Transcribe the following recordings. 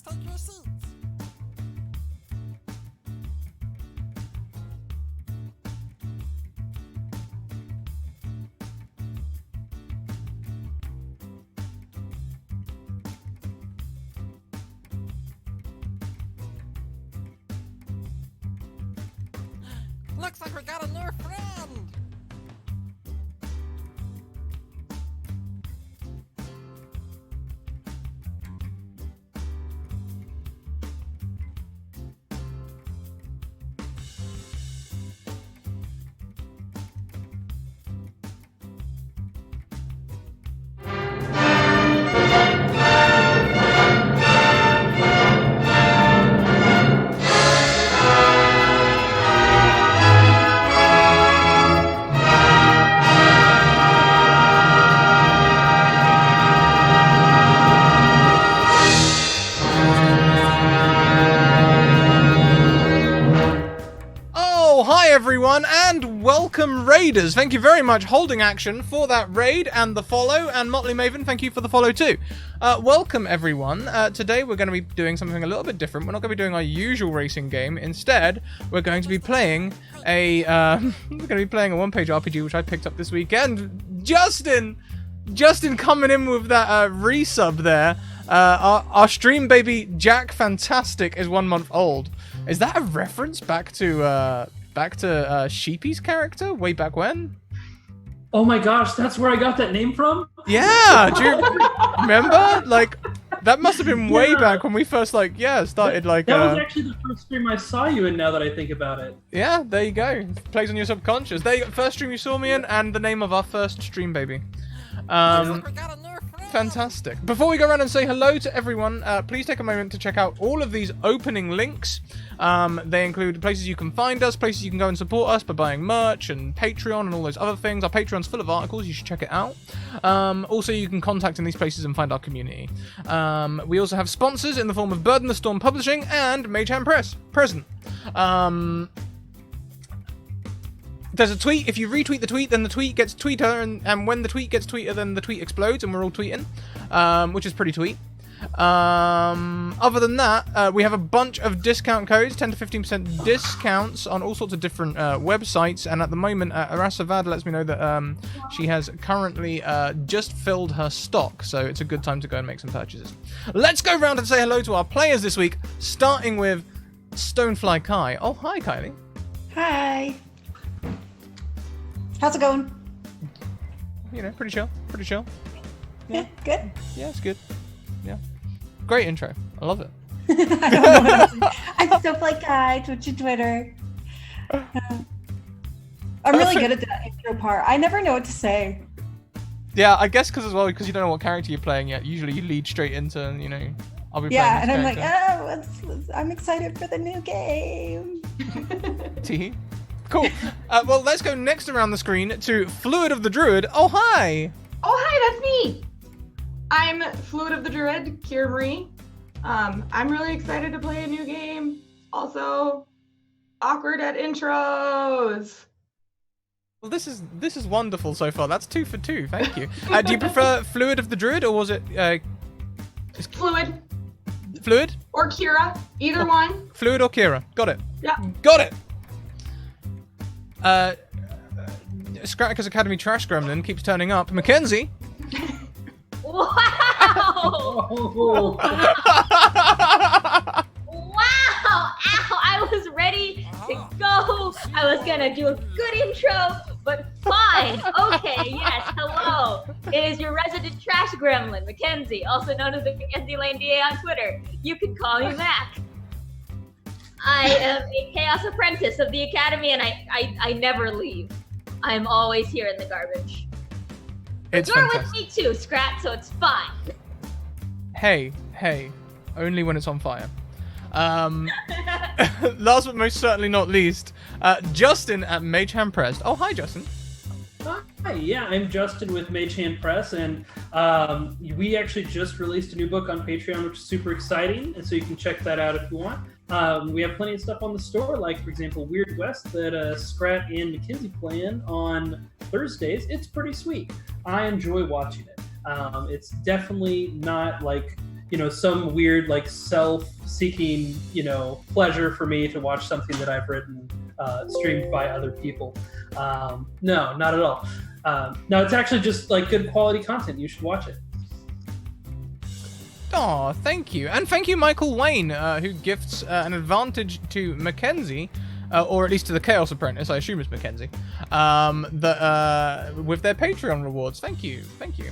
take your seats. Looks like we got a new friend! Everyone, and welcome raiders. Thank you very much, Holding Action, for that raid and the follow, and Motley Maven, thank you for the follow too. Welcome everyone. Today we're going to be doing something a little bit different. We're not going to be doing our usual racing game. Instead, we're going to be playing a one-page RPG which I picked up this weekend. Justin coming in with that resub there. Our stream baby Jack Fantastic is 1 month old. Is that a reference back to Sheepy's character way back when? Oh my gosh, that's where I got that name from? Yeah, do you remember? Like, that must have been way back when we first, started, That was actually the first stream I saw you in, now that I think about it. Yeah, there you go. Plays on your subconscious. There you go. First stream you saw me in, and the name of our first stream baby. Fantastic. Before we go around and say hello to everyone, please take a moment to check out all of these opening links. They include places you can find us, places you can go and support us by buying merch and Patreon and all those other things. Our Patreon's full of articles, you should check it out. Also, you can contact in these places and find our community. We also have sponsors in the form of Bird and the Storm Publishing and Mage Hand Press. Present. There's a tweet. If you retweet the tweet, then the tweet gets tweeter, and when the tweet gets tweeter, then the tweet explodes, and we're all tweeting, which is pretty tweet. Other than that, we have a bunch of discount codes, 10 to 15% discounts on all sorts of different websites, and at the moment, Arasavad lets me know that she has currently just filled her stock, so it's a good time to go and make some purchases. Let's go round and say hello to our players this week, starting with Stonefly Kai. Oh, hi, Kylie. Hi. How's it going? You know, pretty chill. Yeah, good. Yeah, it's good. Yeah. Great intro. I love it. I don't know what else. I'm Stonefly Kai, Twitch and Twitter. I'm really good at that intro part. I never know what to say. Yeah, I guess because you don't know what character you're playing yet. Usually you lead straight into, I'll be playing Yeah, this and I'm character. like, I'm excited for the new game. Tee. Cool. Well, let's go next around the screen to Fluid of the Druid. Oh, hi! Oh, hi, that's me. I'm Fluid of the Druid, Kira Marie. I'm really excited to play a new game. Also, awkward at intros. Well, this is wonderful so far. That's 2 for 2. Thank you. Do you prefer Fluid of the Druid, or was it Fluid. Fluid? Or Kira. Either one. Fluid or Kira? Got it. Yeah. Got it. Scratticus Academy Trash Gremlin keeps turning up. Mackenzie. Wow! Oh. Wow! Ow! I was ready to go. I was gonna do a good intro, but fine. Okay, yes. Hello. It is your resident trash gremlin, Mackenzie, also known as the Mackenzie Lane DA on Twitter. You can call me Mac. I am a Chaos Apprentice of the Academy, and I never leave. I'm always here in the garbage. It's You're fantastic. with me too, Scrat, so it's fine. Hey, only when it's on fire. Last but most certainly not least, Justin at Mage Hand Pressed. Oh, hi, Justin. Hi, yeah, I'm Justin with Mage Hand Press, and we actually just released a new book on Patreon, which is super exciting, and so you can check that out if you want. We have plenty of stuff on the store, like, for example, Weird West that Scrat and Mackenzie play in on Thursdays. It's pretty sweet. I enjoy watching it. It's definitely not like some weird like self-seeking pleasure for me to watch something that I've written streamed by other people. No, not at all. No, it's actually just like good quality content. You should watch it. Oh, thank you. And thank you, Michael Wayne, who gifts an advantage to Mackenzie, or at least to the Chaos Apprentice, I assume it's Mackenzie, with their Patreon rewards. Thank you. Thank you.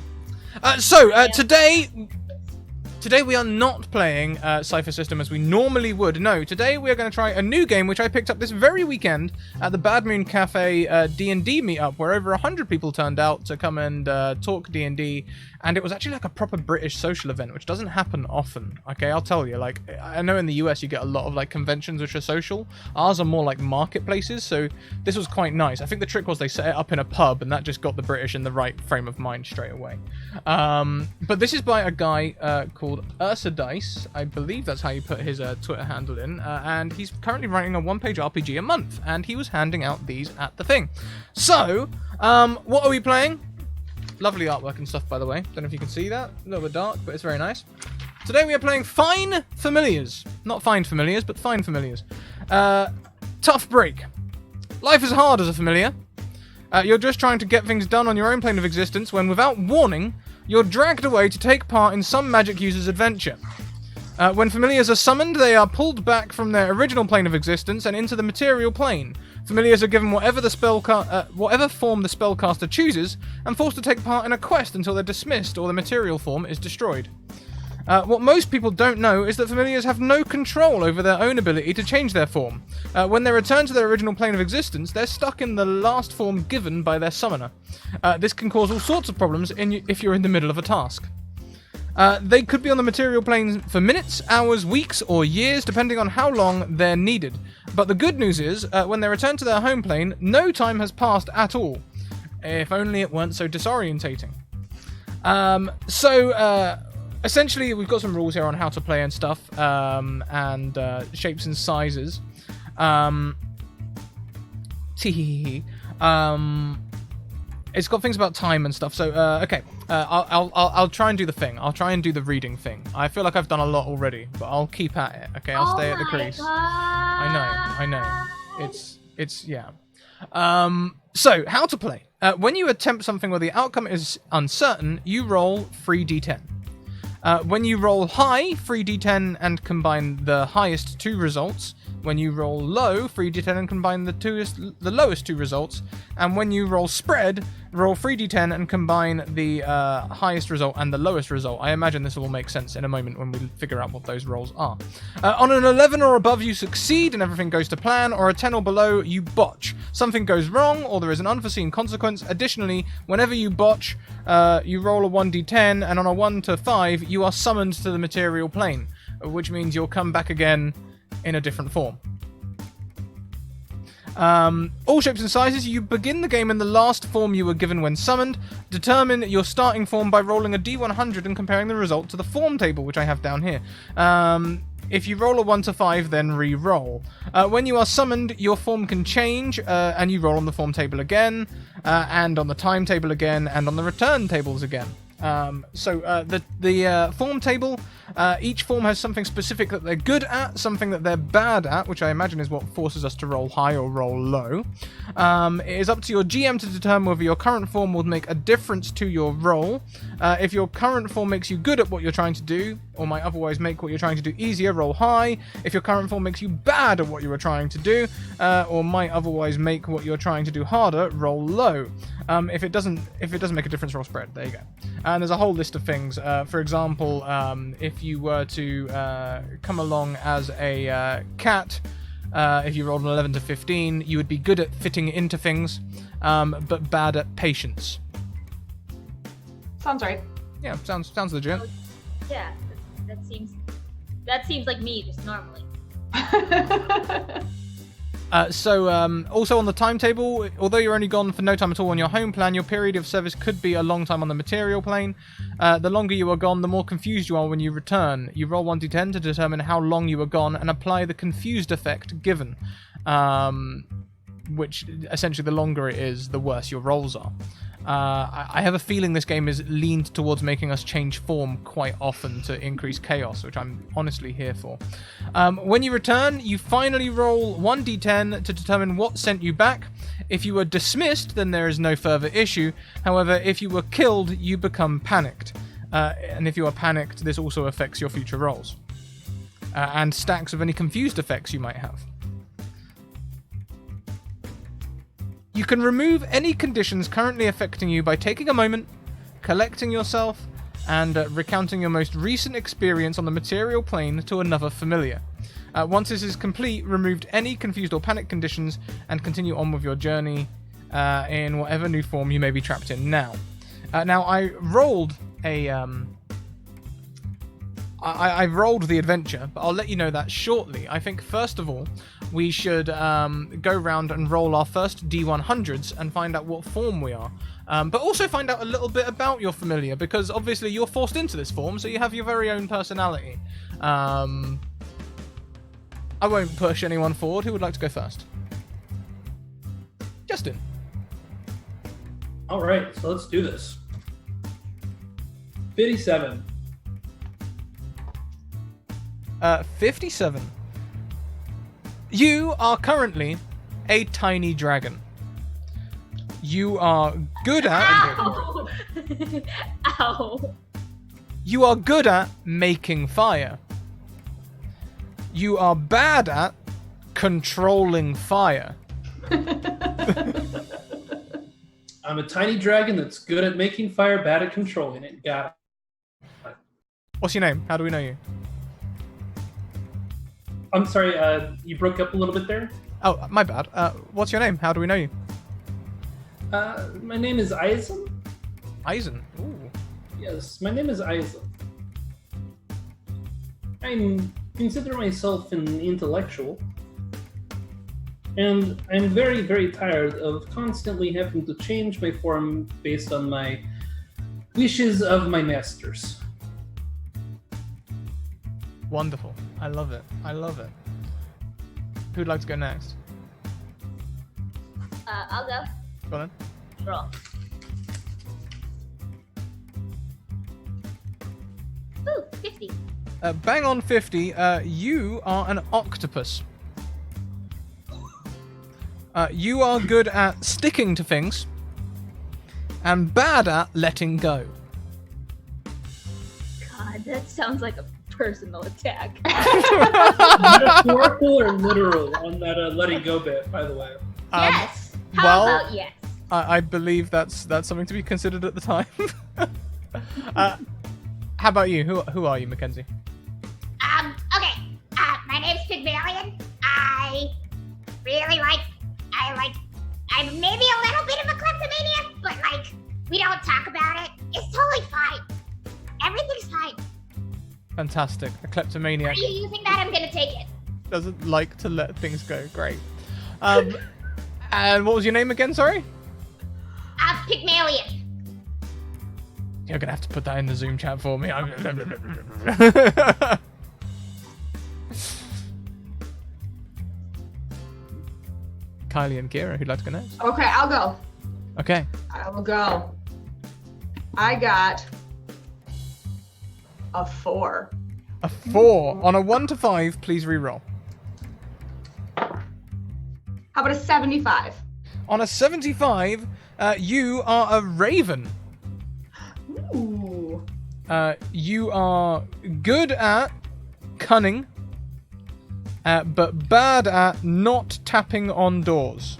Today we are not playing Cypher System as we normally would. No, today we are going to try a new game which I picked up this very weekend at the Bad Moon Cafe D&D meetup, where over 100 people turned out to come and talk D&D, and it was actually like a proper British social event, which doesn't happen often. Okay, I'll tell you. Like, I know in the US you get a lot of like conventions which are social. Ours are more like marketplaces, so this was quite nice. I think the trick was they set it up in a pub, and that just got the British in the right frame of mind straight away. But this is by a guy called Ursa Dice. I believe that's how you put his Twitter handle in, and he's currently writing a one-page RPG a month, and he was handing out these at the thing. So, what are we playing? Lovely artwork and stuff, by the way. Don't know if you can see that. A little bit dark, but it's very nice. Today we are playing Fine Familiars. Not Find Familiars, but Fine Familiars. Tough break. Life is hard as a familiar. You're just trying to get things done on your own plane of existence when, without warning, you're dragged away to take part in some magic user's adventure. When familiars are summoned, they are pulled back from their original plane of existence and into the material plane. Familiars are given whatever form the spellcaster chooses, and forced to take part in a quest until they're dismissed or the material form is destroyed. What most people don't know is that familiars have no control over their own ability to change their form. When they return to their original plane of existence, they're stuck in the last form given by their summoner. This can cause all sorts of problems if you're in the middle of a task. They could be on the material plane for minutes, hours, weeks, or years, depending on how long they're needed. But the good news is, when they return to their home plane, no time has passed at all. If only it weren't so disorientating. Essentially, we've got some rules here on how to play and stuff, and shapes and sizes. It's got things about time and stuff. So, okay, I'll try and do the thing. I'll try and do the reading thing. I feel like I've done a lot already, but I'll keep at it. Okay, I'll stay at the crease. God. I know. It's yeah. So, how to play. When you attempt something where the outcome is uncertain, you roll 3d10. When you roll high, 3d10 and combine the highest two results. When you roll low, 3d10 and combine the lowest two results. And when you roll spread, roll 3d10 and combine the highest result and the lowest result. I imagine this will make sense in a moment when we figure out what those rolls are. On an 11 or above, you succeed and everything goes to plan, or a 10 or below, you botch. Something goes wrong, or there is an unforeseen consequence. Additionally, whenever you botch, you roll a 1d10, and on a 1 to 5, you are summoned to the material plane, which means you'll come back again in a different form. All shapes and sizes, you begin the game in the last form you were given when summoned. Determine your starting form by rolling a d100 and comparing the result to the form table, which I have down here. If you roll a 1 to 5, then re-roll. When you are summoned, your form can change, and you roll on the form table again, and on the time table again, and on the return tables again. The form table, each form has something specific that they're good at, something that they're bad at, which I imagine is what forces us to roll high or roll low. It is up to your GM to determine whether your current form will make a difference to your roll. If your current form makes you good at what you're trying to do, or might otherwise make what you're trying to do easier, roll high. If your current form makes you bad at what you were trying to do, or might otherwise make what you're trying to do harder, roll low. If it doesn't make a difference, roll spread. There you go. And there's a whole list of things. For example, if you were to come along as a cat, if you rolled an 11 to 15, you would be good at fitting into things, but bad at patience. Sounds right. Yeah, sounds legit. Yeah, that seems like me just normally. Also on the timetable, although you're only gone for no time at all on your home plan, your period of service could be a long time on the material plane. The longer you are gone, the more confused you are when you return. You roll 1d10 to determine how long you are gone and apply the confused effect given. Which, essentially, the longer it is, the worse your rolls are. I have a feeling this game is leaned towards making us change form quite often to increase chaos, which I'm honestly here for. When you return, you finally roll 1d10 to determine what sent you back. If you were dismissed, then there is no further issue. However, if you were killed, you become panicked. And if you are panicked, this also affects your future rolls. And stacks of any confused effects you might have. You can remove any conditions currently affecting you by taking a moment, collecting yourself, and recounting your most recent experience on the material plane to another familiar. Once this is complete, removed any confused or panic conditions and continue on with your journey in whatever new form you may be trapped in now. Now, I rolled a... I rolled the adventure, but I'll let you know that shortly. I think, first of all, we should go around and roll our first D100s and find out what form we are. But also find out a little bit about your familiar, because obviously you're forced into this form, so you have your very own personality. I won't push anyone forward. Who would like to go first? Justin. All right, so let's do this. 57. 57. You are currently a tiny dragon. You are good at... Ow! Ow. You are good at making fire. You are bad at controlling fire. I'm a tiny dragon that's good at making fire, bad at controlling it. Got it. What's your name? How do we know you? I'm sorry, you broke up a little bit there. Oh, my bad. What's your name? How do we know you? My name is Eisen. Eisen. Ooh. Yes, my name is Eisen. I consider myself an intellectual. And I'm very, very tired of constantly having to change my form based on my wishes of my masters. Wonderful. I love it. I love it. Who'd like to go next? I'll go. Go on then. Roll. Ooh, 50. Bang on 50. You are an octopus. You are good at sticking to things and bad at letting go. God, that sounds like a personal attack. Metaphorical or literal on that letting go bit, by the way? Yes. How well, about yes? I believe that's something to be considered at the time. How about you? Who are you, Mackenzie? Okay. My name's Pygmalion. I'm maybe a little bit of a kleptomaniac, but we don't talk about it. It's totally fine. Everything's fine. Fantastic. A kleptomaniac Are you using that? I'm gonna take it. doesn't like to let things go. Great. And what was your name again? Sorry? Pygmalion. You're gonna have to put that in the Zoom chat for me. Kylie and Kira, who'd like to go next? Okay, I'll go. Okay. I will go. I got a 4. A 4. On a 1 to 5, please re-roll. How about a 75? On a 75, you are a raven. Ooh. You are good at cunning, but bad at not tapping on doors.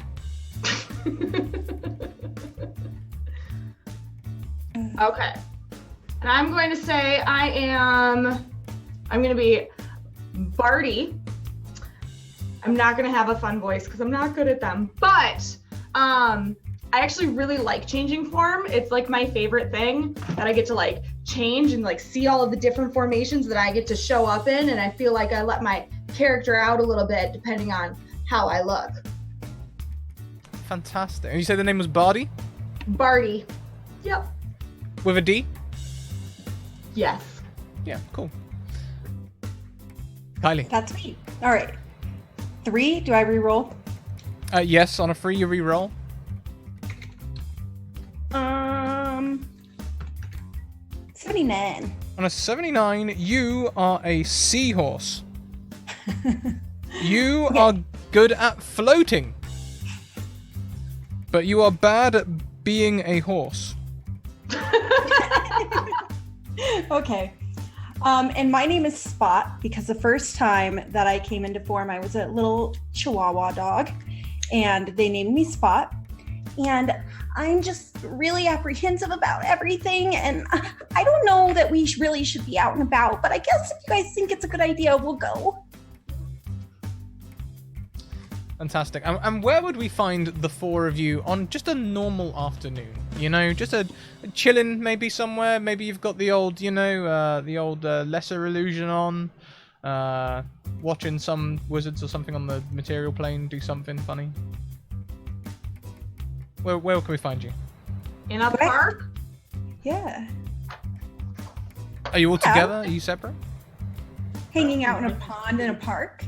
Okay. And I'm going to say I'm going to be Barty. I'm not going to have a fun voice because I'm not good at them. But I actually really like changing form. It's like my favorite thing that I get to change and see all of the different formations that I get to show up in. And I feel like I let my character out a little bit depending on how I look. Fantastic. And you say the name was Barty? Barty. Yep. With a D? Yes. Yeah, cool. Kylie. That's me. All right. 3. Do I re-roll? Yes, on a 3 you re-roll. On a 79, you are a seahorse. You are good at floating. But you are bad at being a horse. Okay. And my name is Spot because the first time that I came into form, I was a little Chihuahua dog, and they named me Spot. And I'm just really apprehensive about everything, and I don't know that we really should be out and about, but I guess if you guys think it's a good idea, we'll go. Fantastic. And where would we find the four of you on just a normal afternoon? You know, just a chilling maybe somewhere. Maybe you've got the old, Lesser Illusion on, watching some wizards or something on the material plane do something funny. Where can we find you? In a park? Yeah. Are you all together? Are you separate? Hanging out in a pond in a park?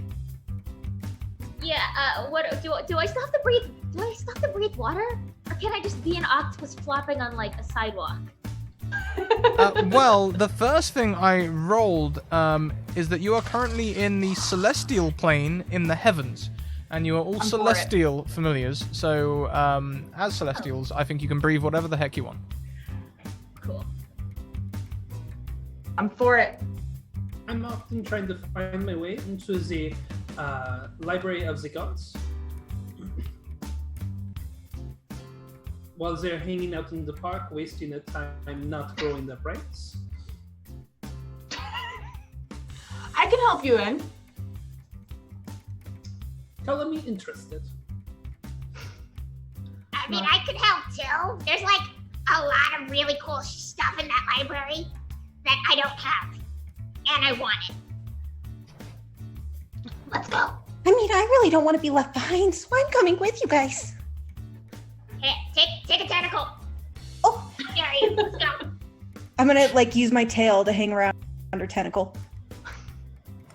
Yeah, what do I still have to breathe? Do I still have to breathe water? Or can I just be an octopus flopping on like a sidewalk? Well, the first thing I rolled is that you are currently in the celestial plane in the heavens. And you are all celestial familiars, so as celestials, I think you can breathe whatever the heck you want. Cool. I'm for it. I'm often trying to find my way into the library of the gods. While they're hanging out in the park, wasting their time not growing their brains. I can help you in. Color me interested. I mean, I could help too. There's like a lot of really cool stuff in that library that I don't have, and I want it. Let's go. I mean, I really don't want to be left behind, so I'm coming with you guys. Here, take a tentacle. Oh, There you go. Let's go. I'm gonna use my tail to hang around her tentacle.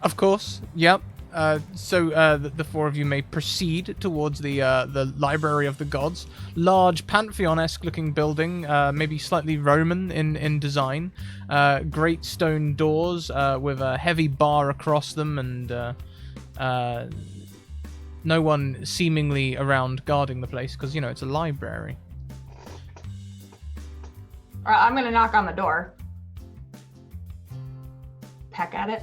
Of course, yep. So the four of you may proceed towards the Library of the Gods. Large Pantheon-esque looking building, maybe slightly Roman in design. Great stone doors with a heavy bar across them, and no one seemingly around guarding the place because, it's a library. All right, I'm gonna knock on the door. Peck at it.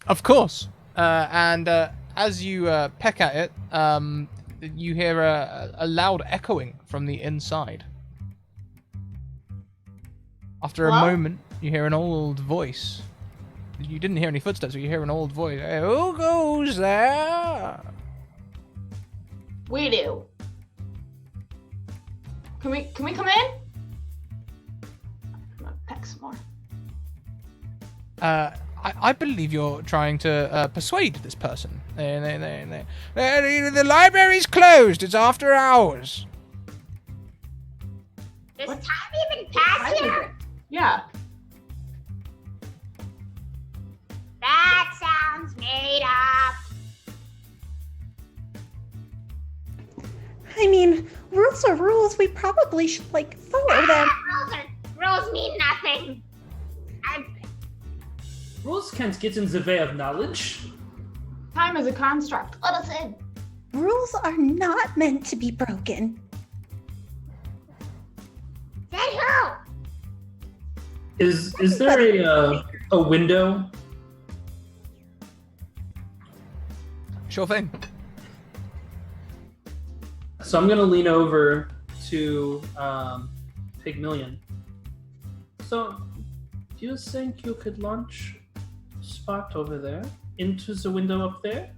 Of course. And as you peck at it, you hear a loud echoing from the inside. After Hello? a moment, you hear an old voice. You didn't hear any footsteps, but you hear an old voice. Hey, who goes there? We do. Can we come in? I'm gonna peck some more. I believe you're trying to persuade this person. The library's closed. It's after hours. Does time even pass here? Yeah. That sounds made up. I mean, rules are rules. We probably should, follow them. Rules mean nothing. Rules can't get in the way of knowledge. Time is a construct. Let us in. Rules are not meant to be broken. Said who? Is there a window? Sure thing. So I'm gonna lean over to Pygmalion. So, do you think you could launch Spot over there into the window up there?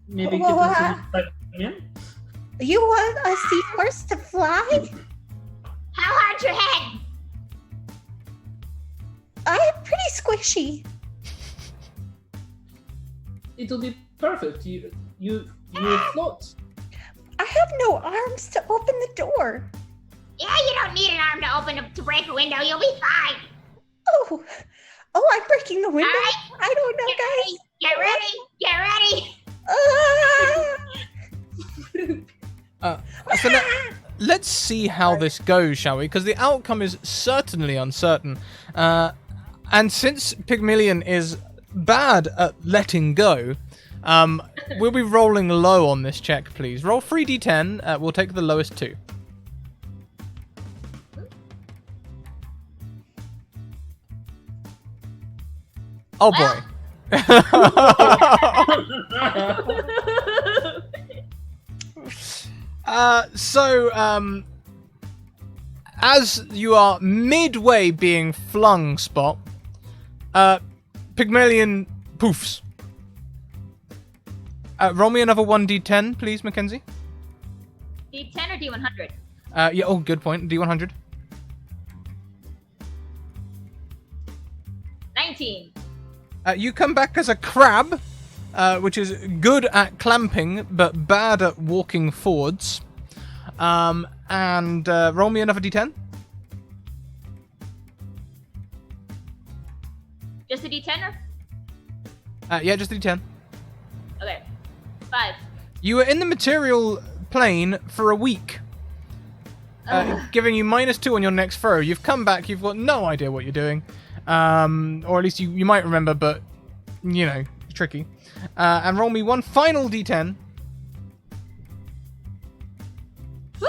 Maybe get in. You want a seahorse to fly? How hard's your head? I'm pretty squishy. It'll be perfect. You float. I have no arms to open the door. Yeah, you don't need an arm to break a window. You'll be fine. Oh, I'm breaking the window. All right. I don't know, guys. Get ready. Get ready. So let's see how this goes, shall we? Because the outcome is certainly uncertain. And since Pygmalion is bad at letting go, we'll be rolling low on this check, please. Roll 3d10. We'll take the lowest 2. Oh boy. As you are midway being flung, Spot, Pygmalion poofs. Roll me another 1d10, please, Mackenzie. D10 or D100? Yeah, oh, good point. D100. 19. You come back as a crab, which is good at clamping, but bad at walking forwards. And roll me another d10. Just a D10 or? Yeah, just a d10. Okay. 5. You were in the material plane for a week, giving you -2 on your next throw. You've come back, you've got no idea what you're doing. Or at least you might remember, but, you know, tricky. And roll me one final d10. Woo!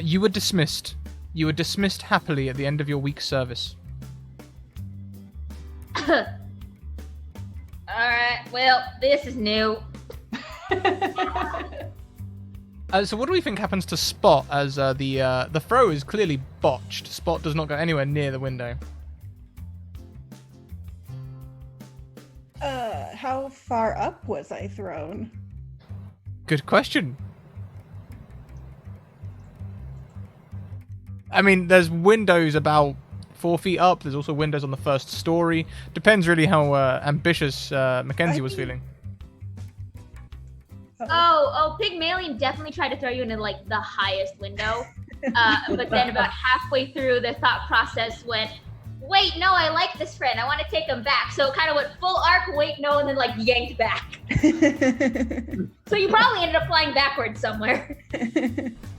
You were dismissed. You were dismissed happily at the end of your week's service. Alright, well, this is new. So what do we think happens to Spot as the throw is clearly botched? Spot does not go anywhere near the window. How far up was I thrown? Good question. I mean, there's windows about 4 feet up. There's also windows on the first story. Depends really how ambitious Mackenzie was feeling. Oh, Pygmalion definitely tried to throw you into, like, the highest window. But then about halfway through, the thought process went, wait, no, I like this friend. I want to take him back. So it kind of went full arc, wait, no, and then, like, yanked back. So you probably ended up flying backwards somewhere.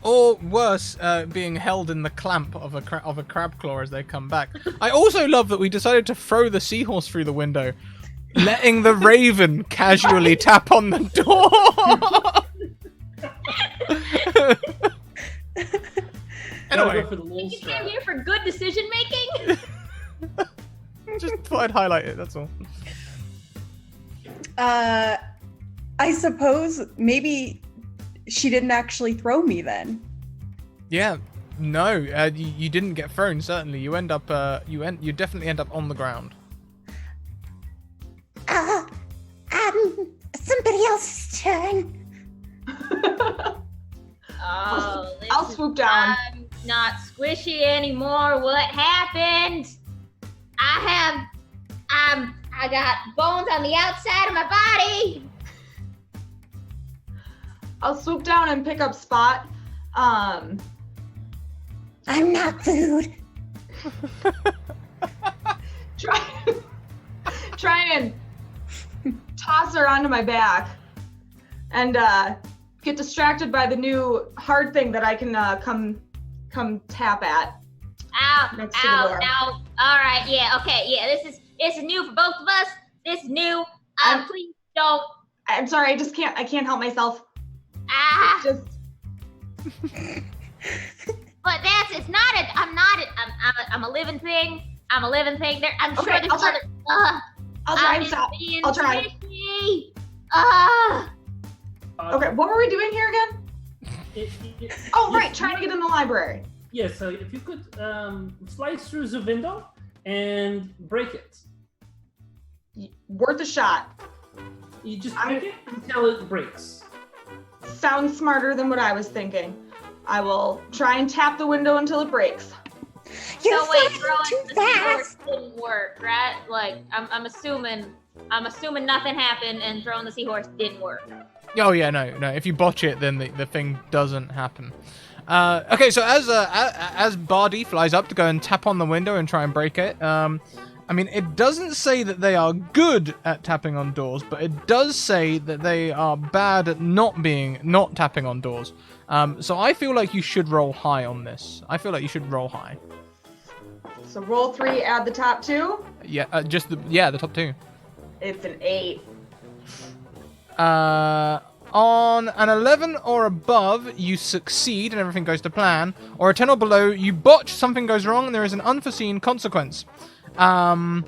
Or worse, being held in the clamp of a crab claw as they come back. I also love that we decided to throw the seahorse through the window, letting the raven casually tap on the door. Anyway, Go for the little You strap. came here for good decision making? just thought I'd highlight it, that's all. I suppose maybe she didn't actually throw me then. Yeah, no, you didn't get thrown. Certainly, you end up you definitely end up on the ground. Somebody else's turn. Oh, I'll swoop down. I'm not squishy anymore. What happened? I got bones on the outside of my body. I'll swoop down and pick up Spot. I'm not food. Try and toss her onto my back and get distracted by the new hard thing that I can come tap at. Ow, Next to the ow, door. ow. All right, yeah, okay, yeah. This is new for both of us. This is new. Please don't. I'm sorry, I can't help myself. Ah. Just But I'm a living thing. I'm a living thing. I'm sure Okay, there's I'll try. other. I'll try and I'm stop. being I'll try. squishy. Okay, what were we doing here again? Oh, right, trying to get in the library. Yes, so if you could slice through the window and break it. Worth a shot. You just break it until it breaks. Sounds smarter than what I was thinking. I will try and tap the window until it breaks. You're So wait, flying throwing too the seahorse fast. didn't work, right? Like I'm assuming nothing happened and throwing the seahorse didn't work. Oh yeah, no. If you botch it, then the thing doesn't happen. Okay, so as Bardi flies up to go and tap on the window and try and break it, I mean, it doesn't say that they are good at tapping on doors, but it does say that they are bad at not tapping on doors. So I feel like you should roll high on this. I feel like you should roll high. So roll 3, add the top 2. Yeah, the top 2. It's an 8. On an 11 or above, you succeed and everything goes to plan. Or a 10 or below, you botch, something goes wrong, and there is an unforeseen consequence. As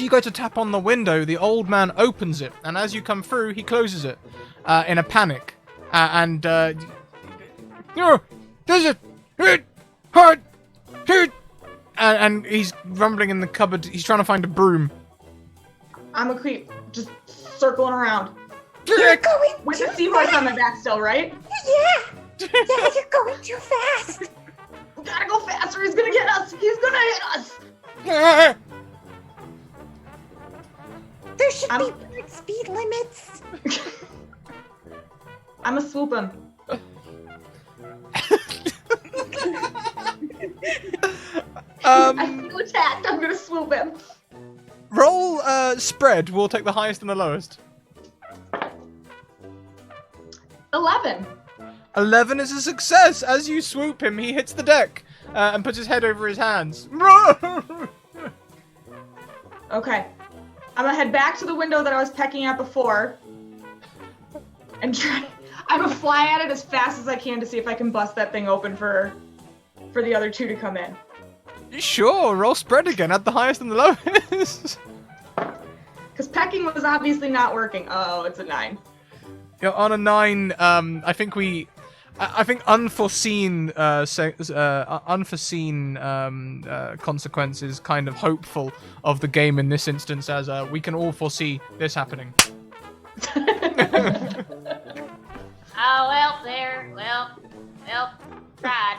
you go to tap on the window, the old man opens it, and as you come through, he closes it in a panic. And he's rumbling in the cupboard. He's trying to find a broom. I'm a creep, just circling around. You're going With too the seahorse fast. on my back still, right? Yeah, you're going too fast. We gotta go faster. He's gonna get us. He's gonna hit us. There should be bird speed limits. I'm gonna swoop him. I feel attacked. I'm gonna swoop him. Roll spread. We'll take the highest and the lowest. 11. 11 is a success. As you swoop him, he hits the deck and puts his head over his hands. Okay. I'm gonna head back to the window that I was pecking at before. And try. I'm gonna fly at it as fast as I can to see if I can bust that thing open for the other 2 to come in. Sure, roll spread again at the highest and the lowest. Because pecking was obviously not working. Oh, it's a 9. Yeah, on a 9, I think unforeseen consequences kind of hopeful of the game in this instance, as we can all foresee this happening. Oh, well, tried.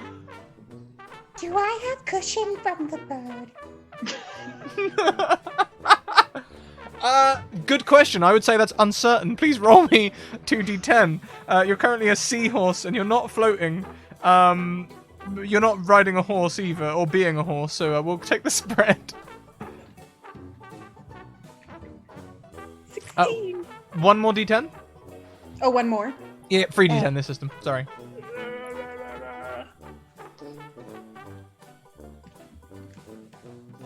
Do I have cushion from the bird? Good question. I would say that's uncertain. Please roll me 2d10. You're currently a seahorse and you're not floating. You're not riding a horse either, or being a horse, so we'll take the spread. 16. One more d10? Oh, one more. Yeah, 3d10 this system. Sorry.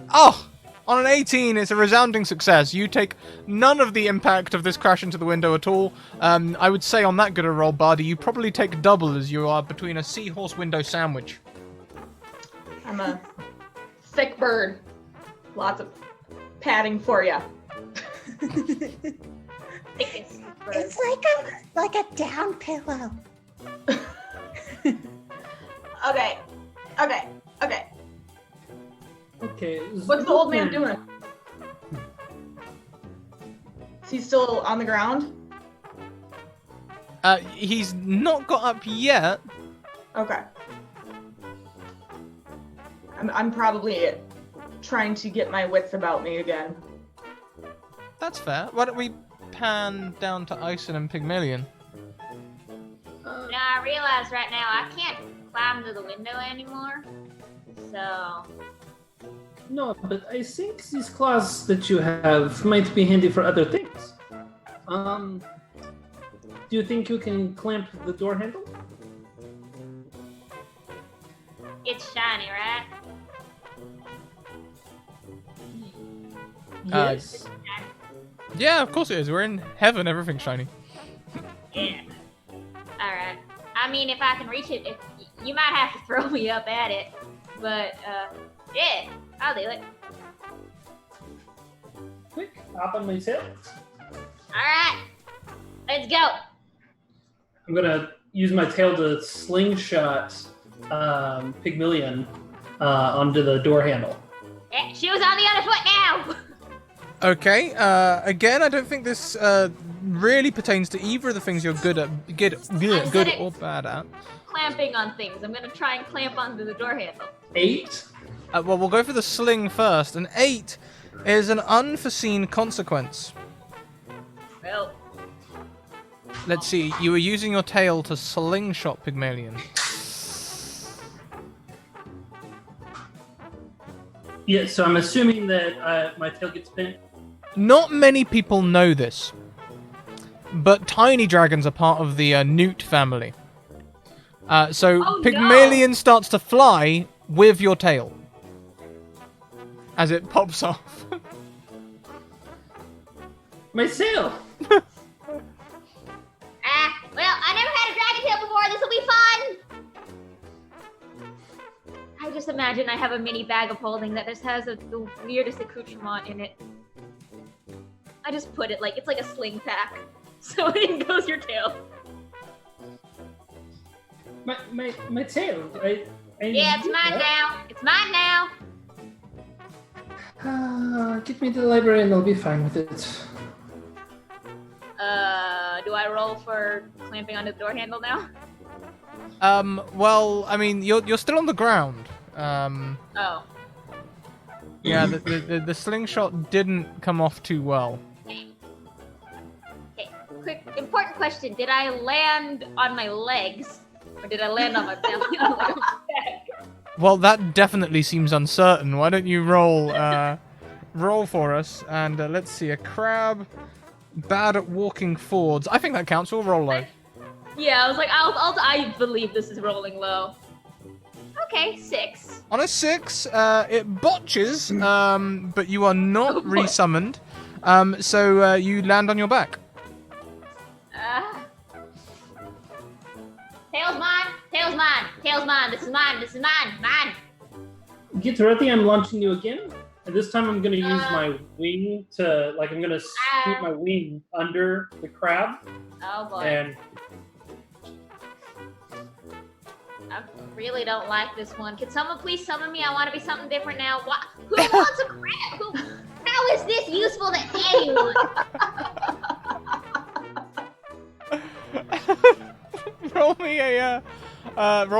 Oh! On an 18, it's a resounding success. You take none of the impact of this crash into the window at all. I would say on that good a roll, Bardi, you probably take double as you are between a seahorse window sandwich. I'm a thick bird. Lots of padding for you. It's like a down pillow. Okay. Okay. What's the old man doing? Is he still on the ground? He's not got up yet. Okay. I'm probably trying to get my wits about me again. That's fair. Why don't we pan down to Ison and Pygmalion? Now I realize right now I can't climb to the window anymore. So No, but I think these claws that you have might be handy for other things. Do you think you can clamp the door handle? it's shiny, right? Yes. Yeah, of course it is. We're in heaven. Everything's shiny. Yeah. All right. I mean, if I can reach it, you might have to throw me up at it, but yeah, I'll do it. Quick, hop on my tail. All right, let's go. I'm gonna use my tail to slingshot Pygmalion onto the door handle. Yeah, shoes on the other foot now. Okay. Again, I don't think this really pertains to either of the things you're good or bad at. Clamping on things. I'm gonna try and clamp onto the door handle. 8. Well, we'll go for the sling first. An 8 is an unforeseen consequence. Well, Let's see. You were using your tail to slingshot Yeah, so I'm assuming that my tail gets bent. Not many people know this, but tiny dragons are part of the newt family. So Oh, Pygmalion starts to fly with your tail as it pops off. My tail! Well, I never had a dragon tail before. This will be fun. I just imagine I have a mini bag of holding that just has the weirdest accoutrement in it. I just put it it's like a sling pack. So in goes your tail. My tail. Yeah, it's mine now. It's mine now. Get me to the library and I'll be fine with it. Do I roll for clamping onto the door handle now? Well, I mean, you're still on the ground. Oh. Yeah, the slingshot didn't come off too well. Okay, quick, important question. Did I land on my legs? Or did I land on my belly on my back? Well, that definitely seems uncertain. Why don't you roll for us? And let's see, a crab, bad at walking forwards. I think that counts. We'll roll low. Yeah, I was like, I believe this is rolling low. Okay, 6. On a 6, it botches, but you are not resummoned. So you land on your back. Tail's mine. Tail's mine. Tail's mine. This is mine. This is mine. Mine. Gitaretti, I'm launching you again. And this time I'm going to use my wing to, I'm going to scoot my wing under the crab. Oh boy. And I really don't like this one. Can someone please summon me? I want to be something different now. What? Who wants a crab? How is this useful to anyone? Roll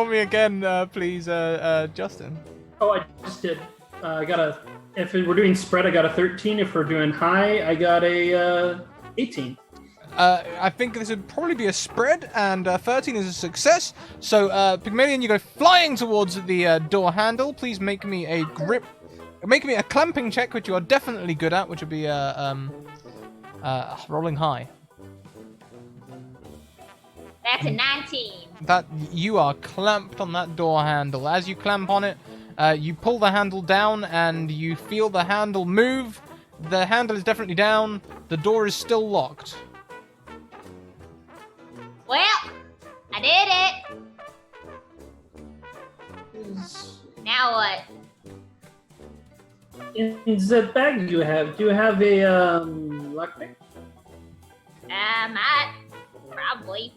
me again, please, Justin. oh, I just did. I got if we're doing spread, I got a 13. If we're doing high, I got a 18. I think this would probably be a spread, and 13 is a success. So, Pygmalion, you go flying towards the door handle. Please make me a clamping check, which you are definitely good at, which would be rolling high. That's a 19. That you are clamped on that door handle. As you clamp on it, you pull the handle down, and you feel the handle move. The handle is definitely down. The door is still locked. Well, I did it. Now what? In the bag you have, do you have a lockpick? Might. Probably.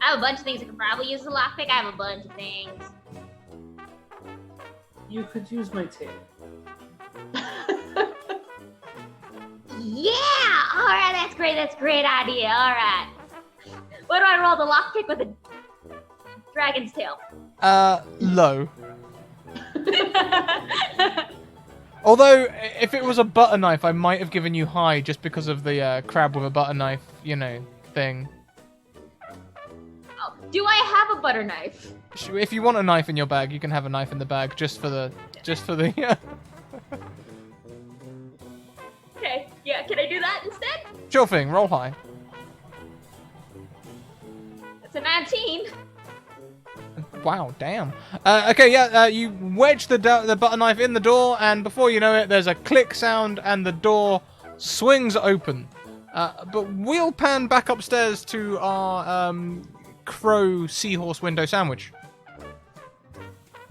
I have a bunch of things I could probably use as a lockpick. I have a bunch of things. You could use my tail. Yeah! Alright, that's great. That's a great idea. Alright. What do I roll the lockpick with a dragon's tail? Low. Although, if it was a butter knife, I might have given you high just because of the crab with a butter knife, thing. Oh, do I have a butter knife? If you want a knife in your bag, you can have a knife in the bag just for the. Okay, yeah, can I do that instead? Sure thing. Roll high. That's a 19. Wow, damn. Okay, yeah, you wedge the butter knife in the door, and before you know it, there's a click sound, and the door swings open. But we'll pan back upstairs to our crow seahorse window sandwich.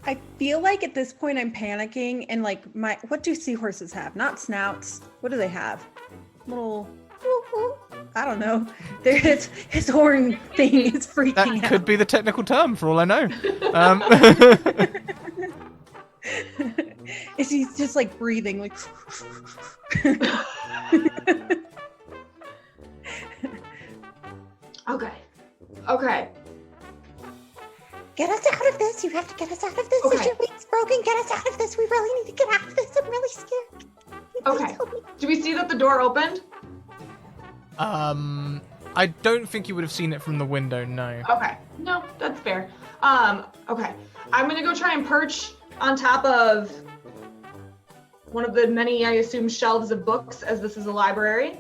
I feel like at this point I'm panicking and what do seahorses have? Not snouts. What do they have? Little, I don't know. His horn thing is freaking out. That could be the technical term for all I know. Is he just breathing Okay. Get us out of this. You have to get us out of this. Okay. If your wing's broken, get us out of this. We really need to get out of this. I'm really scared. Please Okay. help me. Do we see that the door opened? I don't think you would have seen it from the window, no. Okay. No, that's fair. Okay. I'm gonna go try and perch on top of one of the many, I assume, shelves of books, as this is a library.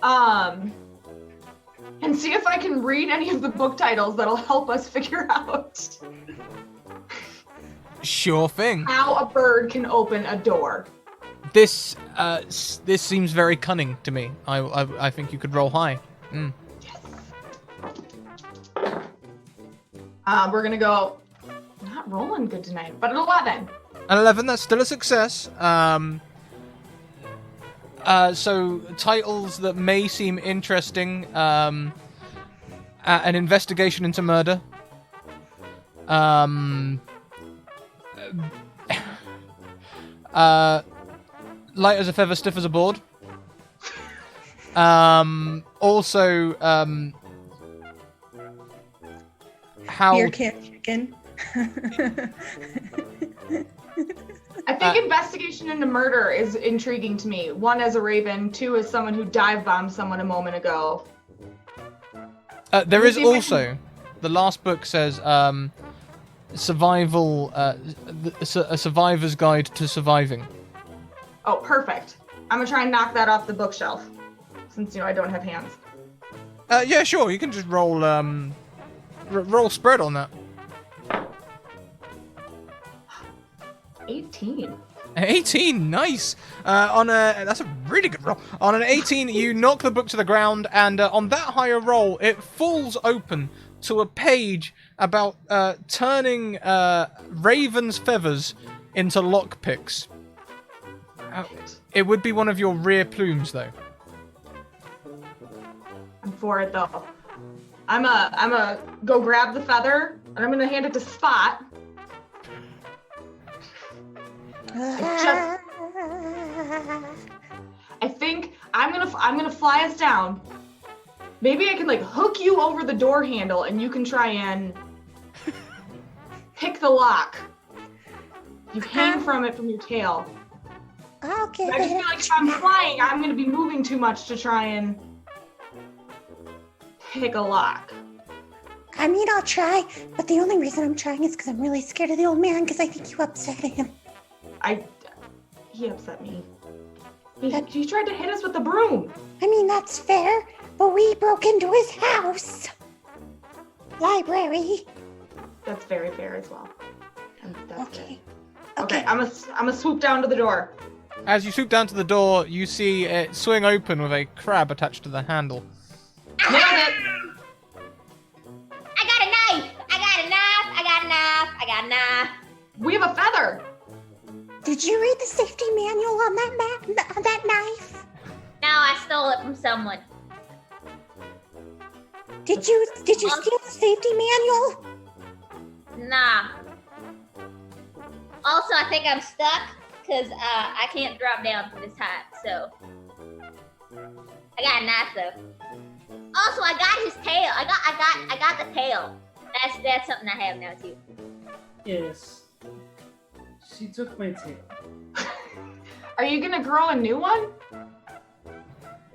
And see if I can read any of the book titles that'll help us figure out Sure thing. how a bird can open a door. This seems very cunning to me. I think you could roll high. Mm. We're gonna go, not rolling good tonight, but an 11. An 11, that's still a success. So titles that may seem interesting: an investigation into murder. Light as a feather, stiff as a board. Also, how Beer can chicken. I think investigation into murder is intriguing to me. 1, as a raven. 2, as someone who dive bombed someone a moment ago. there is also, the last book says survival, a survivor's guide to surviving. Oh, perfect. I'm gonna try and knock that off the bookshelf, since I don't have hands. Yeah, sure. You can just roll roll spread on that. 18. 18, nice. That's a really good roll. On an 18, you knock the book to the ground, and on that higher roll, it falls open to a page about turning raven's feathers into lockpicks. It would be one of your rear plumes, though. I'm for it though. I'm a go grab the feather, and I'm gonna hand it to Spot. I think I'm gonna fly us down. Maybe I can like hook you over the door handle, and you can try and pick the lock. You hang from it from your tail. Okay. I just feel like if I'm flying, I'm gonna be moving too much to try and pick a lock. I mean, I'll try, but the only reason I'm trying is because I'm really scared of the old man, because I think you upset him. He upset me. He tried to hit us with the broom. I mean, that's fair, but we broke into his house. Library. That's very fair as well. Okay. Okay, I'm a swoop down to the door. As you swoop down to the door, you see it swing open with a crab attached to the handle. Nailed it. I got a knife! I got a knife! We have a feather. Did you read the safety manual on that knife? No, I stole it from someone. Did you steal the safety manual? Nah. Also, I think I'm stuck because I can't drop down from this height, so. I got a knife though. Also, I got his tail. I got the tail. That's something I have now too. Yes. She took my tail. Are you gonna grow a new one?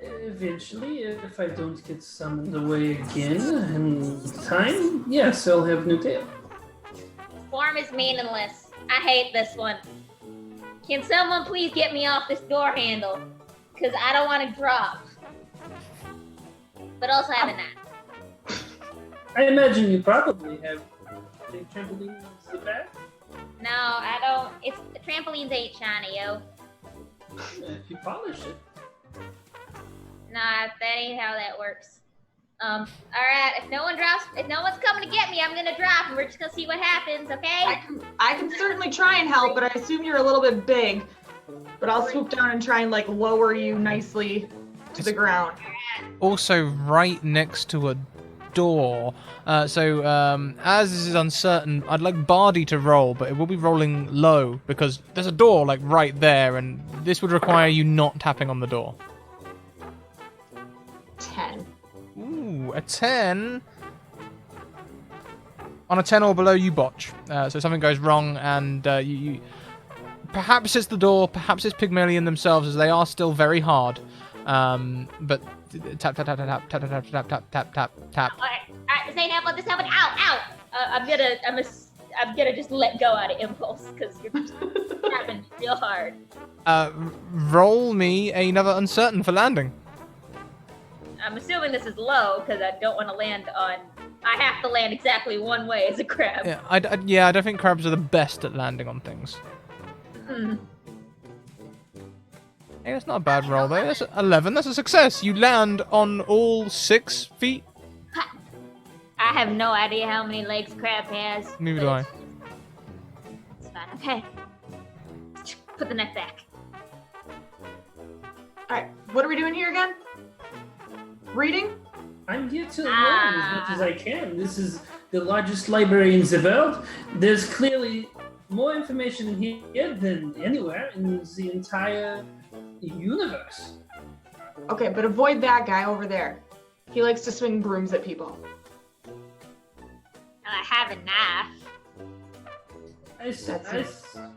Eventually, if I don't get summoned away again in time, yes, I'll have new tail. Form is meaningless. I hate this one. Can someone please get me off this door handle? Because I don't want to drop. But also have a knife. I imagine you probably have a trampoline in the back. No, I don't. The trampolines ain't shiny, yo. If you polish it. Nah, that ain't how that works. Alright, if no one's coming to get me, I'm gonna drop and we're just gonna see what happens, okay? I can certainly try and help, but I assume you're a little bit big. But I'll swoop down and try and like lower you nicely to the ground. Also right next to a door. As this is uncertain, I'd like Bardi to roll, but it will be rolling low because there's a door like right there, and this would require you not tapping on the door. 10. Ooh, a 10. On a 10 or below, you botch. So something goes wrong, and you perhaps it's the door, perhaps it's Pygmalion themselves, as they are still very hard. But tap tap tap tap tap tap tap tap tap tap tap tap. Alright, this ain't happening, Ow! I'm gonna just let go out of impulse because you're just grabbing me real hard. Roll me another uncertain for landing. I'm assuming this is low because I don't want to land on. I have to land exactly one way as a crab. Yeah, I don't think crabs are the best at landing on things. Hmm. Hey, that's not a bad roll though. That's 11. That's a success. You land on all 6 feet. I have no idea how many legs crab has. Neither but do I. It's fine. Okay. Put the net back. Alright, what are we doing here again? Reading? I'm here to learn as much as I can. This is the largest library in the world. There's clearly more information in here than anywhere in the entire universe. Okay, but avoid that guy over there. He likes to swing brooms at people. I have a knife.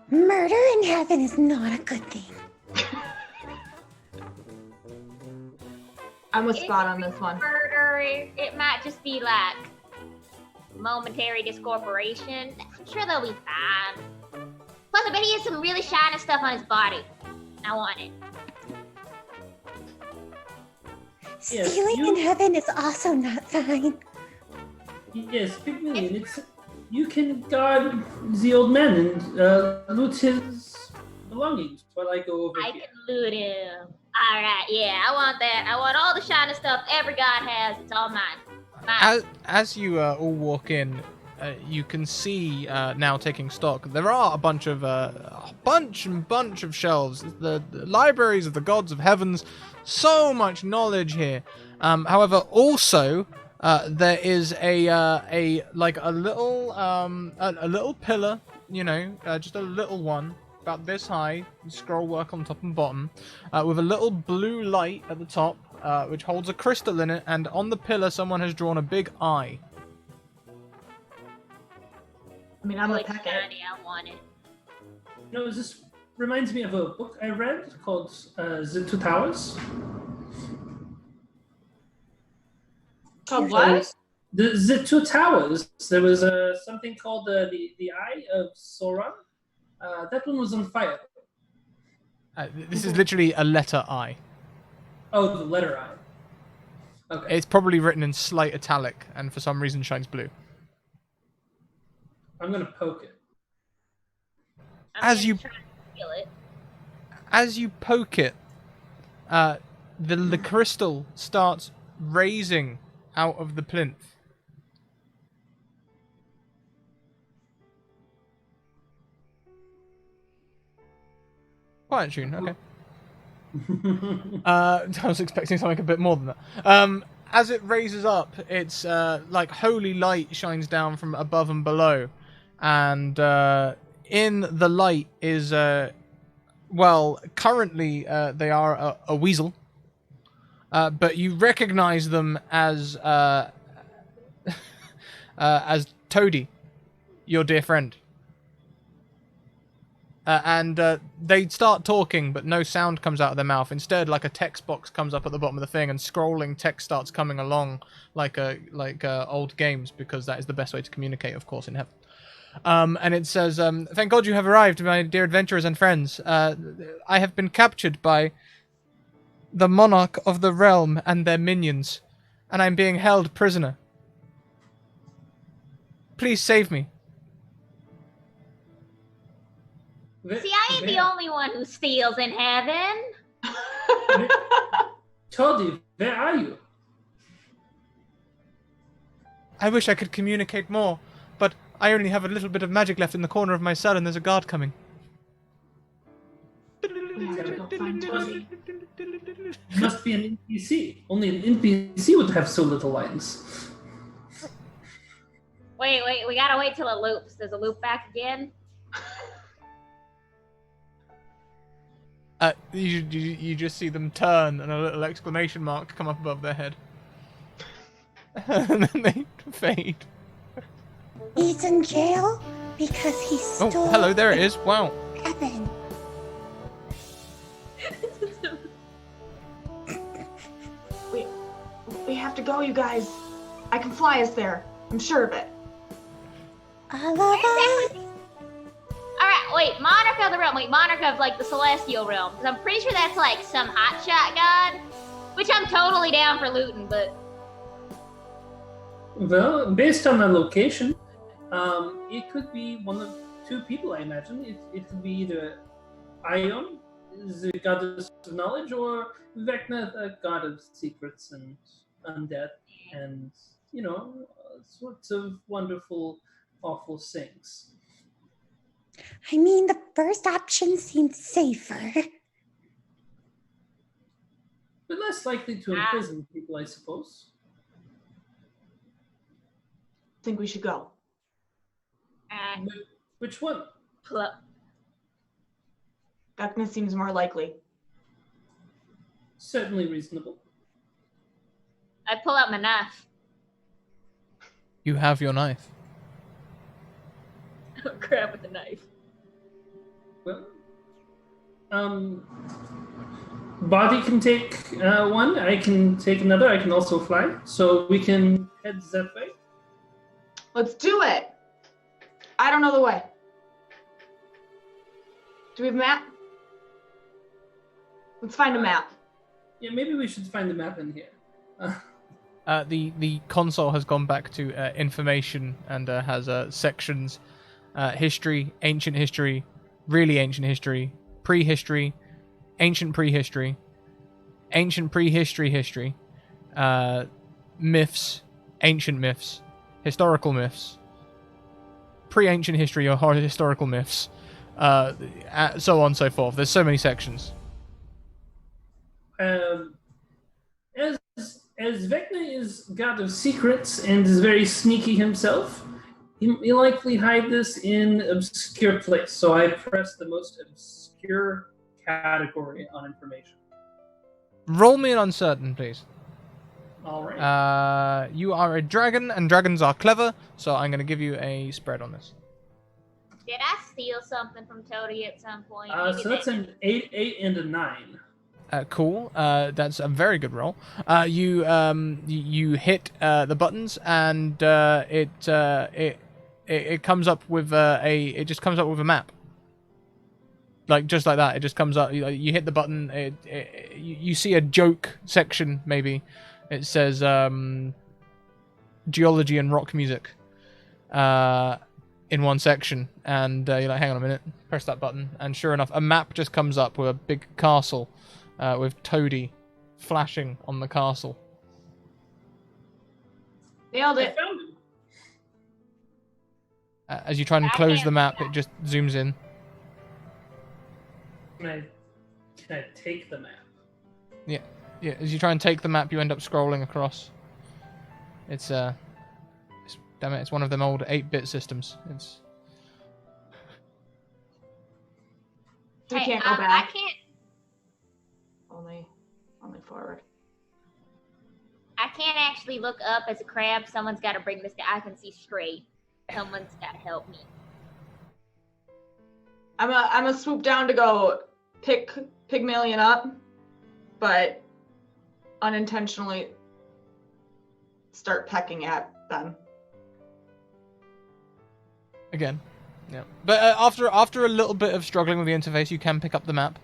Murder in heaven is not a good thing. I'm with Spot on this one. Murder. It might just be like momentary discorporation. I'm sure they'll be fine. Plus, I bet he has some really shiny stuff on his body. I want it. Yes, Stealing in heaven is also not fine. Yes, Big Million. You can guard the old man and loot his belongings while I go over I here. can loot him. All right, yeah, I want that. I want all the shiny stuff every god has. It's all mine. As you all walk in, you can see now taking stock. There are a bunch of bunch of shelves. The libraries of the gods of heavens. So much knowledge here. However, also there is a little pillar. You know, just a little one. About this high, scroll work on top and bottom, with a little blue light at the top, which holds a crystal in it, and on the pillar someone has drawn a big eye. I mean, I'm a Really packet. shiny, I want it. You know, this reminds me of a book I read called The Two Towers. Called what? The Two Towers. There was something called the Eye of Sauron. That one was on fire. This is literally a letter I. Oh, the letter I. Okay. It's probably written in slight italic, and for some reason shines blue. I'm gonna poke it. As you Try to steal it. As you poke it, the crystal starts raising out of the plinth. Quiet tune, okay. I was expecting something a bit more than that. As it raises up, it's like holy light shines down from above and below, and in the light is currently they are a weasel, but you recognize them as Toady, your dear friend. And they start talking, but no sound comes out of their mouth. Instead, like a text box comes up at the bottom of the thing, and scrolling text starts coming along like old games, because that is the best way to communicate, of course, in heaven. And it says, "Thank God you have arrived, my dear adventurers and friends. I have been captured by the monarch of the realm and their minions, and I'm being held prisoner. Please save me." See, I ain't the only one who steals in heaven. Toady, where are you? I wish I could communicate more, but I only have a little bit of magic left in the corner of my cell, and there's a guard coming. We have to go find Toady. Must be an NPC. Only an NPC would have so little lines. Wait, we gotta wait till it loops. Does it loop back again? You just see them turn and a little exclamation mark come up above their head. And then they fade. He's in jail because he stole. Oh, hello, there it is. Wow. Heaven. We have to go, you guys. I can fly us there. I'm sure of it. All of us. Alright, wait, Monarch of the Realm. Wait, Monarch of, like, the Celestial Realm. Because I'm pretty sure that's, like, some hotshot god. Which I'm totally down for looting, but... Well, based on the location, it could be one of two people, I imagine. It could be either Ion, the goddess of knowledge, or Vecna, the god of secrets and undead, and, you know, sorts of wonderful, awful things. I mean, the first option seems safer. But less likely to imprison people, I suppose. I think we should go. Which one? Vecna seems more likely. Certainly reasonable. I pull out my knife. You have your knife. Grab with the knife. Well, Body can take one, I can take another, I can also fly. So we can head that way. Let's do it. I don't know the way. Do we have a map? Let's find a map. Yeah, maybe we should find the map in here. The console has gone back to information and has sections, history, ancient history, really ancient history, prehistory, ancient prehistory, ancient prehistory history, myths, ancient myths, historical myths, pre-ancient history or historical myths, so on and so forth. There's so many sections. As Vecna is god of secrets and is very sneaky himself, he likely hide this in obscure place. So I press the most obscure category on information. Roll me an uncertain, please. All right. You are a dragon, and dragons are clever, so I'm going to give you a spread on this. Did I steal something from Toady at some point? So that's an 8, and a 9. Cool. That's a very good roll. You hit the buttons, and it comes up with it just comes up with a map. Like just like that, it just comes up. You hit the button. You see a joke section maybe. It says geology and rock music in one section, and you're like, hang on a minute, press that button, and sure enough, a map just comes up with a big castle. With Toady flashing on the castle. Nailed it. As you try and close the map, it just zooms in. Can I take the map? Yeah. As you try and take the map, you end up scrolling across. It's damn it, it's one of them old 8-bit systems. It's. We can't go back. I can't. Only forward. I can't actually look up as a crab. Someone's got to bring this down. I can see straight. Someone's got to help me. I'm a swoop down to go pick Pygmalion up, but unintentionally start pecking at them. Again, yeah. But after a little bit of struggling with the interface, you can pick up the map.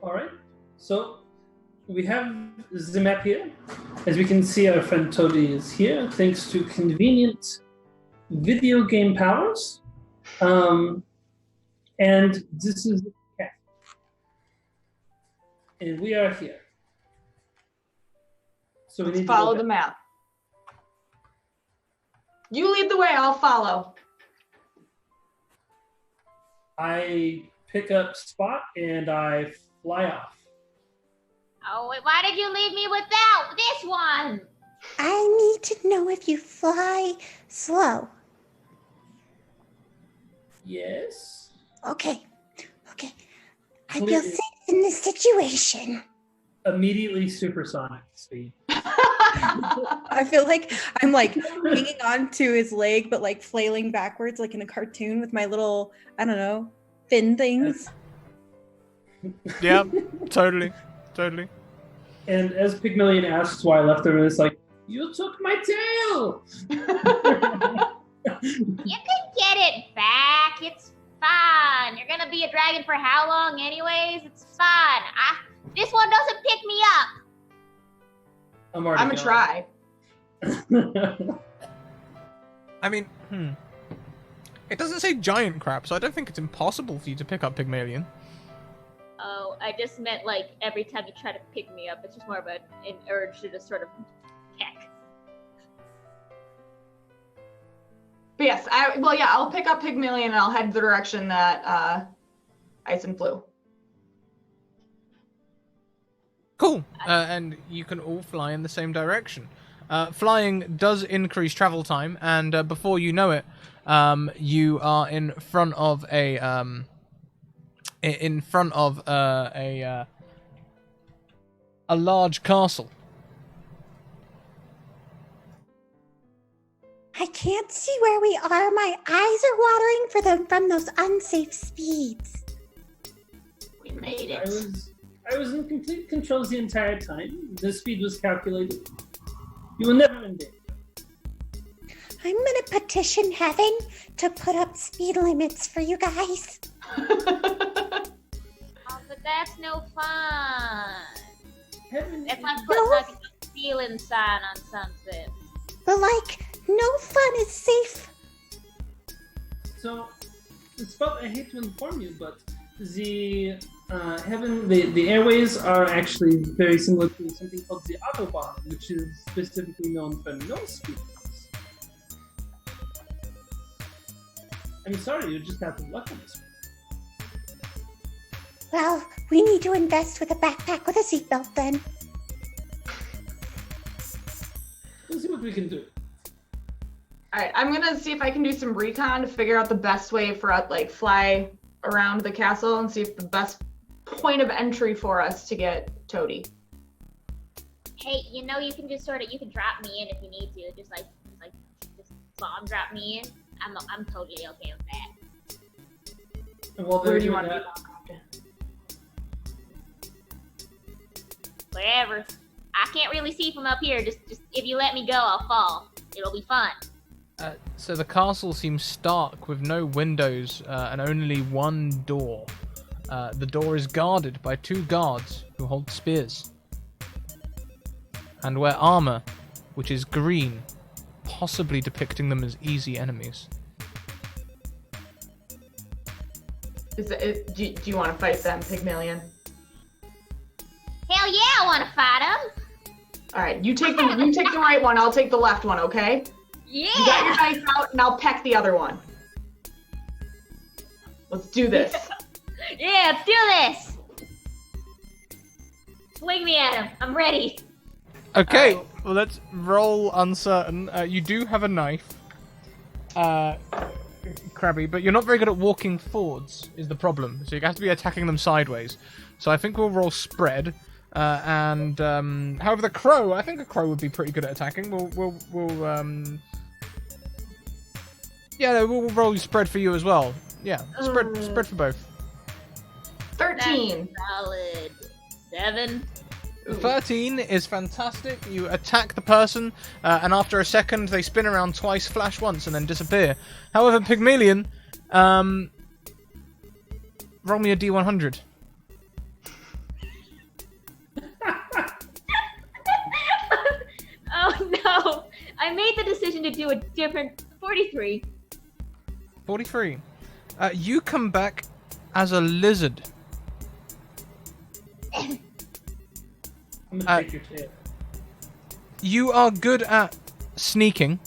All right. So we have the map here. As we can see, our friend Toady is here, thanks to convenient video game powers. And this is the cat. And we are here. So we Let's need follow to the map. You lead the way, I'll follow. I pick up Spot and I fly off. Oh, wait, why did you leave me without this one? I need to know if you fly slow. Yes. Okay. I feel safe in this situation. Immediately supersonic speed. I feel like I'm like hanging on to his leg, but like flailing backwards, like in a cartoon with my little, I don't know, fin things. Yeah, totally. And as Pygmalion asks why I left the room, it's like, You took my tail! You can get it back. It's fine. You're gonna be a dragon for how long anyways? It's fine. This one doesn't pick me up. I'm gonna try. I mean, it doesn't say giant crab, so I don't think it's impossible for you to pick up Pygmalion. Oh, I just meant like every time you try to pick me up, it's just more of an urge to just sort of peck. But yes, I'll pick up Pygmalion and I'll head the direction that Ison flew. Cool. And you can all fly in the same direction. Flying does increase travel time, and before you know it, you are in front of a large castle. I can't see where we are. My eyes are watering for them from those unsafe speeds. We made it. I was in complete control the entire time. The speed was calculated. You were never in danger. I'm gonna petition heaven to put up speed limits for you guys. Oh, but that's no fun. Heaven That's like is- putting like a ceiling sign on something. But no fun is safe. So, Spot, I hate to inform you, but the the airways are actually very similar to something called the Autobahn, which is specifically known for no speed bumps. I'm sorry, you just have to luck on this one. Well, we need to invest with a backpack with a seatbelt then. We'll see what we can do. All right, I'm gonna see if I can do some recon to figure out the best way for us, like fly around the castle and see if the best point of entry for us to get Toady. Hey, you know you can just you can drop me in if you need to. Just bomb drop me in. I'm totally okay with that. And while Where they're do you doing want to that, be? Wherever. I can't really see from up here. Just if you let me go, I'll fall. It'll be fun. So the castle seems stark with no windows and only one door. The door is guarded by 2 guards who hold spears and wear armor, which is green, possibly depicting them as easy enemies. Do you want to fight them, Pygmalion? Hell yeah, I want to fight him. All right, you take the right one. I'll take the left one. Okay? Yeah. You got your knife out, and I'll peck the other one. Let's do this. Yeah, let's do this. Swing me at him. I'm ready. Okay, Oh. well let's roll uncertain. You do have a knife, Krabby, but you're not very good at walking forwards, is the problem. So you have to be attacking them sideways. So I think we'll roll spread. However, I think a crow would be pretty good at attacking. We'll roll spread for you as well. Yeah, spread for both. 13. Solid 7. 13 is fantastic. You attack the person, and after a second, they spin around twice, flash once, and then disappear. However, Pygmalion, roll me a D100. Oh no! I made the decision to do a different 43. 43. You come back as a lizard. I'm gonna take your tail. You are good at sneaking,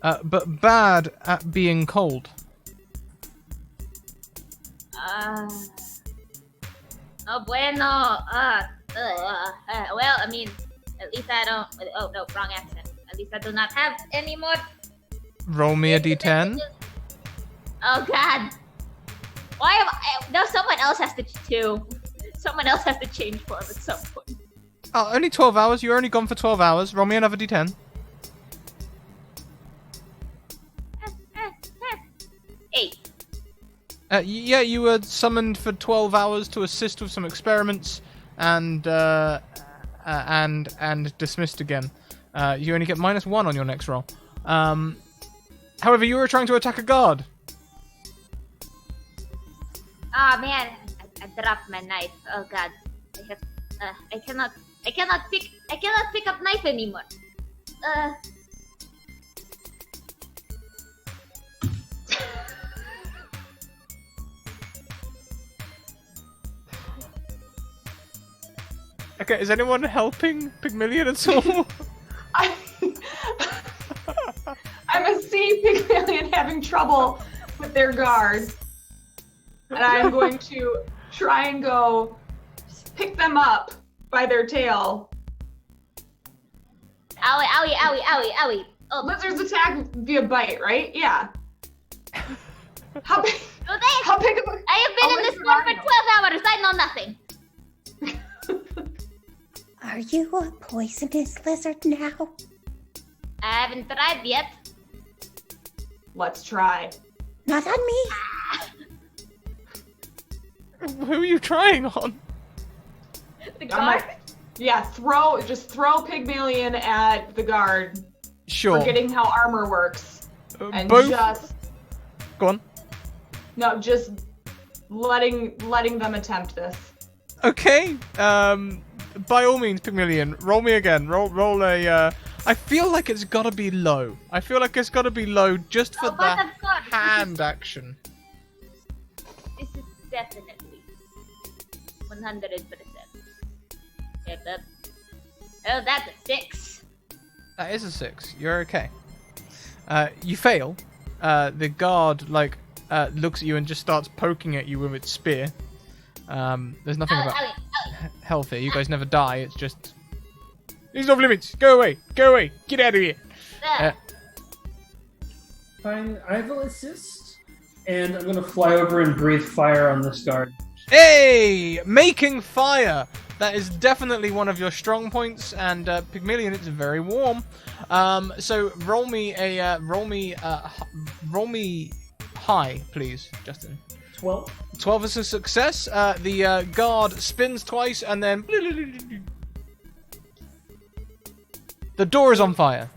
but bad at being cold. Oh bueno. Well, I mean, at least I don't. Oh no, wrong accent. At least I do not have any more. Roll me a D10. Oh god. Why am I? No, someone else has to. Someone else has to change form at some point. Oh, only 12 hours. You're only gone for 12 hours. Roll me another D10. 8. Yeah, you were summoned for 12 hours to assist with some experiments, and and dismissed again. You only get -1 on your next roll. However, you were trying to attack a guard. Ah man, I dropped my knife. Oh god, I cannot pick up knife anymore. Okay, is anyone helping Pygmalion at all? I'm a sea Pygmalion having trouble with their guard. And I'm going to try and go pick them up by their tail. Owie, owie, owie, owie, owie. Oh, Lizards attack via bite, right? Yeah. How big? I How big of a? have been in this lizard one are for you? 12 hours. I know nothing. Are you a poisonous lizard now? I haven't tried yet. Let's try. Not on me. Who are you trying on? The I'm guard. like, yeah, just throw Pygmalion at the guard, Sure. forgetting how armor works, and Both. just Go on. just letting them attempt this. Okay. By all means, Pygmalion, roll me again. Roll a. I feel like it's gotta be low. I feel like it's gotta be low just for Oh, but the of course, hand action. This is definitely 100%. Okay, oh, that's a 6. That is a 6. You're okay. You fail. The guard looks at you and just starts poking at you with its spear. There's nothing Owie, about owie, owie. health here. You guys never die. It's just these off limits. Go away. Go away. Get out of here. There. Fine, I will assist. And I'm gonna fly over and breathe fire on this guard. Hey, making fire. That is definitely one of your strong points, and Pygmalion, it's very warm. So roll me high, please, Justin. 12. 12 is a success. The guard spins twice, and then the door is on fire.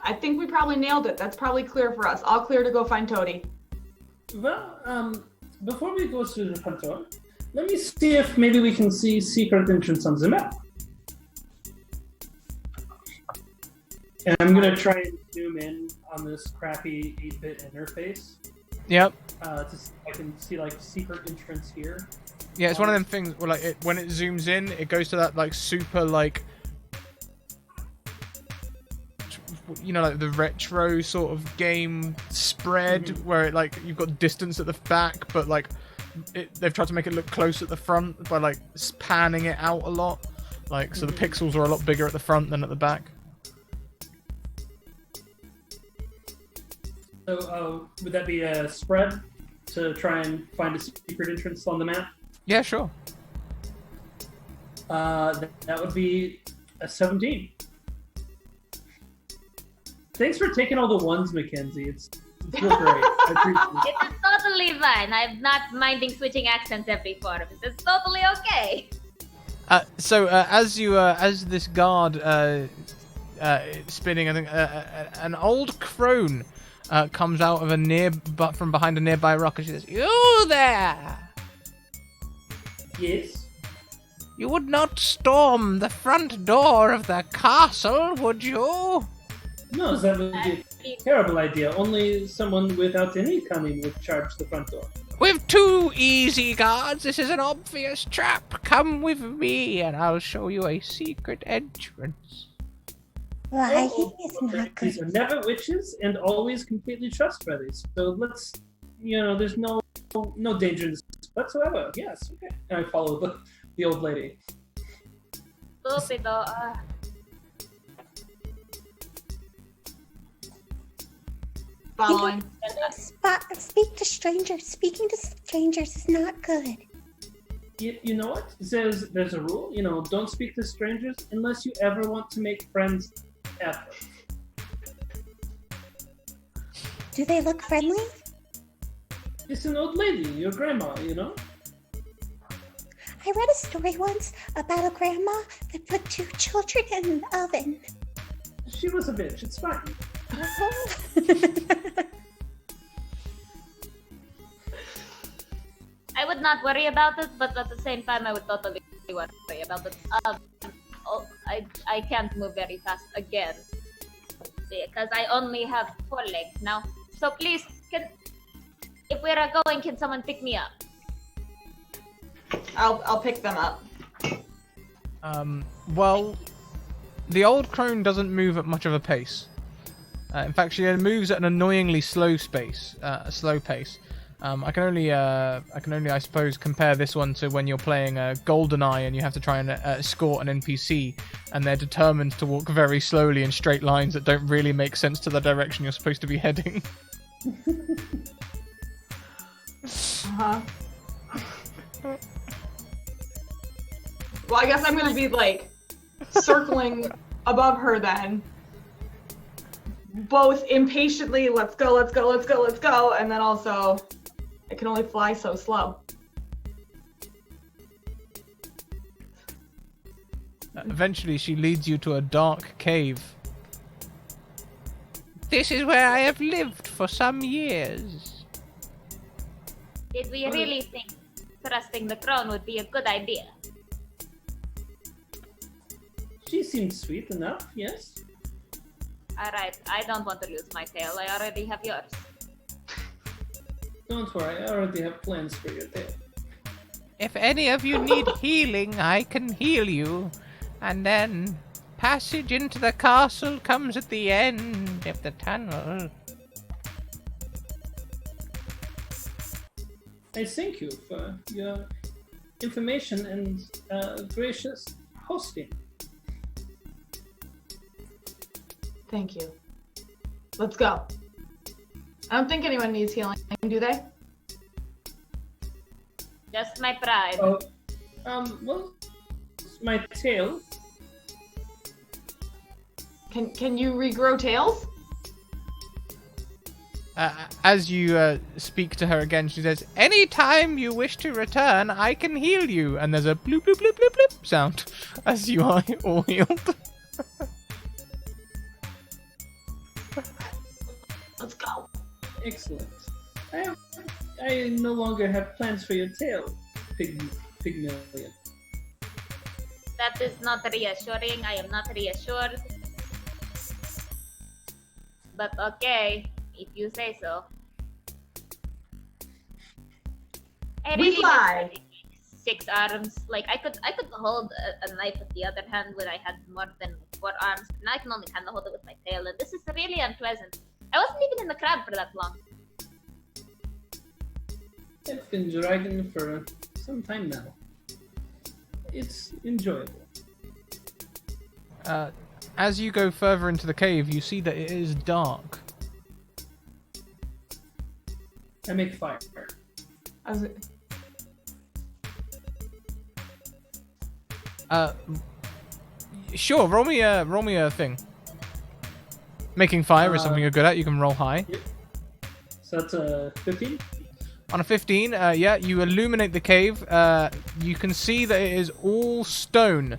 I think we probably nailed it. That's probably clear for us. All clear to go find Toady. Well, before we go to the front door, let me see if maybe we can see secret entrance on the map. And I'm gonna try and zoom in on this crappy 8-bit interface Yep. to see if I can see like secret entrance here. Yeah, it's one of them things where when it zooms in, it goes to that super the retro sort of game spread where it you've got distance at the back, but they've tried to make it look close at the front by panning it out a lot, so the pixels are a lot bigger at the front than at the back. So, would that be a spread to try and find a secret entrance on the map? Yeah, sure. That would be a 17. Thanks for taking all the ones, Mackenzie. It's real great. I appreciate it. It is totally fine. I'm not minding switching accents every 4 minutes. It's totally okay. So as this guard spinning, I think an old crone comes out of from behind a nearby rock, and she says, "You there! Yes. You would not storm the front door of the castle, would you?" No, that would be a terrible idea. Only someone without any cunning would charge the front door. With 2 easy guards, this is an obvious trap. Come with me, and I'll show you a secret entrance. Lying is not These good. are never witches and always completely trustworthy. So let's, there's no danger in this whatsoever. Yes, okay. And I follow the old lady. Stupido. Following. Speak to strangers. Speaking to strangers is not good. You know what? It says there's a rule, don't speak to strangers unless you ever want to make friends ever. Do they look friendly? It's an old lady, your grandma, you know? I read a story once about a grandma that put 2 children in an oven. She was a bitch, it's fine. I would not worry about it, but at the same time, I would totally worry about it. I can't move very fast again because I only have 4 legs now. So please, if we are going, can someone pick me up? I'll pick them up. Well, the old crone doesn't move at much of a pace. In fact, she moves at an annoyingly slow pace. I can only, I suppose, compare this one to when you're playing GoldenEye and you have to try and escort an NPC, and they're determined to walk very slowly in straight lines that don't really make sense to the direction you're supposed to be heading. Uh-huh. Well, I guess I'm gonna be like circling above her then. Both impatiently, let's go, let's go, let's go, let's go, and then also I can only fly so slow. Eventually, she leads you to a dark cave. This is where I have lived for some years. Did we really think trusting the crone would be a good idea? She seemed sweet enough, yes? Alright, I don't want to lose my tail. I already have yours. Don't worry, I already have plans for your tail. If any of you need healing, I can heal you. And then passage into the castle comes at the end of the tunnel. I thank you for your information and gracious hosting. Thank you. Let's go. I don't think anyone needs healing, do they? Just my pride. Oh, well, my tail. Can you regrow tails? As you speak to her again, she says, Anytime you wish to return, I can heal you. and there's a bloop bloop bloop bloop bloop sound as you are all healed. Let's go. Excellent. I no longer have plans for your tail, Pygmalion. That is not reassuring. I am not reassured. But okay, if you say so. I We really fly. miss having 6 arms. Like I could hold a knife with the other hand when I had more than 4 arms. But now I can only kind of hold it with my tail, and this is really unpleasant. I wasn't even in the crab for that long. I've been dragging for some time now. It's enjoyable. As you go further into the cave, you see that it is dark. I make fire. Sure, roll me a thing. Making fire is something you're good at. You can roll high. Yep. So that's a 15? On a 15, yeah, you illuminate the cave. You can see that it is all stone.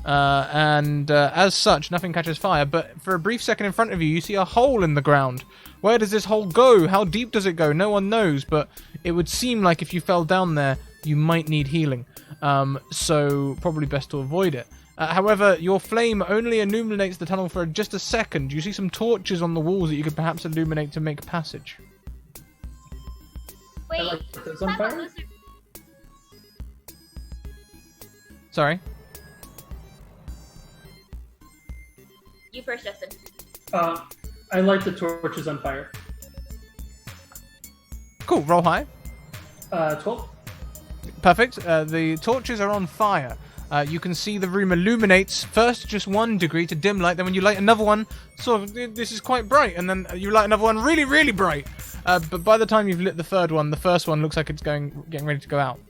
And as such, nothing catches fire. But for a brief second in front of you, you see a hole in the ground. Where does this hole go? How deep does it go? No one knows, but it would seem like if you fell down there, you might need healing. So probably best to avoid it. However, your flame only illuminates the tunnel for just a second. You see some torches on the walls that you could perhaps illuminate to make passage. Wait, like those on I'm a fire? lizard. Sorry? You first, Justin. I light the torches on fire. Cool, roll high. 12? Perfect. The torches are on fire. You can see the room illuminates first just 1 degree to dim light, then when you light another one, sort of, this is quite bright, and then you light another one really, really bright. But by the time you've lit the third one, the first one looks like it's getting ready to go out.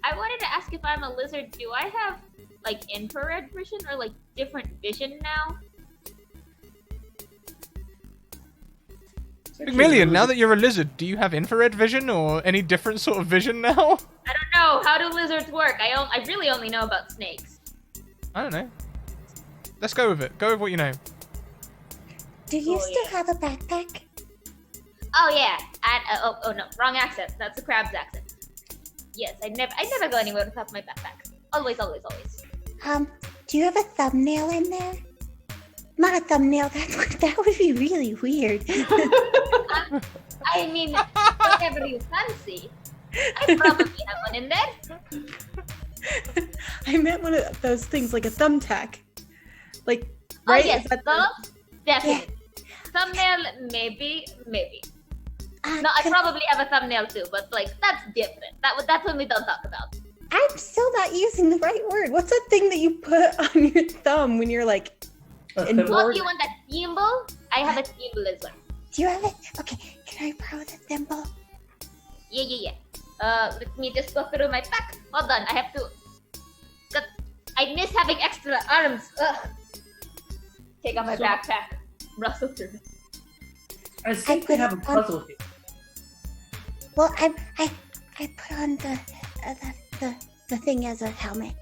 I wanted to ask if I'm a lizard, do I have, like, infrared vision or, like, different vision now? McMillion, now that you're a lizard, do you have infrared vision or any different sort of vision now? I don't know. How do lizards work? I really only know about snakes. I don't know. Let's go with it. Go with what you know. Do you Oh, still yeah. have a backpack? Oh yeah. Oh no, wrong accent. That's the crab's accent. Yes, I never go anywhere without my backpack. Always. Do you have a thumbnail in there? Not a thumbnail. That would be really weird. I mean, whatever you fancy. I probably have one in there. I meant one of those things like a thumbtack. Like, Oh right? yes, Is that those definitely. Thumbnail, maybe. No, I 'Cause probably have a thumbnail too, but like that's different. That's when we don't talk about. I'm still not using the right word. What's that thing that you put on your thumb when you're like A in thimble? Oh, board? do you want that thimble? I have a thimble as well. Do you have it? Okay, can I borrow the thimble? Yeah. Let me just go through my pack. Hold on, I have to. I miss having extra arms. Ugh. Take out my So- backpack. Rustle through it. I think we have a puzzle here. Well, I put on the thing as a helmet.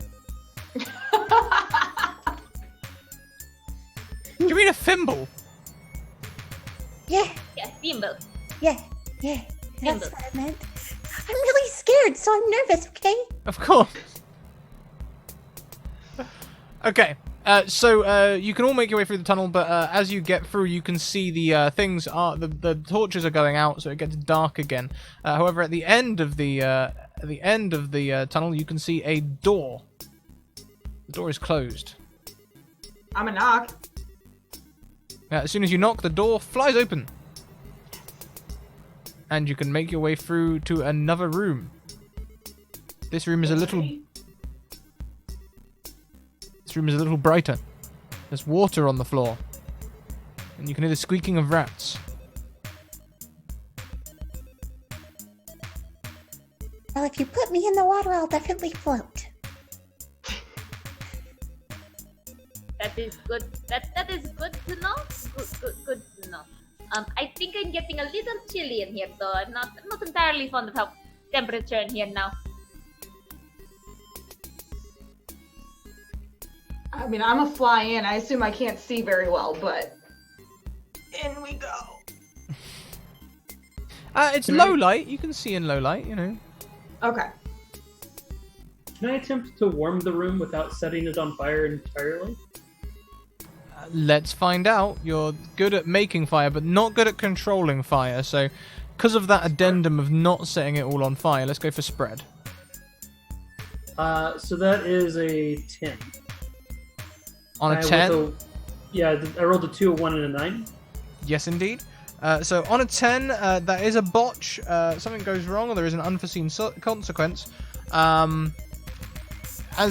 Do you mean a thimble? Yeah, Yeah, thimble. yeah. That's Thimble. what I meant. I'm really scared, so I'm nervous. Okay. Of course. Okay. So you can all make your way through the tunnel, but as you get through, you can see the the torches are going out, so it gets dark again. However, at the end of the tunnel, you can see a door. The door is closed. I'm a knock. As soon as you knock, the door flies open, and you can make your way through to another room. This room is a little. This room is a little brighter. There's water on the floor, and you can hear the squeaking of rats. Well, if you put me in the water, I'll definitely float. That is good. That is good to know. Good to know. I think I'm getting a little chilly in here, though. I'm not entirely fond of how temperature in here now. I mean, I'm a fly in. I assume I can't see very well, but in we go. It's low light. You can see in low light, you know. Okay. Can I attempt to warm the room without setting it on fire entirely? Let's find out. You're good at making fire, but not good at controlling fire. So, because of that addendum of not setting it all on fire, let's go for spread. So that is a 10. On a 10? I rolled a 2, a 1, and a 9. Yes, indeed. So on a 10, that is a botch. Something goes wrong, or there is an unforeseen consequence. As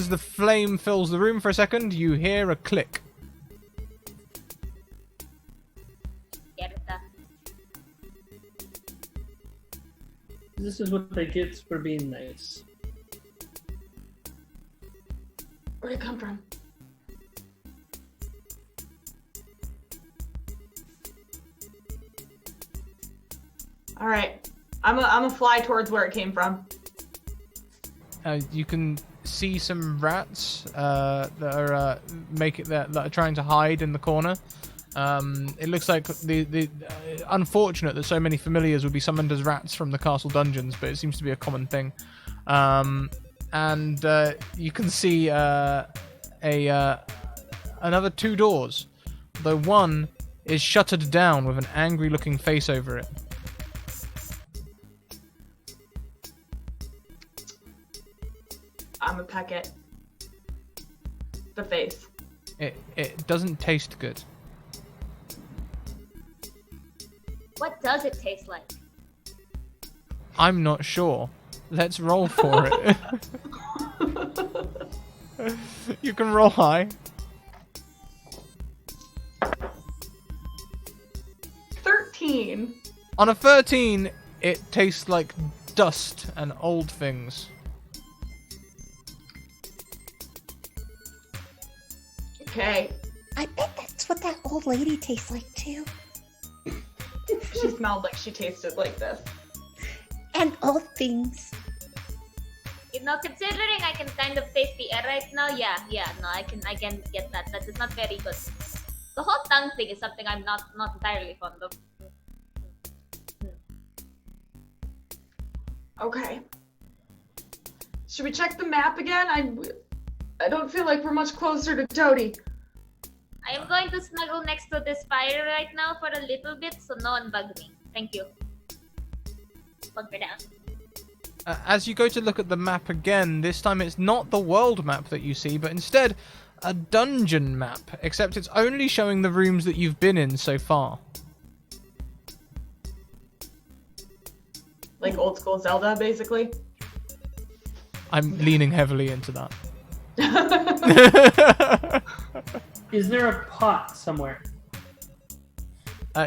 the flame fills the room for a second, you hear a click. This is what they get for being nice. Where'd it come from? All right. I'm a fly towards where it came from. You can see some rats that are that are trying to hide in the corner. It looks like the unfortunate that so many familiars would be summoned as rats from the castle dungeons, but it seems to be a common thing. And you can see another 2 doors, though one is shuttered down with an angry-looking face over it. I'm a peck it. The face. It doesn't taste good. What does it taste like? I'm not sure. Let's roll for it. You can roll high. 13. On a 13, it tastes like dust and old things. Okay. I bet that's what that old lady tastes like too. She's smelled like she tasted like this. And all things. You know, considering I can kind of taste the air right now, no, I can get that. That is not very good. The whole tongue thing is something I'm not entirely fond of. Okay. Should we check the map again? I don't feel like we're much closer to Toady. I am going to snuggle next to this fire right now for a little bit, so no one bug me. Thank you. Bunker down. As you go to look at the map again, this time it's not the world map that you see, but instead a dungeon map, except it's only showing the rooms that you've been in so far. Like old school Zelda, basically. I'm leaning heavily into that. Is there a pot somewhere?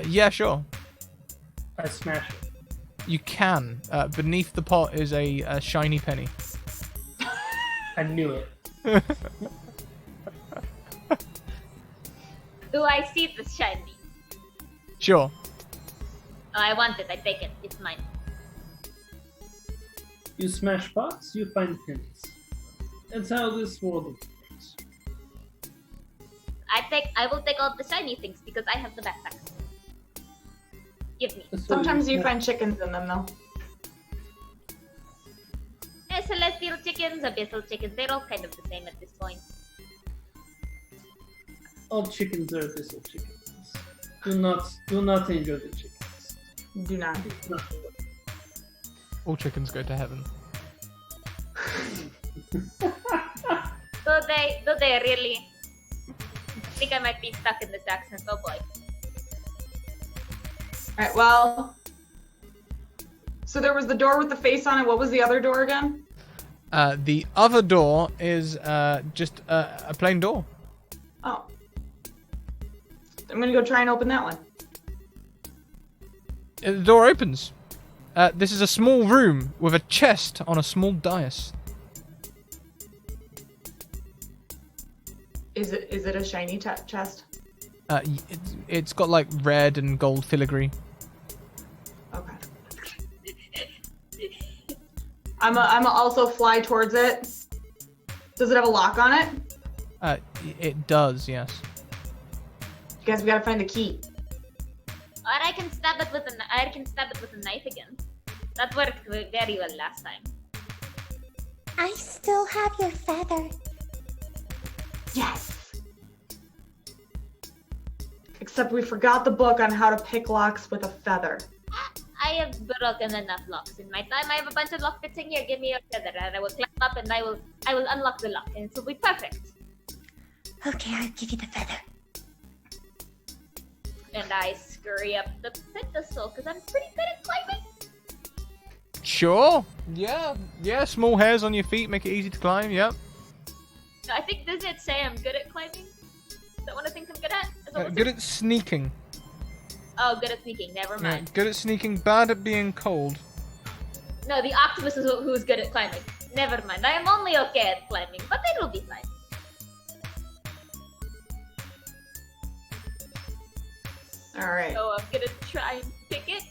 Yeah, sure. I smash it. You can. Beneath the pot is a shiny penny. I knew it. Do I see the shiny? Sure. Oh, I want it. I take it. It's mine. You smash pots, you find pennies. That's how this world works. I will take all the shiny things because I have the backpack. Give me. Sometimes you find chickens in them, though. Celestial chickens, abyssal chickens, they're all kind of the same at this point. All chickens are abyssal chickens. Do not injure the chickens. Do not. No. All chickens go to heaven. Do they really? I think I might be stuck in this accent, oh boy. Alright, well... So there was the door with the face on it. What was the other door again? The other door is just a plain door. Oh. I'm gonna go try and open that one. The door opens. This is a small room with a chest on a small dais. Is it a shiny chest? It's got like red and gold filigree. Okay. I'm also fly towards it. Does it have a lock on it? It does, yes. You guys, we gotta find the key. Or I can stab it with a knife again. That worked very well last time. I still have your feather. Yes! Except we forgot the book on how to pick locks with a feather. I have broken enough locks in my time. I have a bunch of lock picks in here. Give me your feather, and I will climb up and I will unlock the lock, and it will be perfect. Okay, I'll give you the feather. And I scurry up the pedestal because I'm pretty good at climbing. Sure. Yeah. Small hairs on your feet make it easy to climb. Yep. I think, does it say I'm good at climbing? Is that what I think I'm good at? Good at sneaking. Oh, good at sneaking. Never Yeah, mind. good at sneaking. Bad at being cold. No, the octopus is who's good at climbing. Never mind. I am only okay at climbing, but it'll be fine. Alright. So I'm gonna try and pick it.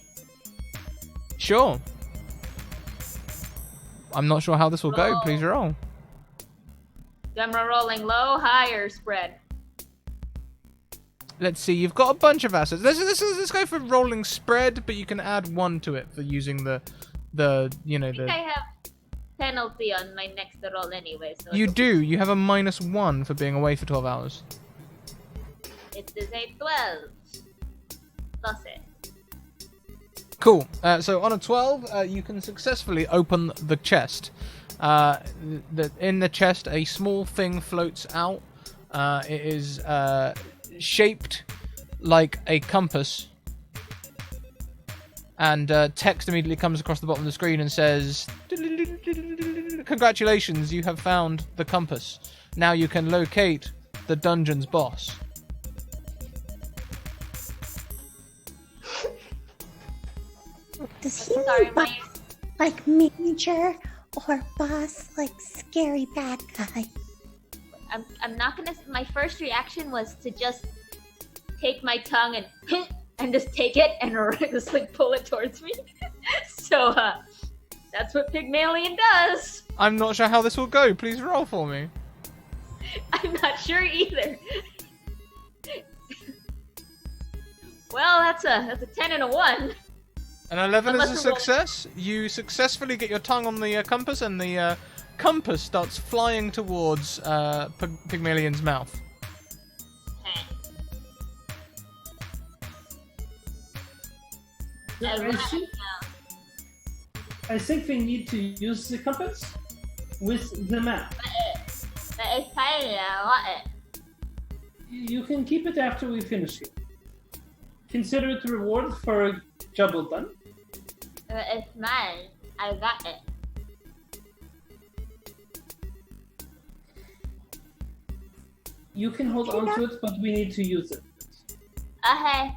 Sure. I'm not sure how this will go. Roll. Please roll. Camera rolling low, high, or spread? Let's see. You've got a bunch of assets. Let's go for rolling spread, but you can add 1 to it for using the I think I have penalty on my next roll anyway. So You do. You have a -1 for being away for 12 hours. It is a 12. Plus it. Cool. So on a 12, you can successfully open the chest. In the chest, a small thing floats out. It is shaped like a compass. And text immediately comes across the bottom of the screen and says, "Congratulations, you have found the compass. Now you can locate the dungeon's boss." Does he Sorry, mean my like major or boss, like scary bad guy? I'm not gonna. My first reaction was to just take my tongue and and just take it and just like pull it towards me. So that's what Pygmalion does. I'm not sure how this will go. Please roll for me. I'm not sure either. Well, that's a 10 and a 1. An 11 Unless is a we're rolling- success. You successfully get your tongue on the compass, and the compass starts flying towards Pygmalion's mouth. Yeah, I think we need to use the compass with the map. But it's tiny, I want it. You can keep it after we finish it. Consider it a reward for a job well done. It's mine. I got it. You can hold on to it, but we need to use it. Okay.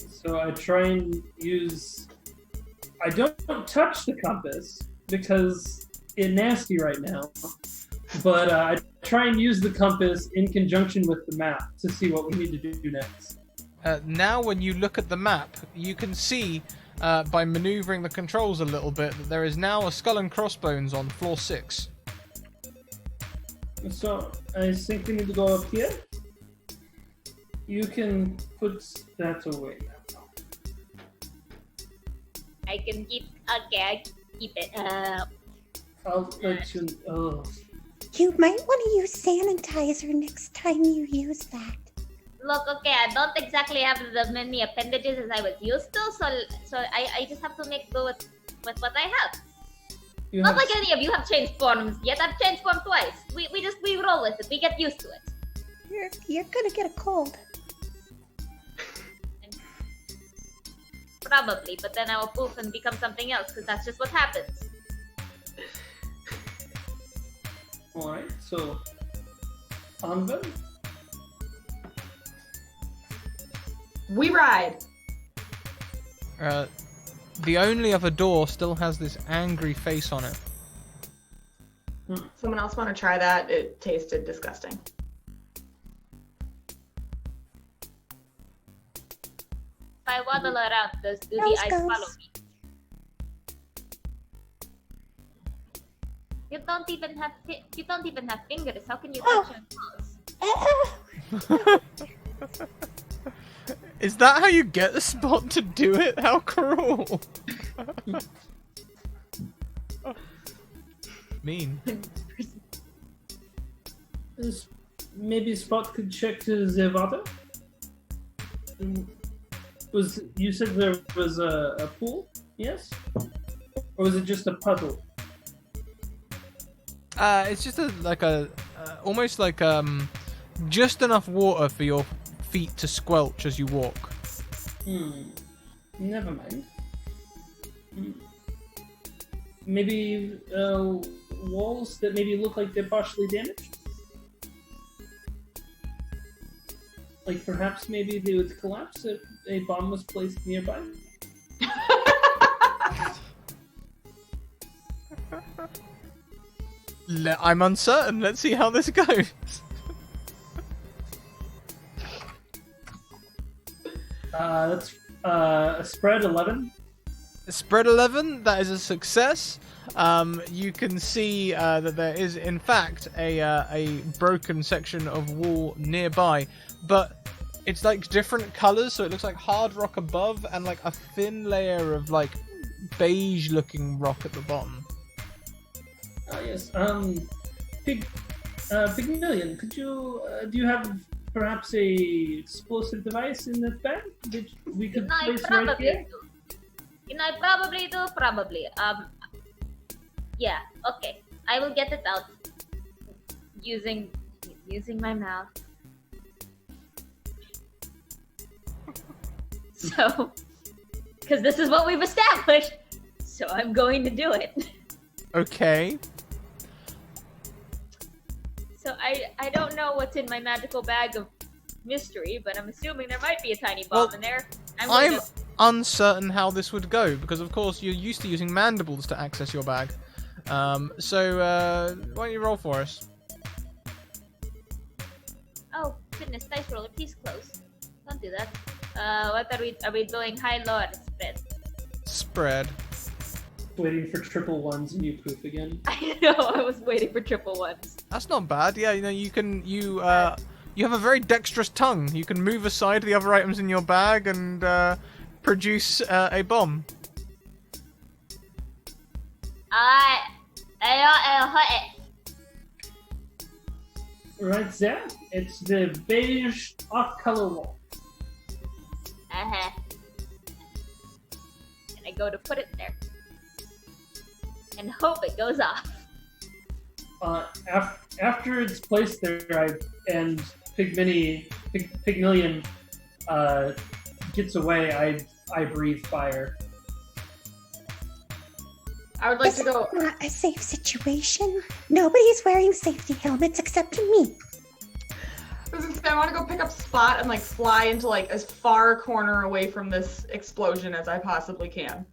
So I try and use. I don't touch the compass because it's nasty right now. But I try and use the compass in conjunction with the map to see what we need to do next. Now, when you look at the map, you can see by maneuvering the controls a little bit that there is now a skull and crossbones on floor 6. So I think we need to go up here. You can put that away now. I can keep. Okay, I can keep it. I'll let you. Oh. You might want to use sanitizer next time you use that. Look, okay, I don't exactly have as many appendages as I was used to, so I just have to make do with what I have. You Not have- like any of you have changed forms yet. I've changed form twice. We roll with it. We get used to it. You're gonna get a cold. Probably, but then I will poof and become something else, because that's just what happens. Alright, so onward. We ride. The only other door still has this angry face on it. Someone else want to try that? It tasted disgusting. If I waddle around, do the Nose eyes goes. follow me? You don't even have fingers. How can you touch your toes? Is that how you get the Spot to do it? How cruel! Mean. Maybe Spot could check the water. You said there was a pool? Yes? Or was it just a puddle? It's just almost like just enough water for your feet to squelch as you walk. Never mind. Maybe walls that maybe look like they're partially damaged? Like perhaps maybe they would collapse if a bomb was placed nearby? I'm uncertain. Let's see how this goes. That's a spread 11. Spread 11, that is a success. You can see that there is, in fact, a broken section of wall nearby, but it's like different colors, so it looks like hard rock above and like a thin layer of like beige-looking rock at the bottom. Yes. Pygmalion, could you do you have perhaps a explosive device in that bag that we could I place right probably here? do. I probably do. Probably. Yeah. Okay. I will get it out using my mouth. So, because this is what we've established, so I'm going to do it. Okay. So I don't know what's in my magical bag of mystery, but I'm assuming there might be a tiny bomb Well, in there. I'm going to- uncertain how this would go, because of course you're used to using mandibles to access your bag. So why don't you roll for us? Oh goodness, dice roller, please close. Don't do that. What are we doing? High, low, or spread? Spread. Waiting for triple ones and you poof again. I know, I was waiting for triple ones. That's not bad. Yeah, you know, you have a very dexterous tongue. You can move aside the other items in your bag and produce a bomb. Right there, it's the beige off-color wall. Uh-huh. And I go to put it there. And hope it goes off. After it's placed there, and Pygmalion gets away, I breathe fire. I would like This to go. is not a safe situation. Nobody's wearing safety helmets except me. I want to go pick up Spot and like fly into like as far a corner away from this explosion as I possibly can.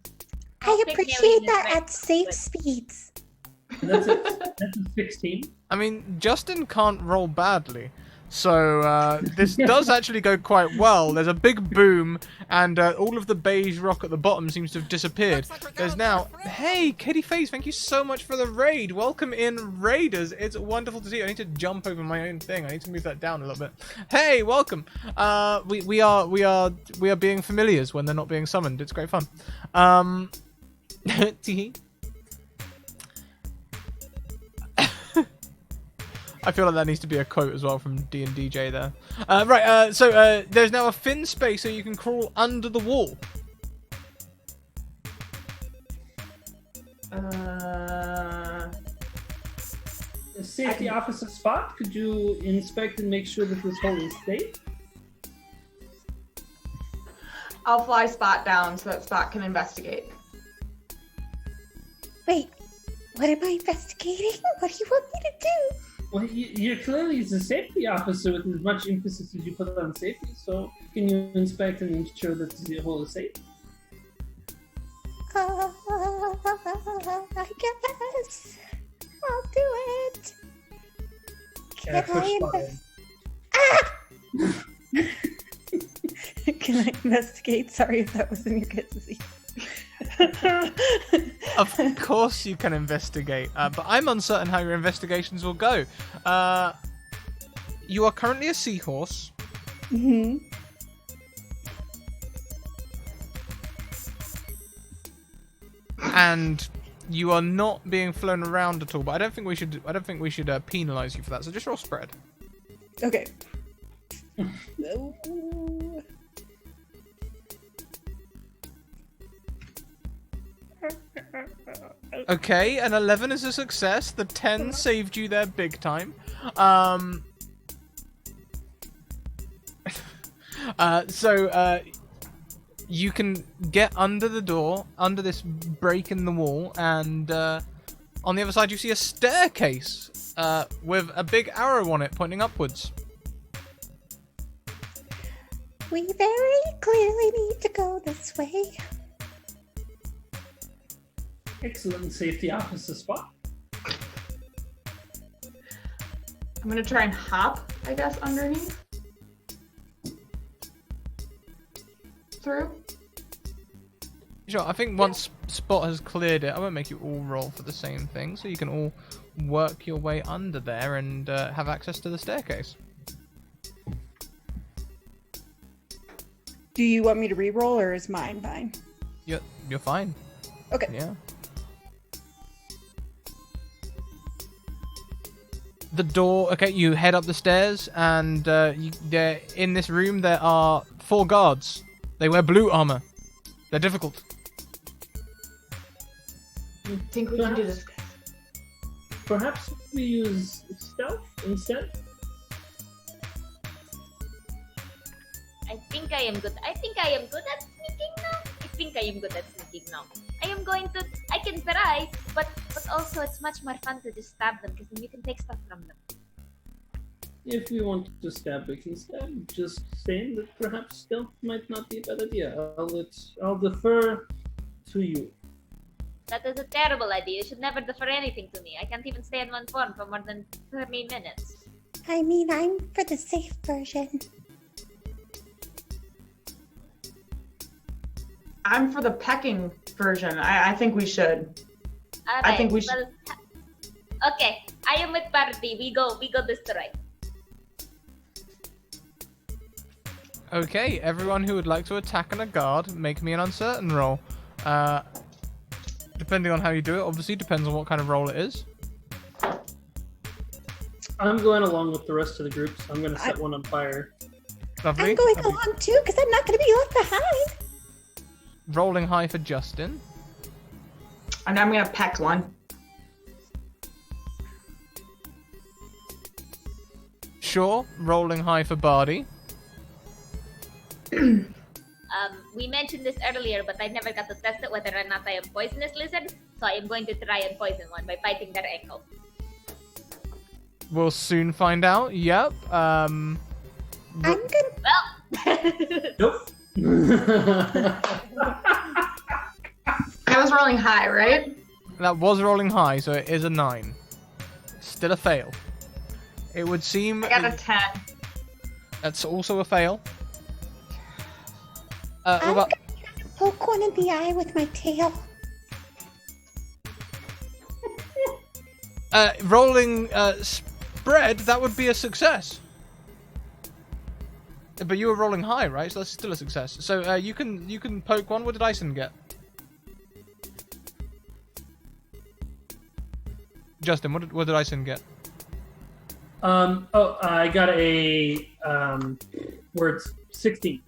I Pygmalion appreciate is that right. at safe speeds. And that's a 16. I mean, Justin can't roll badly, so this does actually go quite well. There's a big boom, and all of the beige rock at the bottom seems to have disappeared. There's now... Hey, Kitty Face, thank you so much for the raid. Welcome in, Raiders. It's wonderful to see you. I need to jump over my own thing. I need to move that down a little bit. Hey, welcome. We are being familiars when they're not being summoned. It's great fun. Tee. I feel like that needs to be a quote as well from D&DJ there. Right, so there's now a thin space so you can crawl under the wall. Safety officer Spot, could you inspect and make sure that this hole is safe? I'll fly Spot down so that Spot can investigate. Wait, what am I investigating? What do you want me to do? Well, you're clearly the safety officer with as much emphasis as you put on safety, so can you inspect and ensure that the hole is safe? I guess. I'll do it. Can push I Spot in. Can I investigate? Sorry if that was in your guys' Of course you can investigate, but I'm uncertain how your investigations will go. You are currently a seahorse. Mm-hmm. And you are not being flown around at all. But I don't think we should penalize you for that. So just roll spread. Okay. Okay, an 11 is a success. The 10 saved you there big time. So you can get under the door, under this break in the wall, and on the other side you see a staircase with a big arrow on it pointing upwards. We very clearly need to go this way. Excellent safety officer Spot. I'm gonna try and hop, I guess, underneath. Through. Sure, I think once Spot has cleared it, I won't make you all roll for the same thing, so you can all work your way under there and have access to the staircase. Do you want me to re-roll or is mine fine? You're fine. Okay. Yeah. The door. Okay, you head up the stairs, and in this room there are 4 guards. They wear blue armor. They're difficult. I think we can do this. Perhaps we use stealth instead? I think I am good. I think I am good at sneaking now. I think I am good at sneaking now. I can try, but also it's much more fun to just stab them because then you can take stuff from them. If we want to stab, we can stab. Just saying that perhaps stealth might not be a bad idea. I'll defer to you. That is a terrible idea. You should never defer anything to me. I can't even stay in one form for more than 30 minutes. I mean, I'm for the safe version. I'm for the pecking version. I think we should. All I think we should. Well, okay, I am with Party. We go destroy. Okay, everyone who would like to attack and a guard, make me an uncertain roll. Depending on how you do it, obviously depends on what kind of roll it is. I'm going along with the rest of the group, so I'm going to set one on fire. Lovely. I'm going along too, because I'm not going to be left behind. Rolling high for Justin. And I'm gonna peck one. Sure, rolling high for Bardi. We mentioned this earlier, but I never got to test it whether or not I am poisonous lizard, so I am going to try and poison one by biting their ankle. We'll soon find out. Yep. I'm gonna. Well, Nope. I was rolling high, right? That was rolling high, so it is a 9. Still a fail. It would seem I got a 10. that's also a fail. I'm Well, gonna poke one in the eye with my tail. rolling spread, that would be a success. But you were rolling high, right? So that's still a success. So you can poke one. What did Ison get? Justin, what did Ison get? I got a words 16.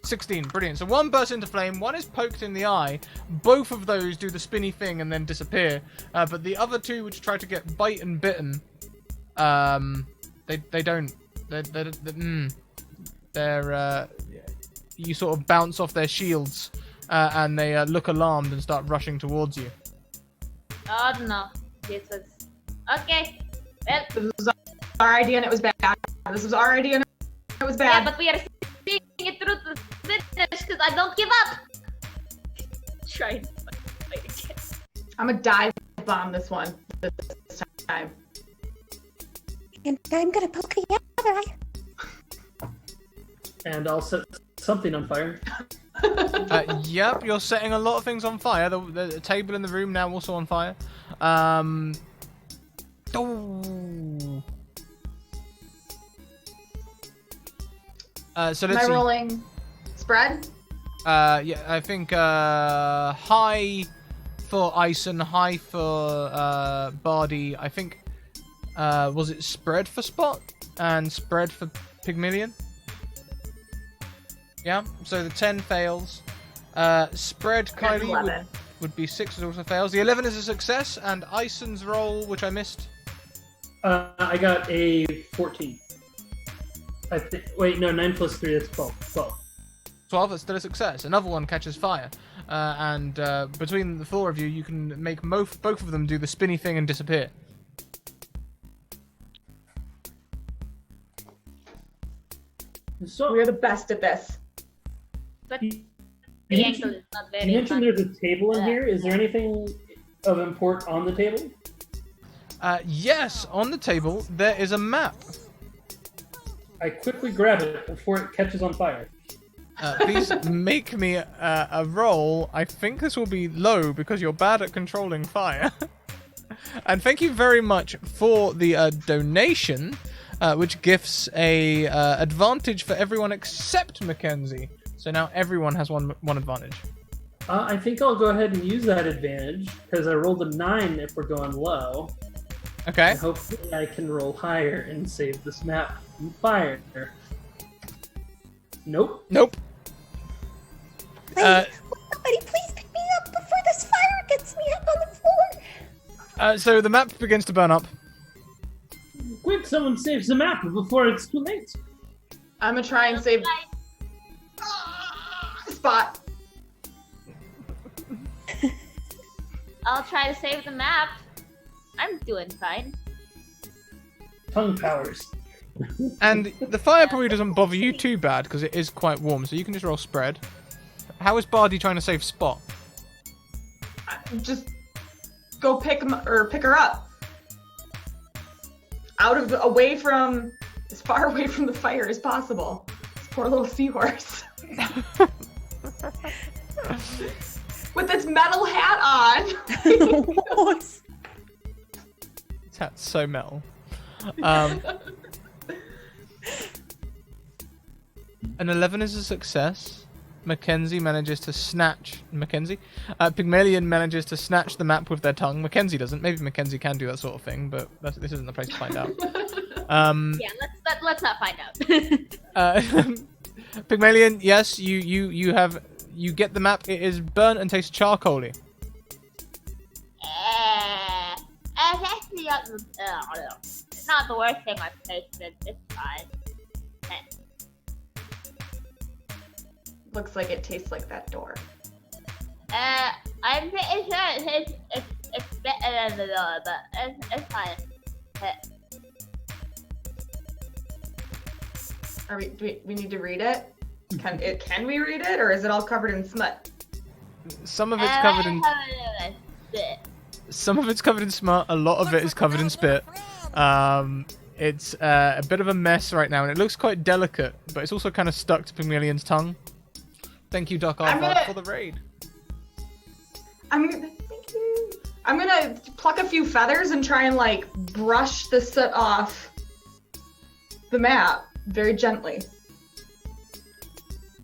16, brilliant. So one bursts into flame, one is poked in the eye. Both of those do the spinny thing and then disappear. But the other two, which try to get bite and bitten, they don't. They're you sort of bounce off their shields, and they look alarmed and start rushing towards you. oh no, this was okay. Well, This was our idea and it was bad. This was our idea and it was yeah, bad. but we are seeing it through to finish because I don't give up. Try and fight again. I'm gonna dive bomb this one this time. And I'm gonna poke the other eye. And I'll set something on fire. Yep, you're setting a lot of things on fire. The table in the room now also on fire. Oh. So Am let's I see. rolling spread? Yeah, I think high for Ison, high for Bardi. I think was it spread for Spot and spread for Pygmalion? Yeah. So the 10 fails. Spread Kylie would be 6, which also fails. The 11 is a success, and Ison's roll, which I missed. I got a 14. Wait, no, 9 plus 3, that's 12. 12. 12, that's still a success. Another one catches fire. And between the 4 of you, you can make both of them do the spinny thing and disappear. So, We're the best at this. But You the ankle is not very you mentioned fun. there's a table in here. Is there anything of import on the table? Yes, on the table, there is a map. I quickly grab it before it catches on fire. Please make me a roll. I think this will be low because you're bad at controlling fire. And thank you very much for the donation, which gifts a advantage for everyone except Mackenzie. So now everyone has one advantage. I think I'll go ahead and use that advantage because I rolled a 9 if we're going low. Okay. And hopefully I can roll higher and save this map from fire. Nope. Nope. Will somebody please pick me up before this fire gets me up on the floor? So the map begins to burn up. Quick, someone saves the map before it's too late. I'm gonna try and save Spot. I'll try to save the map. I'm doing fine. Tongue powers. And the fire probably doesn't bother you too bad because it is quite warm, so you can just roll spread. How is Bardi trying to save Spot? Just go pick her up. Away from, as far away from the fire as possible. This poor little seahorse. With its metal hat on. What? That's so metal. An 11 is a success. Pygmalion manages to snatch the map with their tongue. Mackenzie doesn't. Maybe Mackenzie can do that sort of thing, but this isn't the place to find out. Yeah, let's not find out. Pygmalion, yes, you get the map. It is burnt and tastes charcoaly. It's actually not the worst thing I've tasted. It's fine. Looks like it tastes like that door. I'm pretty sure it's better than the door, but it's fine. We need to read it? Can we read it, or is it all covered in smut? Some of it's covered in smut. A lot of it is covered in spit. It's a bit of a mess right now, and it looks quite delicate, but it's also kind of stuck to Pygmalion's tongue. Thank you, Doc Arvad, for the raid. I'm gonna pluck a few feathers and try and like brush the soot off the map very gently.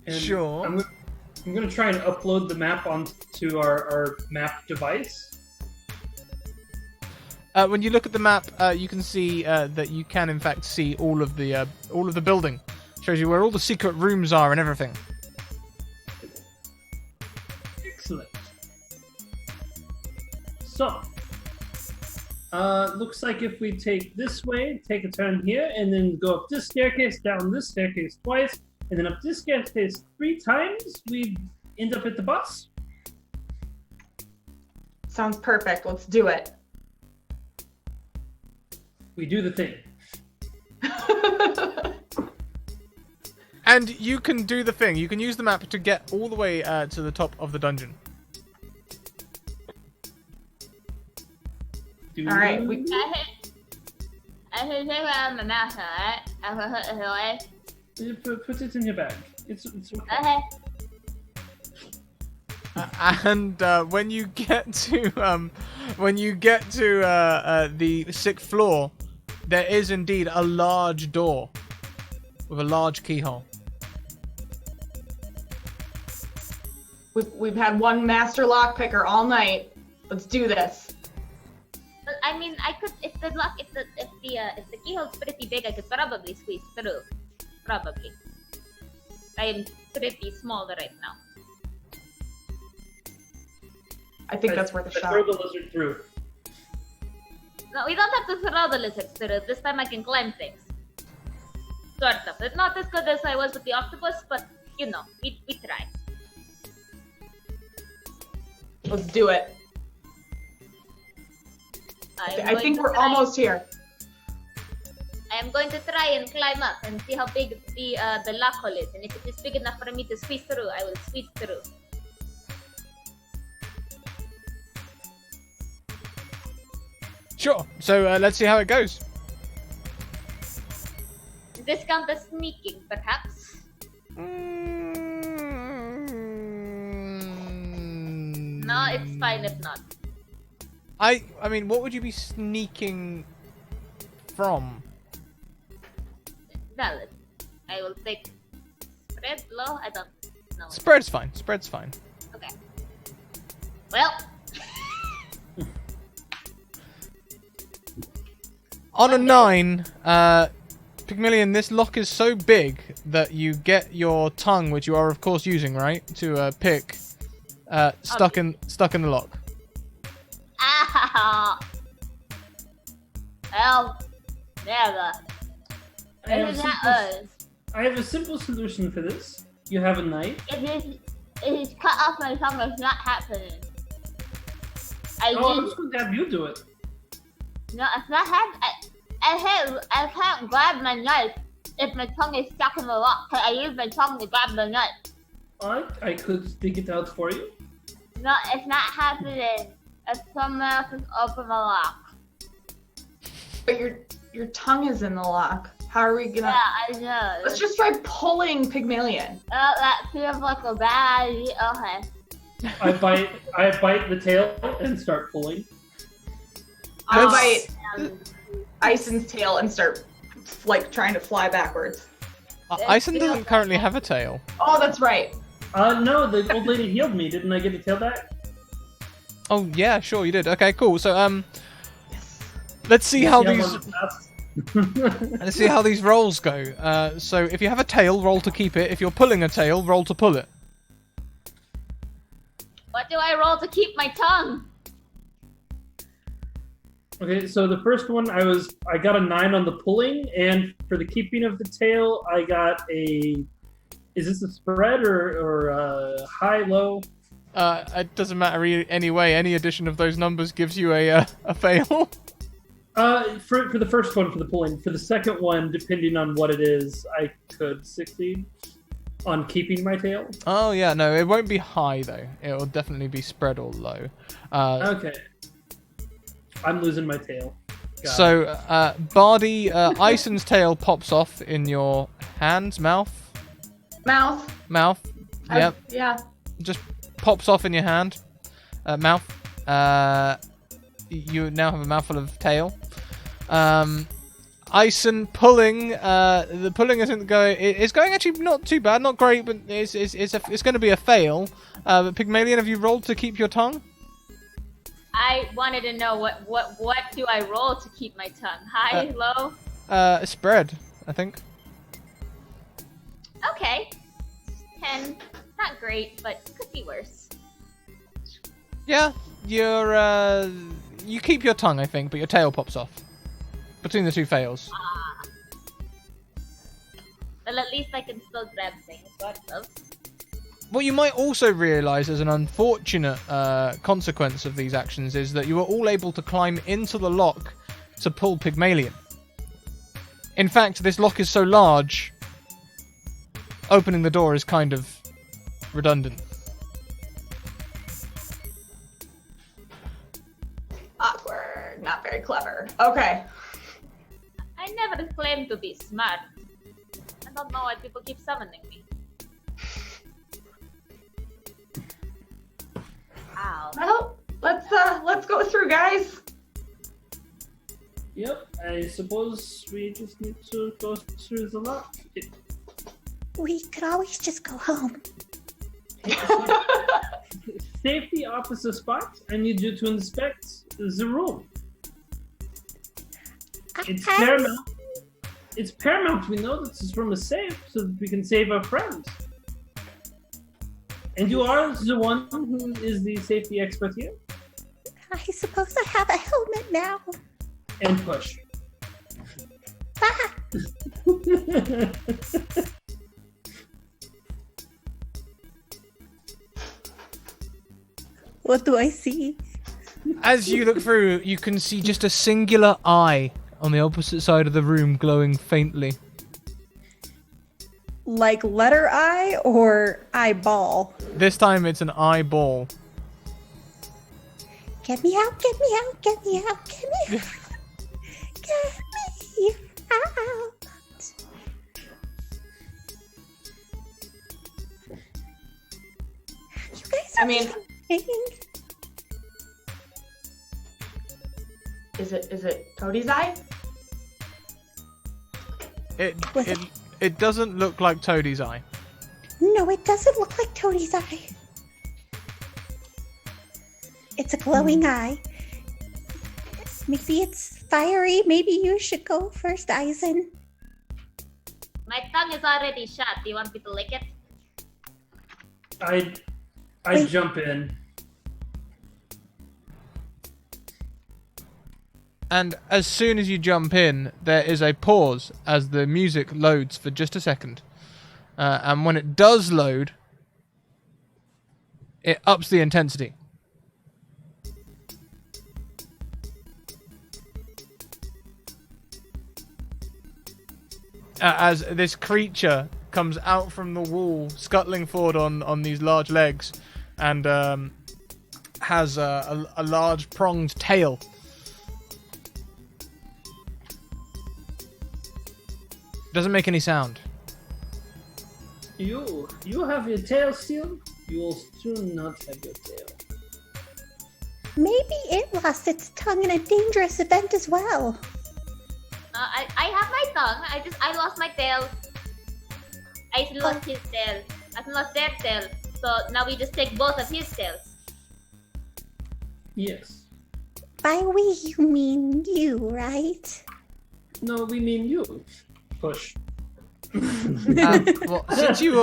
And Sure. I'm gonna try and upload the map onto our map device. When you look at the map, you can see that you can in fact see all of the building. Shows you where all the secret rooms are and everything. Excellent. So, looks like if we take this way, take a turn here, and then go up this staircase, down this staircase twice, and then up this staircase 3 times, we end up at the bus. Sounds perfect. Let's do it. We do the thing. And you can do the thing. You can use the map to get all the way to the top of the dungeon. All right. I should take it out of my mouth, alright? I will put it away. Put it in your bag. It's okay. Okay. And when you get to the 6th floor, there is indeed a large door with a large keyhole. We've had one master lockpicker all night. Let's do this. But I mean, I could if the keyhole's pretty big, I could probably squeeze through. Probably. I am pretty small right now. I think that's worth a shot. Throw the lizard through. No, we don't have to throw the lizards through. This time I can climb things. Sort of. It's not as good as I was with the octopus, but you know, we try. Let's do it. I think we're almost here. I am going to try and climb up and see how big the lock hole is, and if it is big enough for me to squeeze through, I will squeeze through. Sure. So let's see how it goes. Does this count as sneaking, perhaps? No, it's fine if not. I mean, what would you be sneaking from? Valid. I will take spread low. I don't know. Spread's fine. Spread's fine. Okay. Well. On a 9, Pygmalion, this lock is so big that you get your tongue, which you are of course using, right, to pick, stuck in the lock. Ah. Well, never. I have a simple solution for this. You have a knife. It is cut off my tongue. It's not happening. I'm just going to have you do it. No, it's not happening. I can't grab my knife if my tongue is stuck in the lock. I use my tongue to grab the knife. I could dig it out for you. No, it's not happening. If someone else has opened the lock. But your tongue is in the lock. How are we gonna? Yeah, I know. Let's just try pulling Pygmalion. That feels like a bad idea. Okay. I bite the tail and start pulling. I bite Ison's tail and start like trying to fly backwards. Ison doesn't currently have a tail. Oh, that's right. No, the old lady healed me. Didn't I get the tail back? Oh yeah, sure you did. Okay, cool. So let's see how these let's see how these rolls go. So if you have a tail, roll to keep it. If you're pulling a tail, roll to pull it. What do I roll to keep my tongue? Okay, so the first one I got a 9 on the pulling, and for the keeping of the tail, I got a. Is this a spread or high, low? It doesn't matter anyway. Any addition of those numbers gives you a fail. For the first one for the pulling. For the second one, depending on what it is, I could succeed on keeping my tail. Oh yeah, no, it won't be high though. It will definitely be spread or low. Okay. I'm losing my tail. Bardi, Ison's tail pops off in your hands, mouth. Mouth. Yep. Yeah. Just pops off in your hand, mouth. You now have a mouthful of tail. Ison pulling. The pulling isn't going. It's going actually not too bad, not great, but it's going to be a fail. But Pygmalion, have you rolled to keep your tongue? I wanted to know what do I roll to keep my tongue? High, low? Spread, I think. Okay. 10. Not great, but could be worse. Yeah, you keep your tongue, I think, but your tail pops off. Between the two fails. Well, at least I can still grab things. What else? What you might also realise as an unfortunate consequence of these actions is that you are all able to climb into the lock to pull Pygmalion. In fact, this lock is so large, opening the door is kind of redundant. Awkward. Not very clever. Okay. I never claimed to be smart. I don't know why people keep summoning me. Ow. Well, let's go through, guys. Yep, I suppose we just need to go through the lock. We could always just go home. Safety officer Spot, I need you to inspect the room. It's paramount. It's paramount we know that this room is safe so that we can save our friends. And you are the one who is the safety expert here. I suppose I have a helmet now. And push. Ah, what do I see? As you look through, you can see just a singular eye on the opposite side of the room glowing faintly. Like letter I or eyeball? This time it's an eyeball. Get me out, get me out, get me out, get me out. Get me out. You guys are listening. Is it Toadie's eye? It doesn't look like Toadie's eye. No, it doesn't look like Toadie's eye. It's a glowing eye. Maybe it's fiery. Maybe you should go first, Eisen. My tongue is already shut. Do you want me to lick it? I jump in. And as soon as you jump in, there is a pause as the music loads for just a second. And when it does load, it ups the intensity. As this creature comes out from the wall, scuttling forward on these large legs, and has a large pronged tail. Doesn't make any sound. You have your tail still? You will soon not have your tail. Maybe it lost its tongue in a dangerous event as well. I have my tongue. I lost my tail. I lost his tail. I lost their tail. So now we just take both of his tails. Yes. By we, you mean you, right? No, we mean you. Push. Well, since you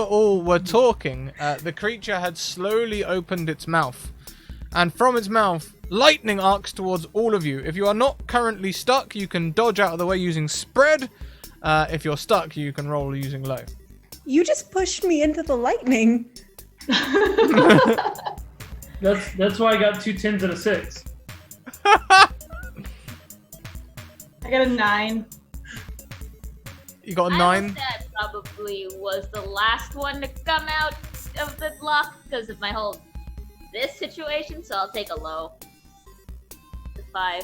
were talking, the creature had slowly opened its mouth. And from its mouth, lightning arcs towards all of you. If you are not currently stuck, you can dodge out of the way using spread. If you're stuck, you can roll using low. You just pushed me into the lightning. That's why I got 2 10s and a 6. I got a 9. You got a I 9? would say I probably was the last one to come out of the block because of my whole this situation, so I'll take a low. The 5.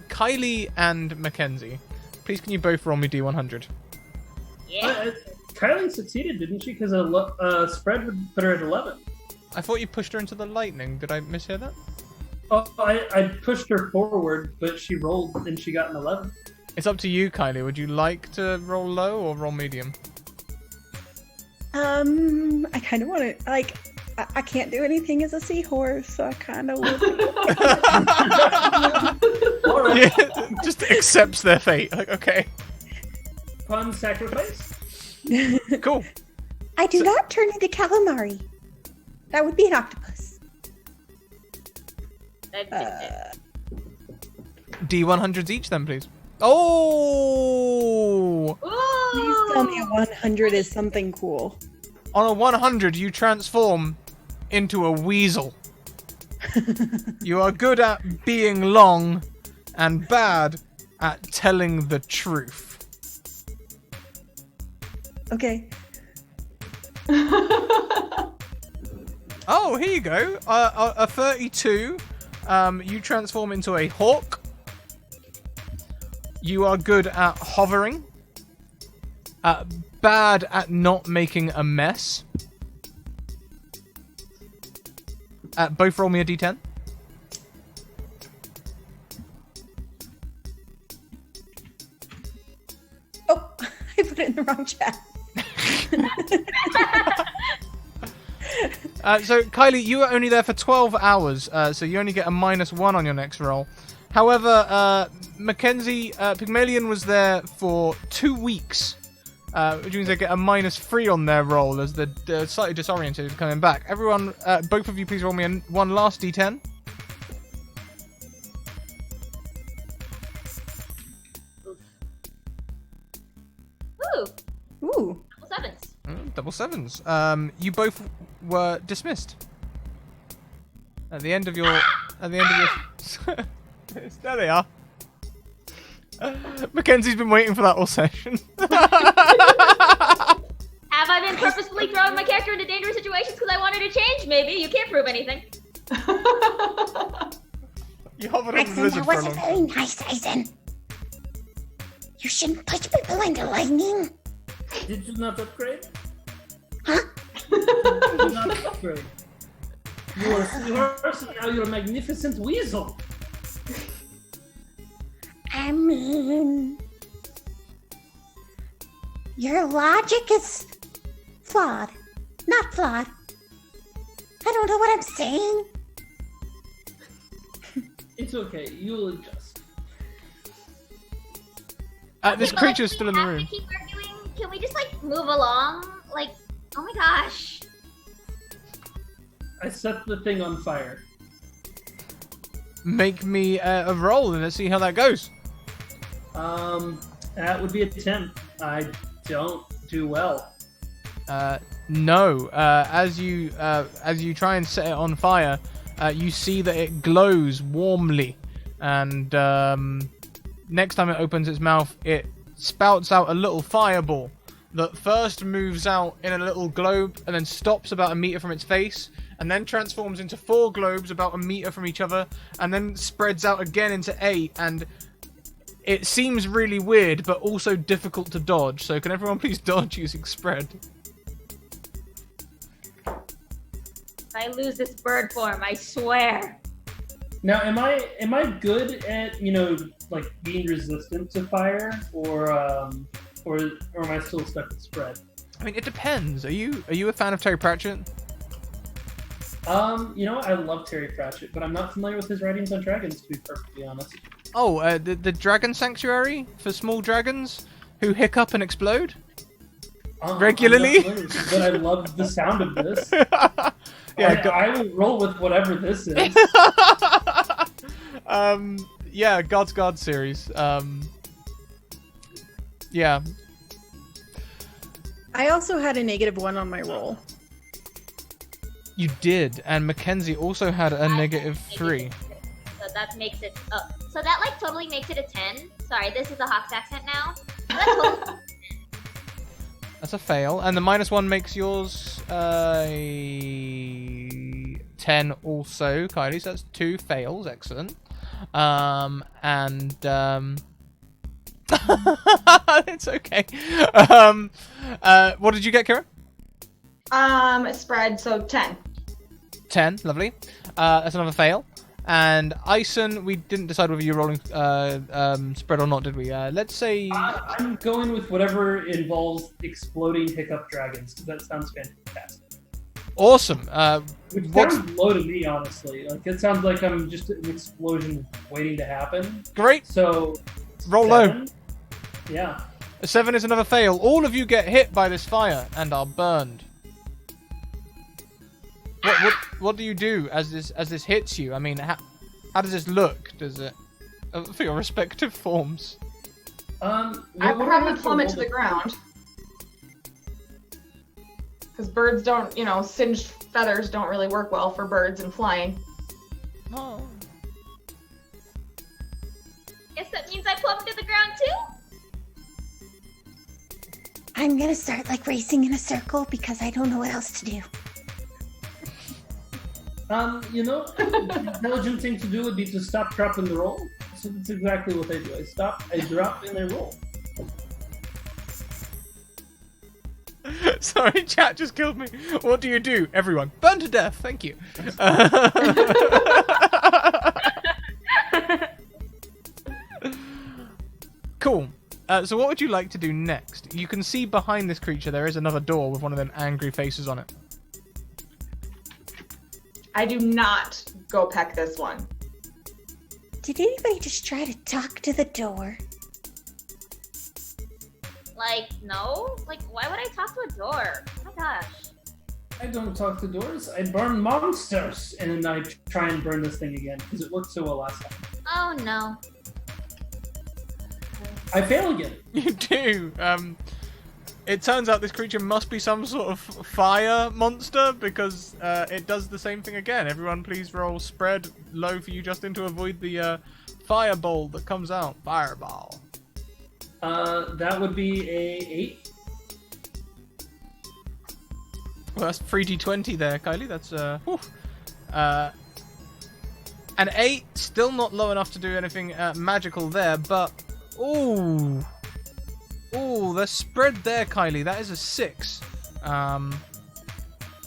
Kylie and Mackenzie, please can you both roll me D100? Yeah. Kylie succeeded, didn't she? Because spread would put her at 11. I thought you pushed her into the lightning. Did I mishear that? Oh, I pushed her forward, but she rolled and she got an 11. It's up to you, Kylie. Would you like to roll low or roll medium? I kind of want to, like, I can't do anything as a seahorse, so I kind of would. All right. Yeah, just accepts their fate. Like, okay, Fun sacrifice. cool. I do not turn into calamari. That would be an octopus. D100s each then, please. Oh! Please tell me a 100 is something cool. On a 100, you transform into a weasel. You are good at being long and bad at telling the truth. Okay. Oh, here you go. A 32. You transform into a hawk. You are good at hovering. Bad at not making a mess. Both roll me a d10. Oh, I put it in the wrong chat. So, Kylie, you were only there for 12 hours, so you only get a -1 on your next roll. However, Mackenzie, Pygmalion was there for 2 weeks, which means they get a -3 on their roll as they're slightly disoriented coming back. Everyone, both of you, please roll me one last d10. Ooh, Ooh. double 7s. Double 7s. You both were dismissed. At the end of your... There they are. Mackenzie's been waiting for that all session. Have I been purposefully throwing my character into dangerous situations because I wanted to change? Maybe. You can't prove anything. You hovered on the Eisen, lizard that for a wasn't long very nice, Eisen. You shouldn't push people into lightning. Did you not upgrade? Huh? Did you not upgrade? You are a seahorse and now you're a magnificent weasel. I mean, your logic is flawed. Not flawed. I don't know what I'm saying. It's okay. You'll adjust. This Okay, but, creature's like, still in the we have room. to keep arguing. Can we just move along? Oh my gosh. I set the thing on fire. Make me a roll and let's see how that goes. That would be a 10. I don't do well. No. As you try and set it on fire, you see that it glows warmly, and next time it opens its mouth, it spouts out a little fireball that first moves out in a little globe and then stops about a meter from its face and then transforms into 4 globes about a meter from each other, and then spreads out again into 8, and it seems really weird, but also difficult to dodge. So can everyone please dodge using spread? If I lose this bird form, I swear. Now, am I good at like being resistant to fire, or am I still stuck with spread? I mean, it depends. Are you a fan of Terry Pratchett? I love Terry Pratchett, but I'm not familiar with his writings on dragons, to be perfectly honest. Oh, the Dragon Sanctuary for small dragons who hiccup and explode? Regularly? I'm not familiar, but I love the sound of this. Yeah, I will roll with whatever this is. Yeah, God's God series. Yeah. I also had a -1 on my roll. You did, and Mackenzie also had a -3. So that makes it. So that like totally makes it a 10. Sorry, this is a Hawks accent now. So that's totally. That's a fail, and the -1 makes yours 10 also, Kylie. So that's 2 fails. Excellent. It's okay. What did you get, Kira? Spread, so 10. 10, lovely. That's another fail. And Ison, we didn't decide whether you're rolling spread or not, did we? Let's say... I'm going with whatever involves exploding hiccup dragons, because that sounds fantastic. Awesome. Which sounds low to me, honestly. Like, it sounds like I'm just an explosion waiting to happen. Great. So... Roll 7? low. Yeah. A 7 is another fail. All of you get hit by this fire and are burned. What do you do as this hits you? I mean, how does this look? Does it for your respective forms? I probably plummet to the ground. Because birds don't, singed feathers don't really work well for birds and flying. Oh. Guess that means I plummet to the ground too. I'm gonna start like racing in a circle because I don't know what else to do. The intelligent thing to do would be to stop, drop, and roll. So that's exactly what I do. I stop, I drop, and I roll. Sorry, chat just killed me. What do you do, everyone? Burn to death. Thank you. Cool. So what would you like to do next? You can see behind this creature there is another door with one of them angry faces on it. I do not go peck this one. Did anybody just try to talk to the door? Like, no? Like, why would I talk to a door? Oh my gosh. I don't talk to doors. I burn monsters, and I try and burn this thing again because it worked so well last time. Oh no. I fail again. You do. It turns out this creature must be some sort of fire monster because it does the same thing again. Everyone please roll spread low for you, Justin, to avoid the fireball that comes out. Fireball. That would be a 8. Well, that's 3d20 there, Kylie. That's an 8, still not low enough to do anything magical there, but ooh, the spread there, Kylie. That is a 6.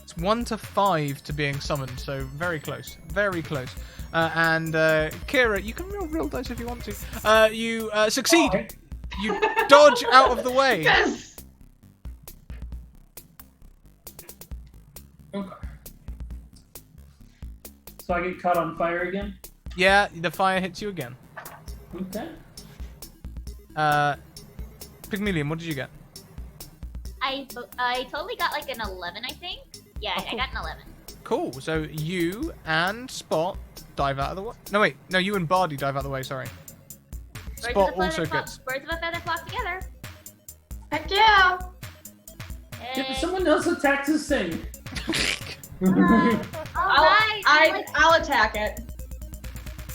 It's 1 to 5 to being summoned, so very close, very close. And Kira, you can roll real dice if you want to. You succeed. Okay. You dodge out of the way. Yes! Okay. So I get caught on fire again? Yeah, the fire hits you again. Okay. Pygmalion, what did you get? I totally got like an 11, I think. Yeah, Oh, cool. I got an 11. Cool. So you and Spot dive out of the way. No, wait. No, you and Bardi dive out of the way. Sorry. Spot also gets. Birds of a feather flock together. Heck yeah! Yeah, but someone else attacks this thing. I'll attack it.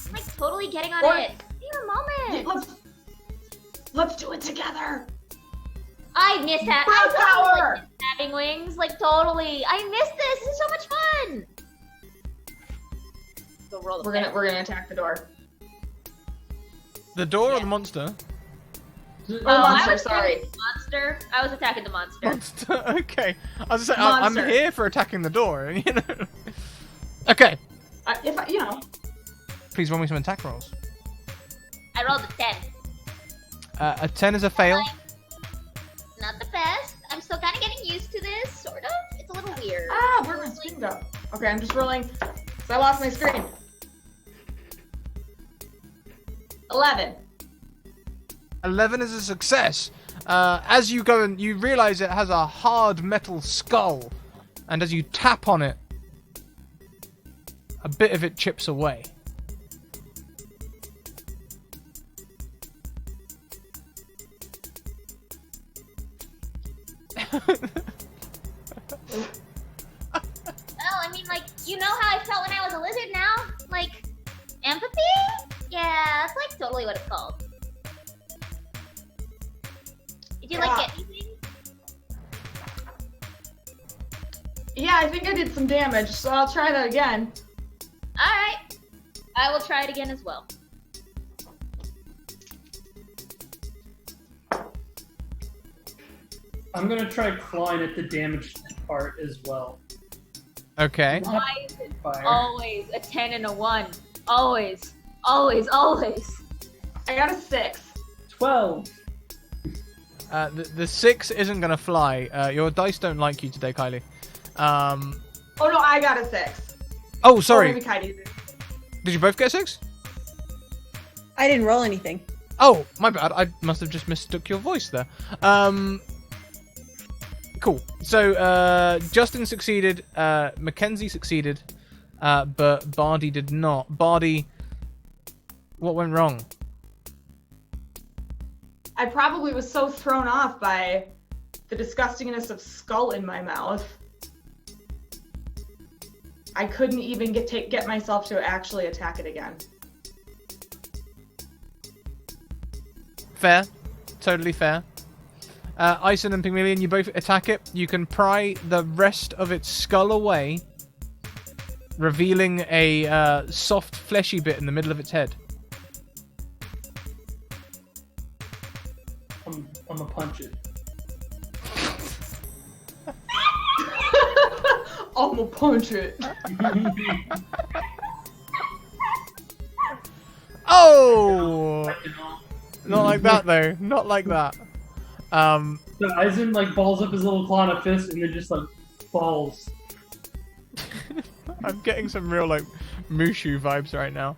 I'm like totally getting on Or- it. Give me a moment. Let's do it together. I miss that. Bird I totally power! miss having wings. Like totally. I miss this. This is so much fun. go roll the We're gonna attack the door. The door or Yeah. the monster? Oh, I monster, was sorry. attacking the monster. I was attacking the monster. Monster. Okay. I was saying I'm Monster. here for attacking the door. You know. Okay. If I, you know. Please roll me some attack rolls. I rolled a 10. A 10 is a fail. Not the best. I'm still kind of getting used to this, sort of. It's a little weird. Ah, where'd my screen go? Okay, I'm just rolling. So I lost my screen. 11. 11 is a success. As you go and you realize it has a hard metal skull, and as you tap on it, a bit of it chips away. Well, I mean, like, you know how I felt when I was a lizard now? Like, empathy? Yeah, that's like totally what it's called. Did you like Yeah. get anything? Yeah, I think I did some damage, so I'll try that again. Alright. I will try it again as well. I'm gonna try clawing at the damaged part as well. Okay. Why is it Fire. always a 10 and a 1? Always. Always, always. I got a 6. 12. The 6 isn't gonna fly. Your dice don't like you today, Kylie. Oh no, I got a 6. Oh, Or sorry. maybe Kaidi did. Did you both get a 6? I didn't roll anything. Oh, my bad. I must have just mistook your voice there. Cool. So, Justin succeeded, Mackenzie succeeded, but Bardi did not. Bardi, what went wrong? I probably was so thrown off by the disgustingness of skull in my mouth. I couldn't even get myself to actually attack it again. Fair. Totally fair. Ison and Pygmalion, you both attack it. You can pry the rest of its skull away, revealing a soft, fleshy bit in the middle of its head. I'm gonna punch it. I'ma punch it. Oh! You know? Not like that, though. Not like that. So Aizen like balls up his little claw in a fist and then just like falls. I'm getting some real, like, Mushu vibes right now.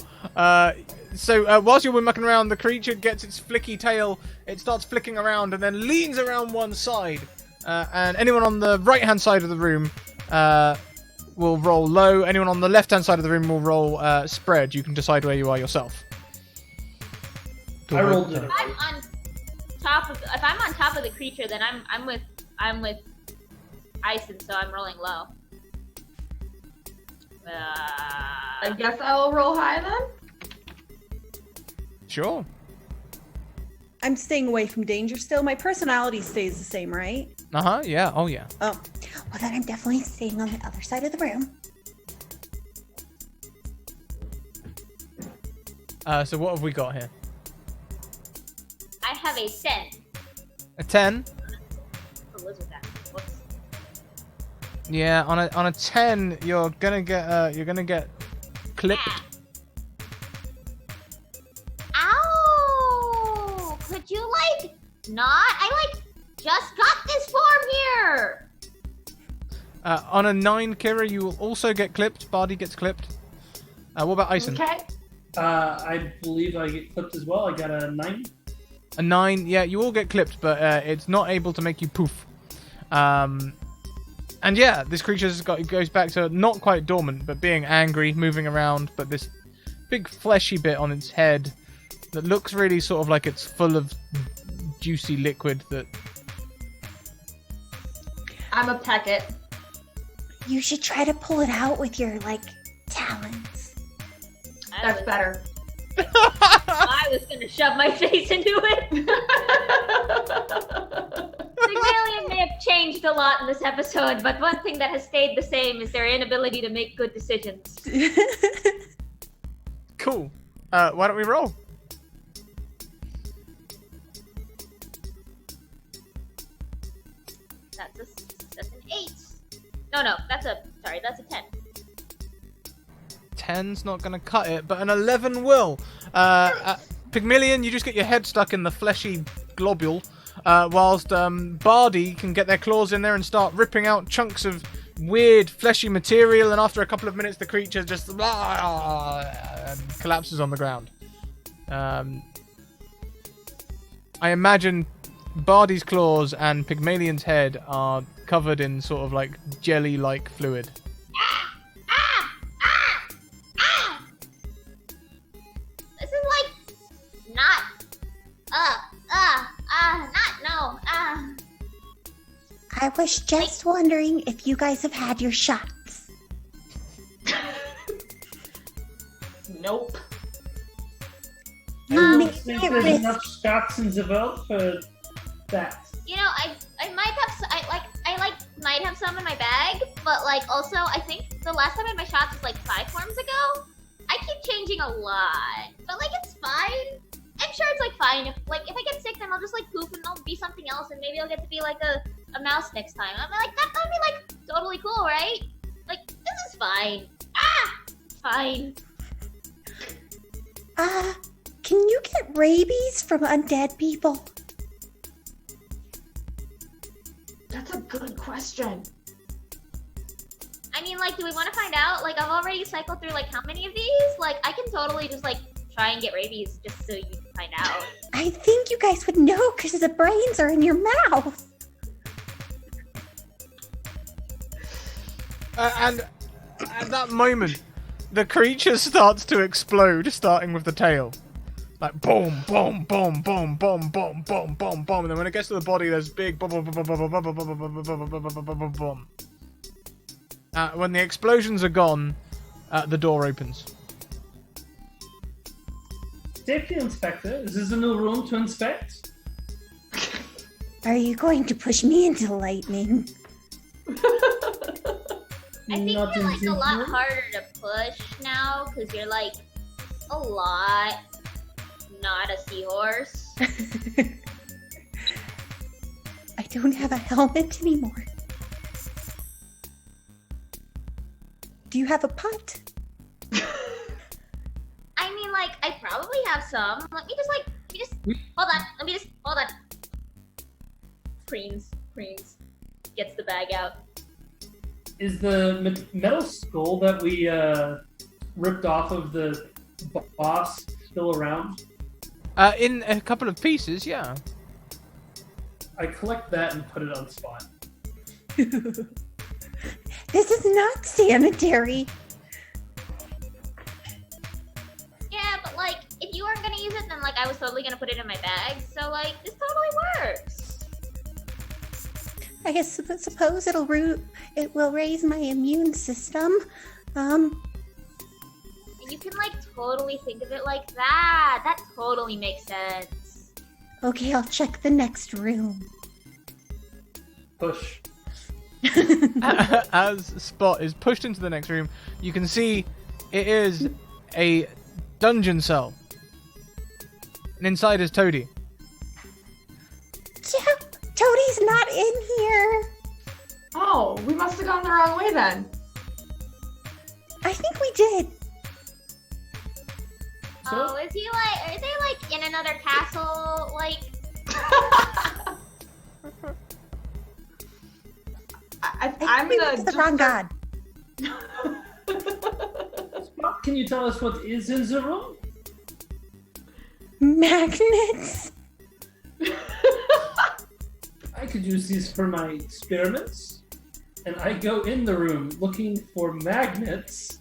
So whilst you're mucking around, the creature gets its flicky tail. It starts flicking around and then leans around one side. And anyone on the right-hand side of the room will roll low. Anyone on the left-hand side of the room will roll spread. You can decide where you are yourself. I rolled it. If I'm on top of the creature, then I'm with Ison, so I'm rolling low. I guess I'll roll high then. Sure. I'm staying away from danger still. My personality stays the same, right? Uh-huh, yeah. Oh, yeah. Oh, Well, then I'm definitely staying on the other side of the room. So what have we got here? I have a 10. A 10? The lizard that. Whoops. Yeah, on a 10, you're gonna get clipped. Ow! Could you not? I just got this form here. On a 9, Kira, you will also get clipped. Bardi gets clipped. What about Ison? Okay. I believe I get clipped as well. I got a 9. A 9, yeah, you all get clipped, but it's not able to make you poof. And yeah, this creature's it goes back to not quite dormant, but being angry, moving around, but this big fleshy bit on its head that looks really sort of like it's full of juicy liquid that... I'm a peck it. You should try to pull it out with your, talons. That's better. I was gonna shove my face into it. Pygmalion may have changed a lot in this episode, but one thing that has stayed the same is their inability to make good decisions. Cool. Why don't we roll? That's an 8. No, that's a 10. 10's not going to cut it, but an 11 will. Pygmalion, you just get your head stuck in the fleshy globule, whilst Bardi can get their claws in there and start ripping out chunks of weird fleshy material, and after a couple of minutes the creature just collapses on the ground. I imagine Bardi's claws and Pygmalion's head are covered in sort of like jelly-like fluid. This is like not I was just wondering if you guys have had your shots. Nope. I don't Make think it there's risk. enough shots in the world for that. You know, I might have might have some in my bag, but like also I think the last time I had my shots was like 5 forms ago. I keep changing a lot, but like it's fine. I'm sure it's like fine. If I get sick, then I'll just like poop and I'll be something else, and maybe I'll get to be like a mouse next time. I'm like that would be like totally cool, right? Like this is fine. It's fine. Can you get rabies from undead people? That's a good question. I mean, like, do we want to find out? Like, I've already cycled through like how many of these? Like, I can totally just like try and get rabies just so you can find out. I think you guys would know because the brains are in your mouth. And at that moment, the creature starts to explode, starting with the tail. Like boom, boom, boom, boom, boom, boom, boom, boom, boom, and then when it gets to the body, there's big boom, boom, boom, boom, boom, boom, boom, boom, boom, boom, boom, boom, boom, boom. When the explosions are gone, the door opens. Safety inspector, is this a new room to inspect? Are you going to push me into lightning? I think Not you're like a lot intentional? harder to push now because you're like a lot not a seahorse. I don't have a helmet anymore. Do you have a pot? I mean, like, I probably have some. Let me just hold on. Preens gets the bag out. Is the metal skull that we ripped off of the boss still around? In a couple of pieces, yeah. I collect that and put it on Spot. This is not sanitary. Yeah, but like, if you weren't gonna use it, then like I was totally gonna put it in my bag. So like, this totally works. I guess suppose it will raise my immune system. You can like totally think of it like that. That totally makes sense. Okay, I'll check the next room. Push. As Spot is pushed into the next room, you can see it is a dungeon cell. And inside is Toady. Toadie's not in here. Oh, we must have gone the wrong way then. I think we did. Oh, is he like? Are they like in another castle? Like, I'm we gonna went to the just wrong start- god. Spot, can you tell us what is in the room? Magnets. I could use these for my experiments. And I go in the room looking for magnets.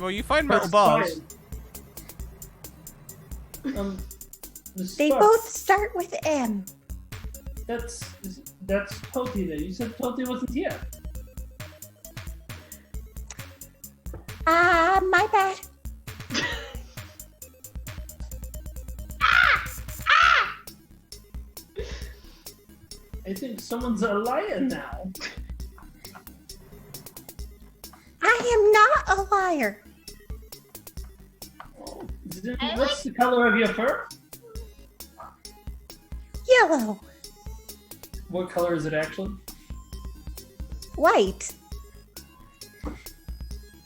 Well, you find for metal bars. science. The They Spot, both start with M. That's Toti there. You said Toti wasn't here. My bad. I think someone's a liar now. I am not a liar. What's the color of your fur? Yellow. What color is it actually? White.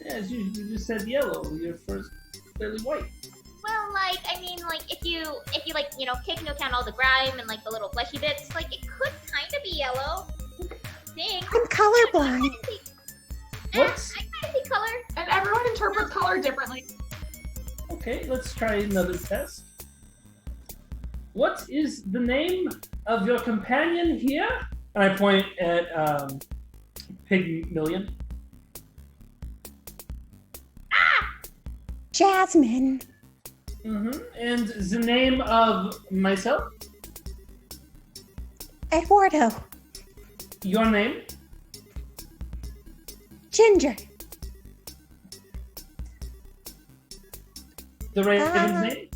Yeah, you just said yellow. Your fur's clearly white. Well, like, I mean, like, if you like, you know, take into account all the grime and like the little fleshy bits, like, it could kind of be yellow. Think. I'm colorblind. What's... I kind of see color. And everyone interprets color differently. Okay, let's try another test. What is the name of your companion here? And I point at Pygmalion. Jasmine. And the name of myself? Eduardo. Your name? Ginger. The Raven's name?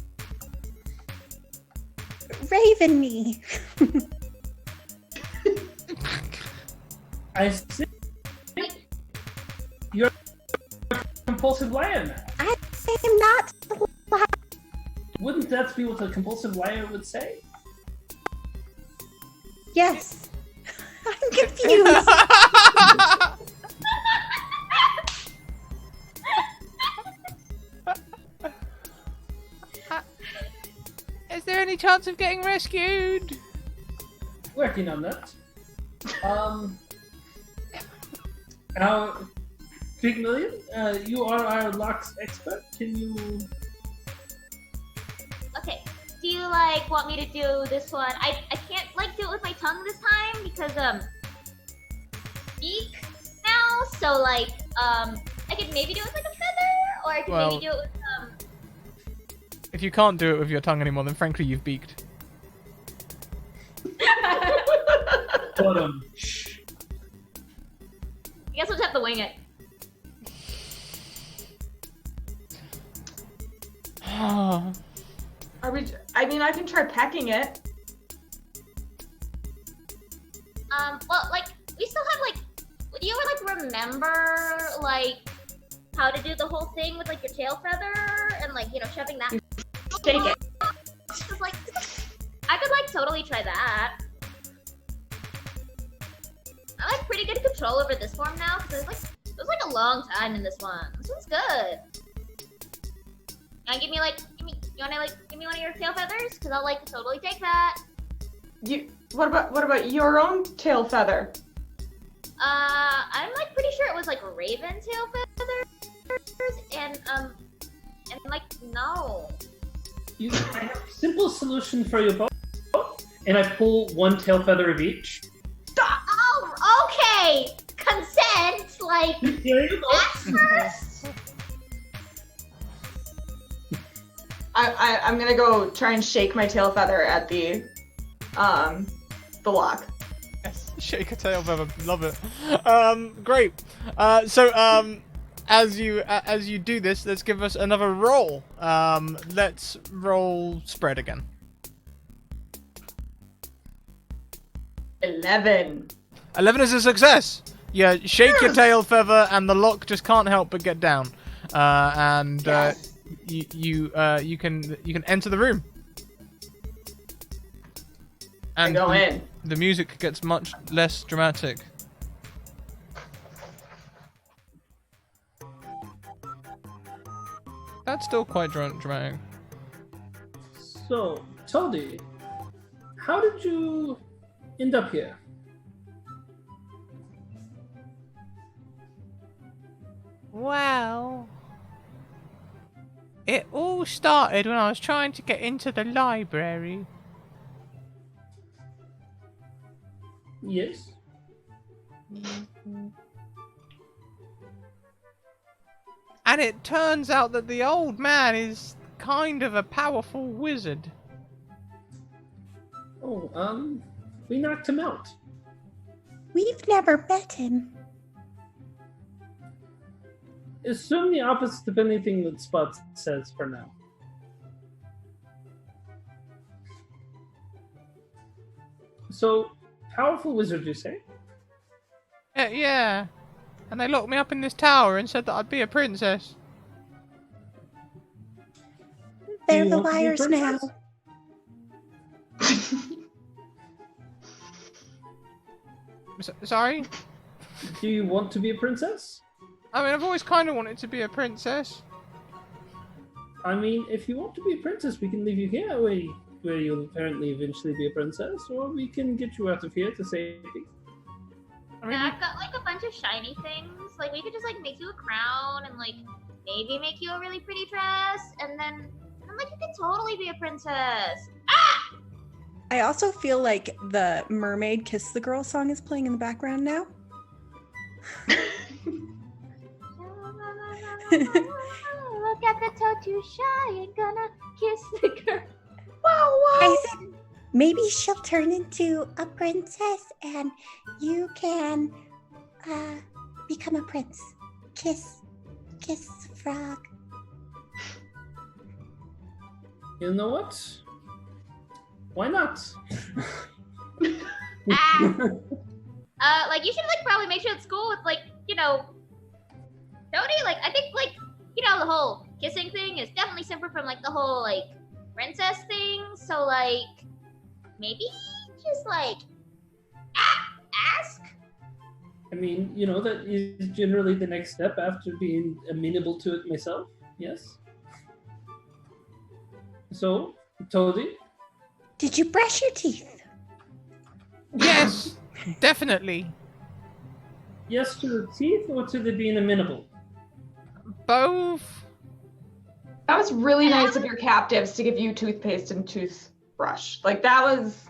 Raven me. I see. You're a compulsive liar now. I am not. Wouldn't that be what a compulsive liar would say? Yes. I'm confused. Is there any chance of getting rescued? Working on that. Now, Pygmalion, you are our locks expert. Can you... Okay. Do you like want me to do this one? I can't like do it with my tongue this time because speak now. So like I could maybe do it with like a feather, or I could maybe do it with If you can't do it with your tongue anymore, then frankly you've beaked. Shh. I guess we'll just have to wing it. Are we? I mean, I can try pecking it. Well, like we still have like. Do you ever like remember like how to do the whole thing with like your tail feather and like shoving that? Shake it. Cause, like, I could like totally try that. I like pretty good control over this form now because it was like a long time in this one. This one's good. And give me one of your tail feathers? Because I'll like totally take that. What about your own tail feather? I'm like pretty sure it was like raven tail feathers and like no. I have a simple solution for you both, and I pull one tail feather of each. Oh, okay. Consent, like that first. I'm gonna go try and shake my tail feather at the lock. Yes, shake a tail feather, love it. Great. So as you do this, let's give us another roll. Let's roll spread again. 11. 11 is a success. You shake your tail feather, and the lock just can't help but get down. Yes. You can enter the room. And go in. The music gets much less dramatic. That's still quite dramatic. So, Toadie, how did you end up here? Well, it all started when I was trying to get into the library. Yes. And it turns out that the old man is kind of a powerful wizard. Oh, we knocked him out. We've never met him. Assume the opposite of anything that Spot says for now. So, powerful wizard, you say? Yeah. And they locked me up in this tower and said that I'd be a princess. They're you the want to be a wires now. princess? Sorry? Do you want to be a princess? I mean, I've always kind of wanted to be a princess. I mean, if you want to be a princess, we can leave you here where you'll apparently eventually be a princess, or we can get you out of here to safety. I mean, Yeah, I've got like a bunch of shiny things. Like we could just like make you a crown and like maybe make you a really pretty dress, and then like you could totally be a princess. I also feel like the Mermaid Kiss the Girl song is playing in the background now. Look at the toe too shy and gonna kiss the girl. Isaac, maybe she'll turn into a princess and you can become a prince. Kiss the frog. You know what? Why not? Like you should like probably make sure it's cool with like, you know, Tony, like I think like, you know, the whole kissing thing is definitely separate from like the whole like princess thing. So like maybe just like ask. I mean, you know, that is generally the next step after being amenable to it myself. Yes. So, Toadie? Did you brush your teeth? yes, definitely. Yes to the teeth or to the being amenable? Both. That was really nice of your captives to give you toothpaste and toothbrush. Like that was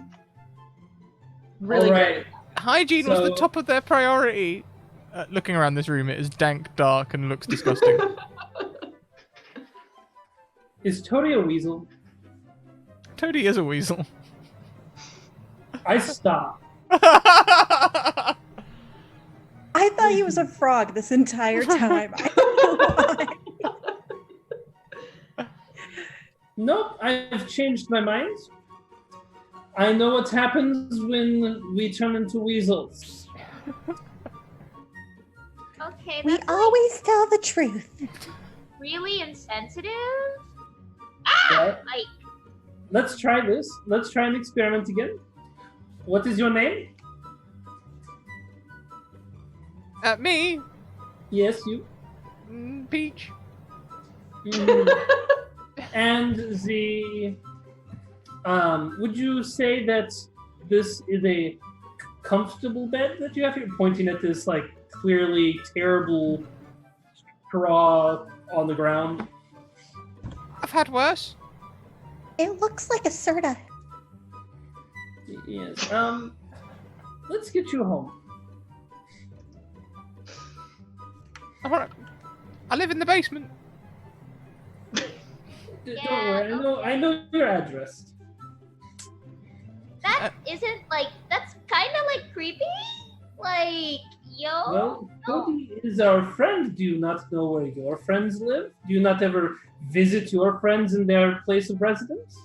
really All right. great. Hygiene was the So- top of their priority. Looking around this room, it is dank, dark, and looks disgusting. Is Toadie a weasel? Toadie is a weasel. I stop. I thought he was a frog this entire time. I don't know why. Nope, I've changed my mind. I know what happens when we turn into weasels. Okay, We that's like, always tell the truth. really insensitive. Right? Like Let's try this. Let's try an experiment again. What is your name? Me? Yes, you. Peach? Mhm. And the would you say that this is a comfortable bed that you have here? Pointing at this like clearly terrible straw on the ground. I've had worse. It looks like a Serta. Yes. Let's get you home. Alright. I live in the basement. Don't worry, I know your address. that isn't like that's kind of like creepy. Like yo. Well, Cody is our friend. Do you not know where your friends live? Do you not ever visit your friends in their place of residence?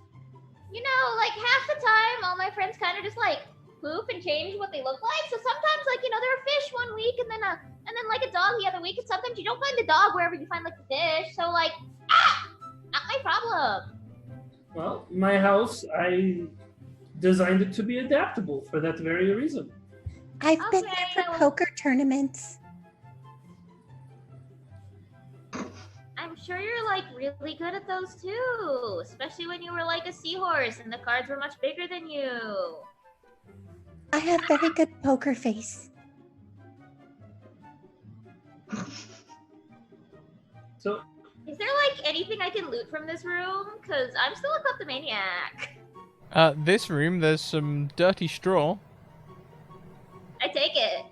You know, like half the time, all my friends kind of just like poop and change what they look like. So sometimes, like you know, there are fish one week, and then like a dog the other week, and sometimes you don't find the dog wherever you find like the fish. So like, not my problem. Well, my house, I designed it to be adaptable for that very reason. I've been Okay, there for well- poker tournaments. I'm sure you're like really good at those too, especially when you were like a seahorse and the cards were much bigger than you. I have very good poker face. So, Is there like anything I can loot from this room? Cause I'm still a kleptomaniac. This room, there's some dirty straw. I take it.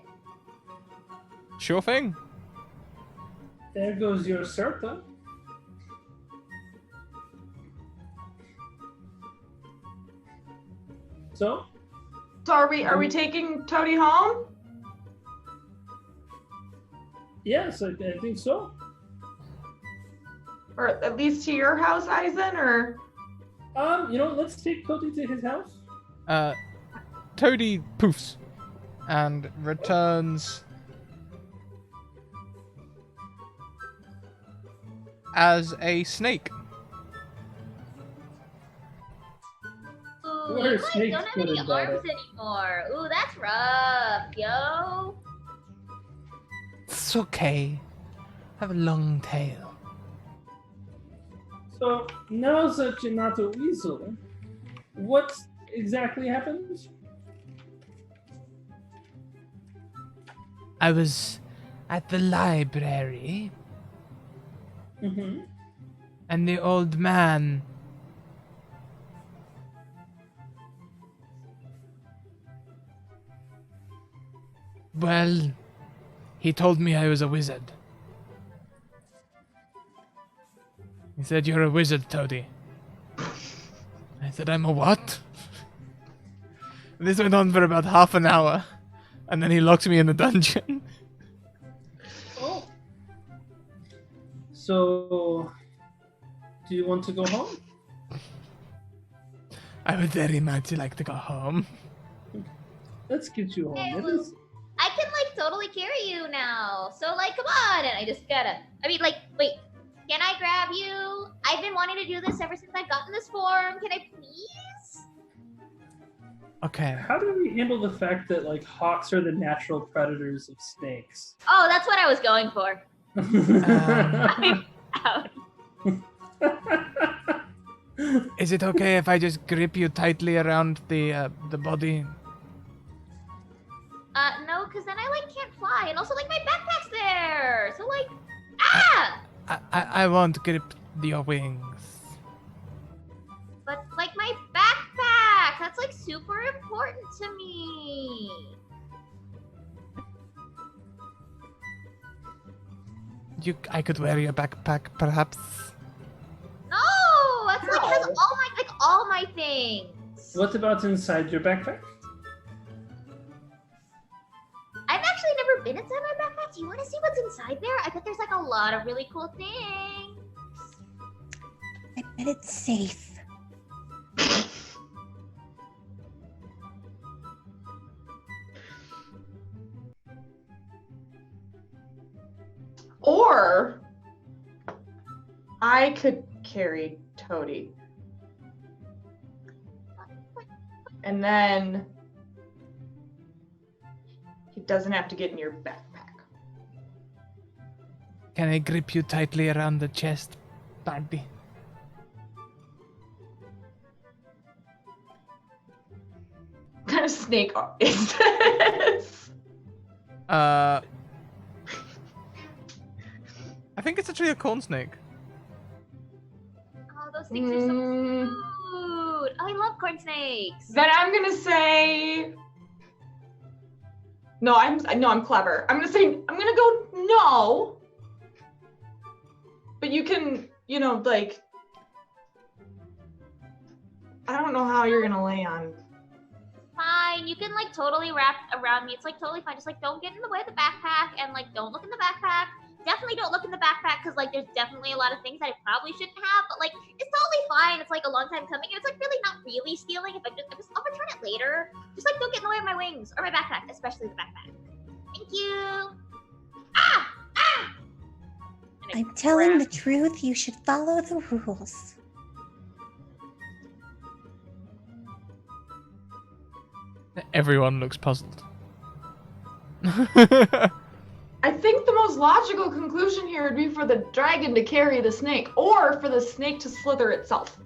Sure thing. there goes your Serta. So, So are we taking Toadie home? yes, I think so. Or at least to your house, Eisen? Or Let's take Cody to his house. Toadie poofs and returns as a snake. Who you are like snakes don't have good any and bad arms anymore. Ooh, that's rough, yo. It's okay. I have a long tail. So now that you're not a weasel, what exactly happened? I was at the library, Mm-hmm. and the old man. Well, he told me I was a wizard. He said, "You're a wizard, Toady." I said, "I'm a what?" This went on for about half an hour, and then he locked me in the dungeon. Oh. So, do you want to go home? I would very much like to go home. Let's get you home. Hey, It well, is- I can like totally carry you now. So like, come on, and I just gotta. I mean, like, wait, can I grab you? I've been wanting to do this ever since I've gotten this form. Can I please? Okay. How do we handle the fact that like hawks are the natural predators of snakes? Oh, that's what I was going for. I'm out. Is it okay if I just grip you tightly around the body? No, because then I like can't fly, and also like my backpack's there. So like, ah! I won't grip your wings. But like my backpack, that's like super important to me. I could wear your backpack, perhaps. No, that's like has all my things. What about inside your backpack? I've actually never been inside my backpack. Do you want to see what's inside there? I bet there's like a lot of really cool things. I bet it's safe. Or I could carry Toady. And then he doesn't have to get in your backpack. Can I grip you tightly around the chest, Barbie? What kind of snake is this? I think it's actually a corn snake. Oh, those things are so cute. Oh, I love corn snakes. Then I'm gonna say no. I'm clever. I'm gonna go no. But you can, like I don't know how you're gonna lay on. Fine, you can like totally wrap around me. It's like totally fine. Just like don't get in the way of the backpack and like don't look in the backpack. Definitely don't look in the backpack because like there's definitely a lot of things that I probably shouldn't have, but like it's totally fine. It's like a long time coming and it's like really not really stealing. If I'll return it later. Just like don't get in the way of my wings or my backpack, especially the backpack. Thank you. Ah! Ah! And I I'm telling the grab- truth. You should follow the rules. Everyone looks puzzled. I think the most logical conclusion here would be for the dragon to carry the snake, or for the snake to slither itself.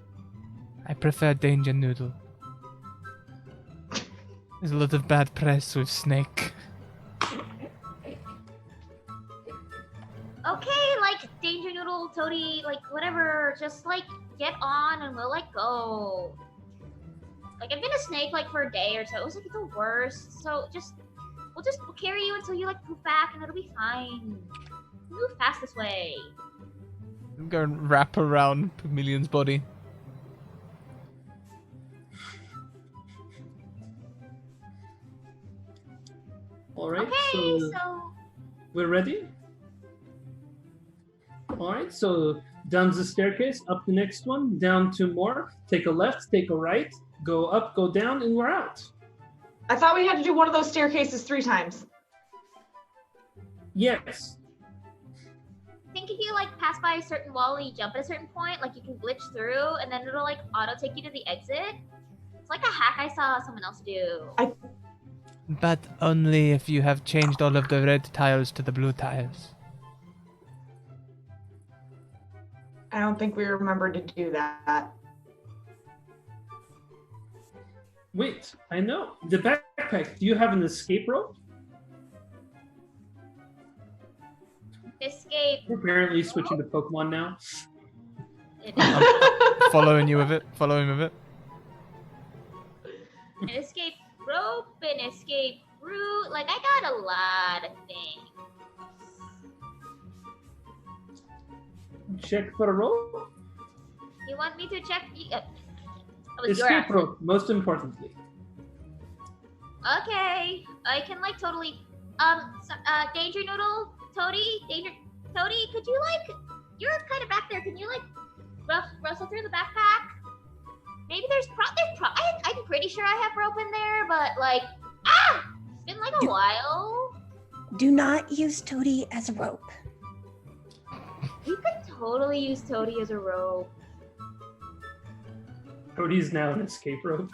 I prefer Danger Noodle. There's a lot of bad press with Snake. Okay, like Danger Noodle, Toady, like whatever, just like get on and we'll like go. Like I've been a snake like for a day or so. It was like the worst. So we'll carry you until you like poof back and it'll be fine. Move fast this way. Go and wrap around Pygmalion's body. All right. Okay, So so we're ready. All right. So down the staircase, up the next one, down two more. Take a left, take a right, go up, go down, and we're out. I thought we had to do one of those staircases 3 times. Yes. I think if you like pass by a certain wall and you jump at a certain point, like you can glitch through and then it'll like auto take you to the exit. It's like a hack I saw someone else do. But only if you have changed all of the red tiles to the blue tiles. I don't think we remember to do that. Wait, I know. The backpack, do you have an escape rope? Escape. We're apparently switching to Pokemon now. Following you with it. Following with it. An escape rope, an escape route. Like, I got a lot of things. Check for a rope. You want me to check? That was your Escape action. rope, most importantly. Okay, I can like totally. Danger Noodle, Toady, Toady, could you like? You're kind of back there. Can you like rustle through the backpack? Maybe there's I'm pretty sure I have rope in there, but like, it's been like a while. Do not use Toady as a rope. You could totally use Toady as a rope. Cody's now an escape rope.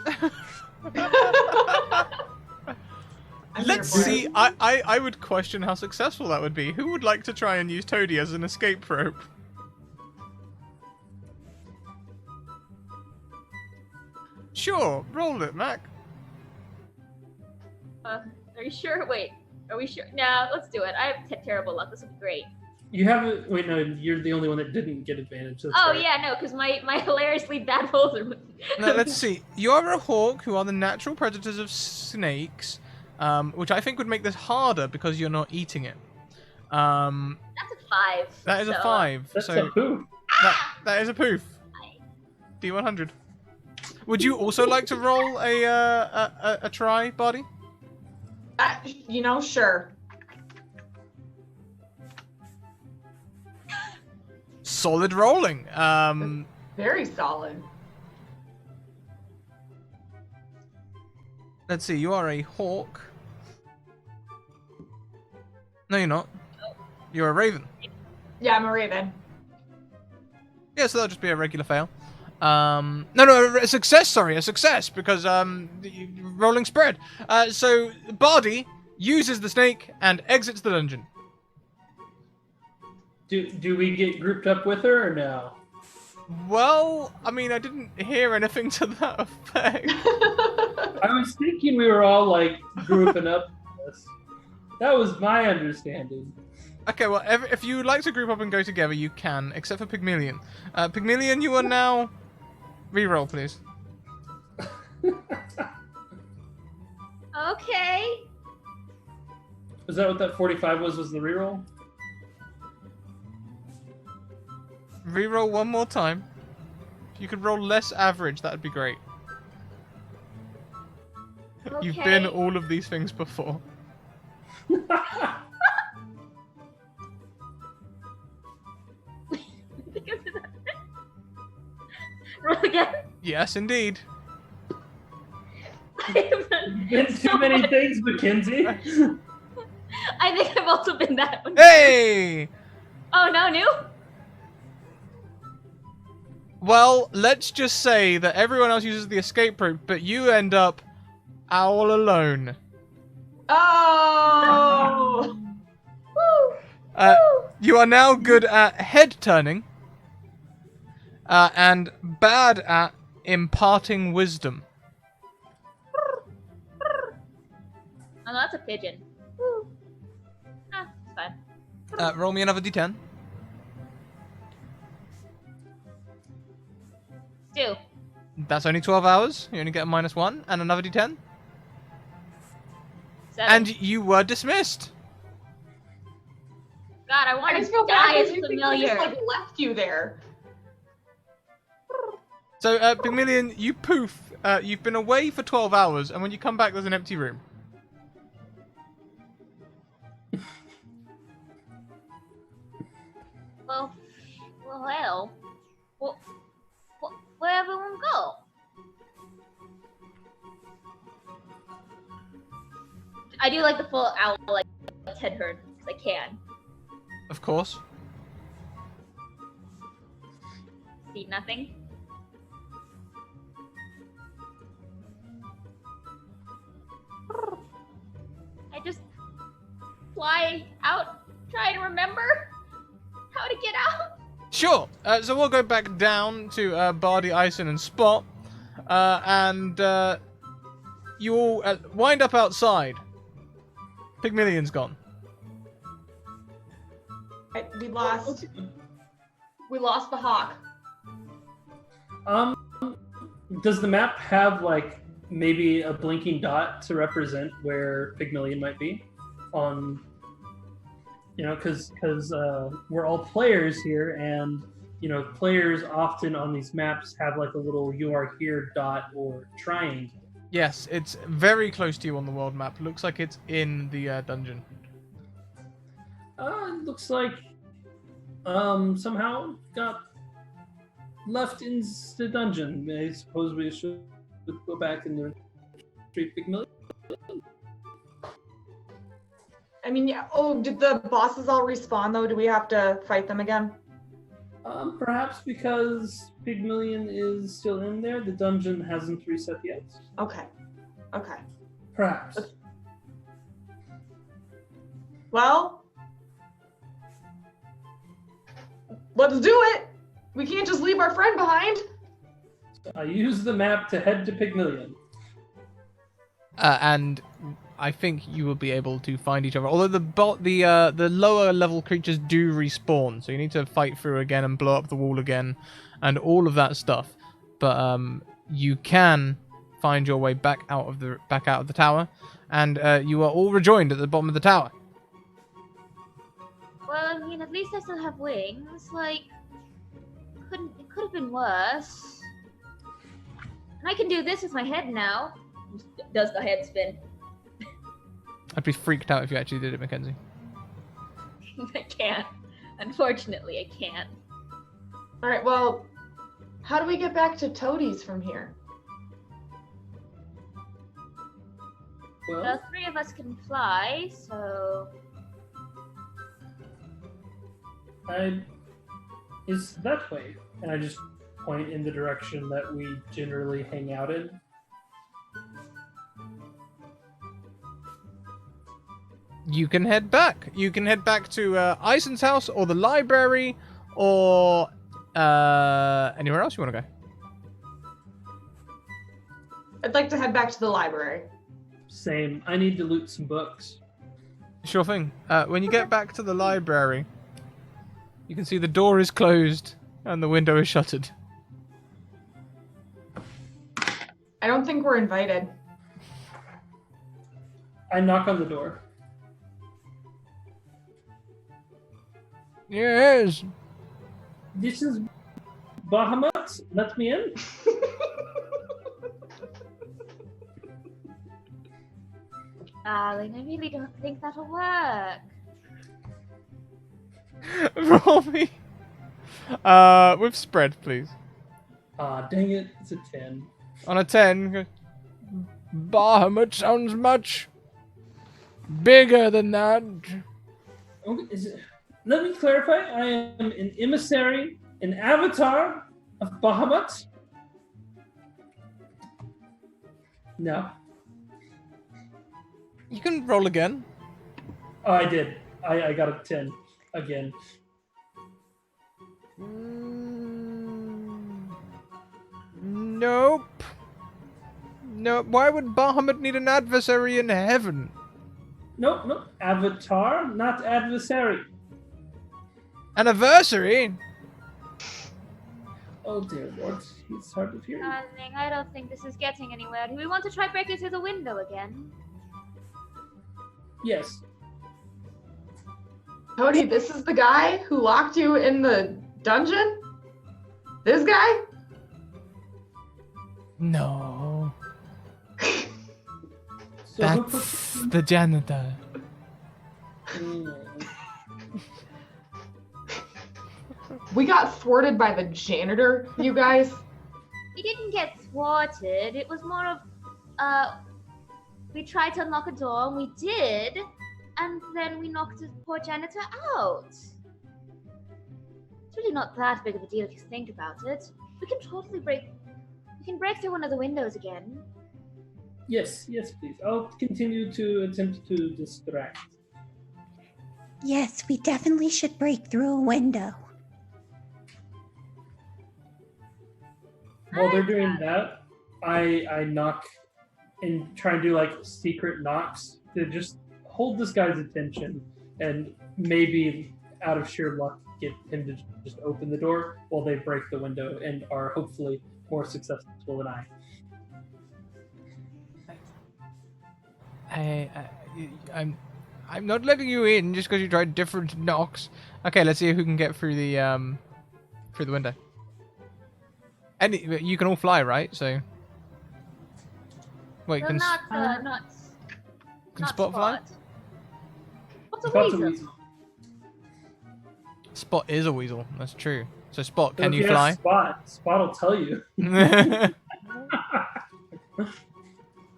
Let's see. I would question how successful that would be. Who would like to try and use Toady as an escape rope? Sure, roll it, Mac. Are you sure? Wait, are we sure? No, let's do it. I have terrible luck. This will be great. You haven't. Wait, no, you're the only one that didn't get advantage. That's Oh right. yeah, no, because my hilariously bad rolls are. Now, let's see. You are a hawk who are the natural predators of snakes, which I think would make this harder because you're not eating it. That's a 5. That is a so, 5. That's so a poof. that is a poof. D100. Would you also like to roll a try, Body? Sure. Solid rolling. Very solid. Let's see. You are a hawk. No, you're not. You're a raven. Yeah, I'm a raven. Yeah, so that'll just be a regular fail. No, a success. Sorry, a success because rolling spread. So Bardi uses the snake and exits the dungeon. Do we get grouped up with her or no? Well, I mean, I didn't hear anything to that effect. I was thinking we were all like grouping up. That was my understanding. Okay, well, if you would like to group up and go together, you can, except for Pygmalion. Pygmalion, you are now... Reroll, please. Okay. Was that what that 45 was the reroll? Reroll one more time. If you could roll less average, that would be great. Okay. You've been all of these things before. Roll again. Yes, indeed. Been too many things, Mackenzie. I think I've also been that one. Hey! Oh no, new? Well, let's just say that everyone else uses the escape route, but you end up all alone. Oh! Woo! You are now good at head turning, and bad at imparting wisdom. Oh no, that's a pigeon. Woo. Ah, it's fine. Roll me another d10. Stu. That's only 12 hours. You only get a -1, and another d10. 7. And you were dismissed. God, I I want just to feel bad die as because you familiar. just like left you there. So, Pygmalion, you poof. You've been away for 12 hours, and when you come back, there's an empty room. Well, where everyone go? I do like the full owl, like head turn, because I can. Of course. See nothing. fly out, try and remember how to get out? Sure. So we'll go back down to Bardi, Ison, and Spot, and you all wind up outside. Pygmalion's gone. We lost the hawk. Does the map have like maybe a blinking dot to represent where Pygmalion might be? On, you know, because we're all players here, and you know, players often on these maps have like a little "you are here" dot or triangle. Yes, it's very close to you on the world map. Looks like it's in the dungeon. It looks like somehow got left in the dungeon. I suppose we should go back and retreat Pygmalion. I mean, yeah. Oh, did the bosses all respawn though? Do we have to fight them again? Perhaps because Pygmalion is still in there, the dungeon hasn't reset yet. Okay. Perhaps. Well, let's do it. We can't just leave our friend behind. I use the map to head to Pygmalion. And I think you will be able to find each other. Although the lower level creatures do respawn, so you need to fight through again and blow up the wall again, and all of that stuff. But you can find your way back out of the tower, and you are all rejoined at the bottom of the tower. Well, I mean, at least I still have wings. Like, it could have been worse. And I can do this with my head now. Does the head spin? I'd be freaked out if you actually did it, Mackenzie. I can't. Unfortunately, I can't. All right. Well, how do we get back to Toadies from here? Well, The three of us can fly, so is that way? And I just point in the direction that we generally hang out in. You can head back. You can head back to Ison's house or the library or anywhere else you want to go. I'd like to head back to the library. Same. I need to loot some books. Sure thing. When you get back to the library, you can see the door is closed and the window is shuttered. I don't think we're invited. I knock on the door. Yes. This is Bahamut. Let me in. darling, I really don't think that'll work. Roll me. With spread, please. Dang it. It's a 10. On a 10. Bahamut sounds much bigger than that. Okay, let me clarify. I am an emissary, an avatar of Bahamut. No. You can roll again. Oh, I did. I got a 10 again. Nope. No. Why would Bahamut need an adversary in heaven? No. Avatar, not adversary. Anniversary? Oh dear Lord, it's hard to hear. Darling, I don't think this is getting anywhere. Do we want to try breaking through the window again? Yes. Toady, this is the guy who locked you in the dungeon? This guy? No. So who That's the janitor. We got thwarted by the janitor, you guys. We didn't get thwarted. It was more of, we tried to unlock a door, and we did, and then we knocked the poor janitor out. It's really not that big of a deal if you think about it. We can break through one of the windows again. Yes, please. I'll continue to attempt to distract. Yes, we definitely should break through a window. While they're doing that, I knock and try and do like secret knocks to just hold this guy's attention and maybe out of sheer luck get him to just open the door while they break the window and are hopefully more successful than I. Hey, I'm not letting you in just because you tried different knocks. Okay, let's see who can get through the window. And you can all fly, right? So wait, So can not Spot fly? What's a Spot's a weasel? weasel. Spot is a weasel. That's true. So Spot, So can if you ask fly? Spot will tell you.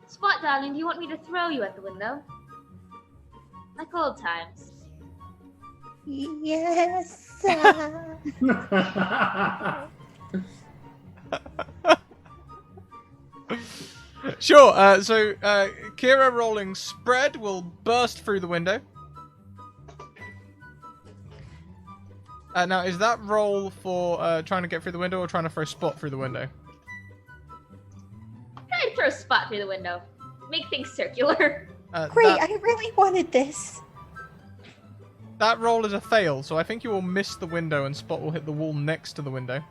Spot, darling, do you want me to throw you at the window? Like old times. Yes. Sure. So Kira rolling spread will burst through the window. Now, is that roll for trying to get through the window or trying to throw Spot through the window? Try to throw a spot through the window. Make things circular. Great, That, I really wanted this. that roll is a fail, so I think you will miss the window and Spot will hit the wall next to the window.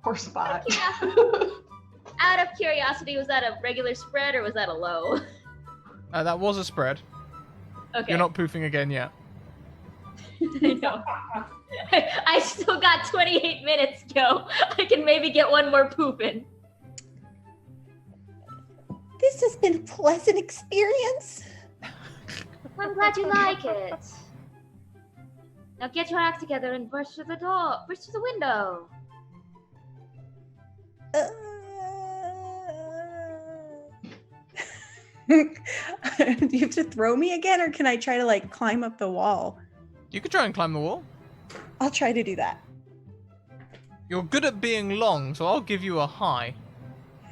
Poor Spot. Out of curiosity, was that a regular spread or was that a low? That was a spread. Okay. You're not poofing again yet. I know. I still got 28 minutes, Joe. I can maybe get one more poop in. This has been a pleasant experience. I'm glad you like it. Now get your act together and burst through the door. Burst through the window. Do you have to throw me again, or can I try to like climb up the wall? You could try and climb the wall. I'll try to do that. You're good at being long, so I'll give you a high.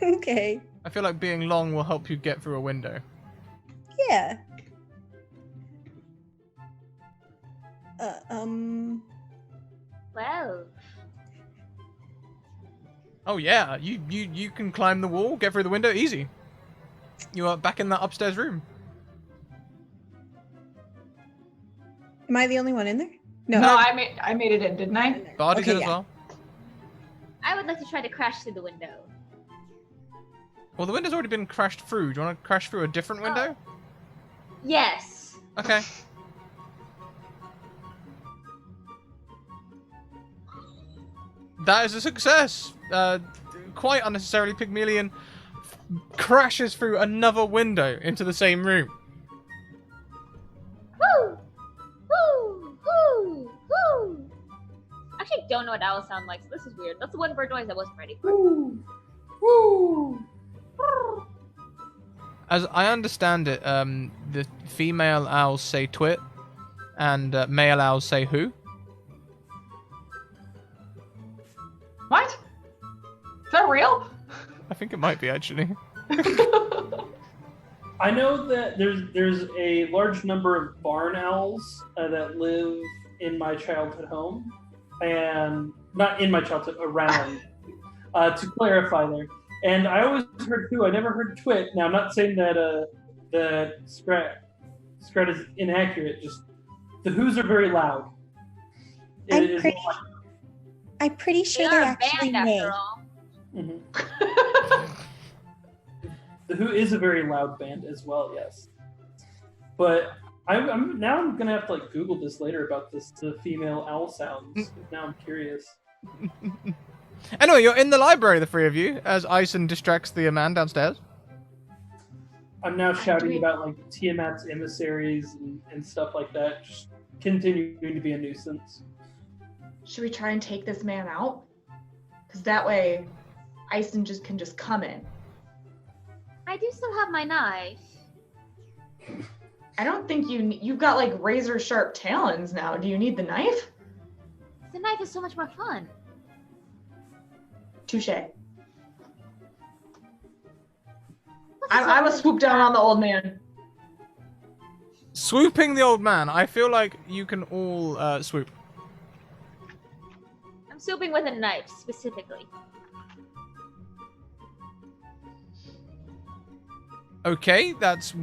Okay. I feel like being long will help you get through a window. Yeah. Well, Oh yeah, you can climb the wall, get through the window, easy. You are back in that upstairs room. Am I the only one in there? No, I made it in, didn't I? Barty's Okay, in as yeah. well. I would like to try to crash through the window. Well, the window's already been crashed through. Do you want to crash through a different window? Yes. Okay. That is a success. Quite unnecessarily, Pygmalion crashes through another window into the same room. Woo! Woo! Woo! Woo! I actually don't know what owls sound like, so this is weird. That's the one bird noise I wasn't ready for. Woo! Woo! As I understand it, the female owls say twit, and male owls say who. What? Is that real? I think it might be actually. I know that there's a large number of barn owls that live in my childhood home, and not in my childhood, around. To clarify there, and I always heard who. I never heard twit. Now I'm not saying that the Scrat is inaccurate. Just the whoos are very loud. I'm It is pretty- I'm pretty They sure they are a actually band may. after all. Mhm. The Who is a very loud band as well, yes. But I'm gonna have to like Google this later about the female owl sounds. Now I'm curious. Anyway, you're in the library, the three of you, as Ison distracts the man downstairs. I'm now shouting about like Tiamat's emissaries and stuff like that, just continuing to be a nuisance. Should we try and take this man out? Because that way, Ison can just come in. I do still have my knife. I don't think you've got like razor sharp talons now. Do you need the knife? The knife is so much more fun. Touche. I'm gonna swoop down on the old man. Swooping the old man. I feel like you can all swoop. I'm swooping with a knife, specifically. Okay, that's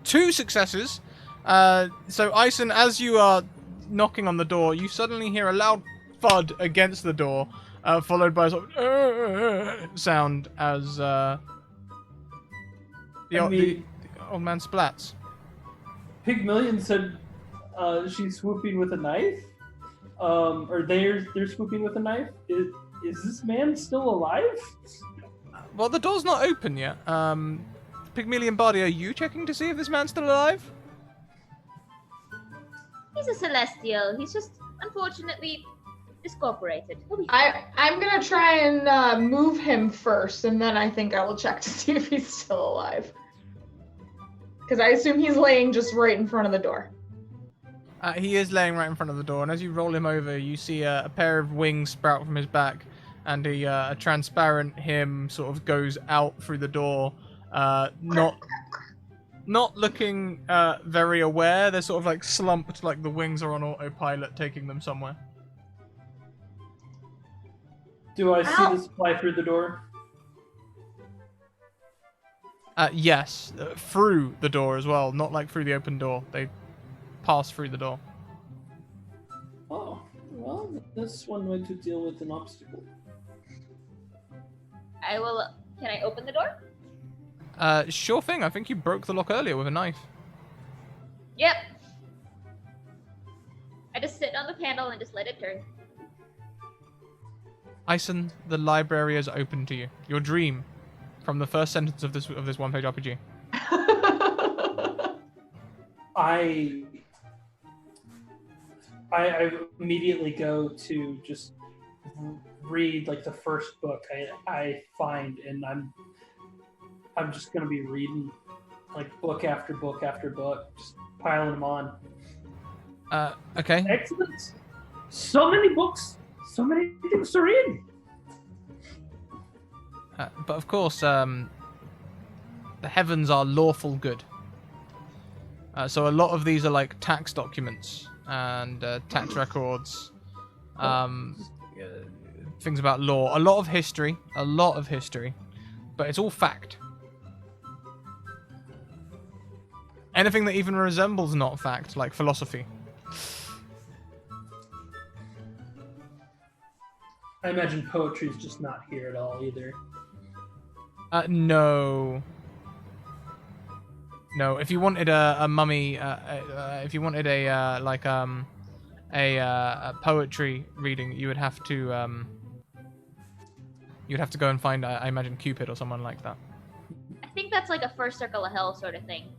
2 successes. So, Ison, as you are knocking on the door, you suddenly hear a loud thud against the door, followed by a sort of sound as the old man splats. Pygmalion said she's swooping with a knife. Or they're swooping with a knife. Is this man still alive? Well, the door's not open yet. Pygmalion Bardi, are you checking to see if this man's still alive? He's a celestial. He's just, unfortunately, discorporated. He'll be fine. I'm gonna try and move him first, and then I think I will check to see if he's still alive. Because I assume he's laying just right in front of the door. He is laying right in front of the door, and as you roll him over, you see a pair of wings sprout from his back, and a transparent him sort of goes out through the door, not looking very aware. They're sort of like slumped, like the wings are on autopilot, taking them somewhere. Do I see this fly through the door? Yes, through the door as well, not like through the open door. They pass through the door. Oh, well, that's one way to deal with an obstacle. I will. Can I open the door? Sure thing. I think you broke the lock earlier with a knife. Yep. I just sit on the panel and just let it turn. Ison, the library is open to you. Your dream, from the first sentence of this one-page RPG. I immediately go to just read like the first book I find, and I'm just gonna be reading like book after book after book, just piling them on. Okay. Excellent. So many books, so many things to read. But of course, the heavens are lawful good. So a lot of these are like tax documents and tax records, things about law, a lot of history, but it's all fact. Anything that even resembles not fact, like philosophy. I imagine poetry is just not here at all either. No. No, if you wanted a mummy, if you wanted a poetry reading, you would have to go and find, I imagine, Cupid or someone like that. I think that's like a first circle of hell sort of thing.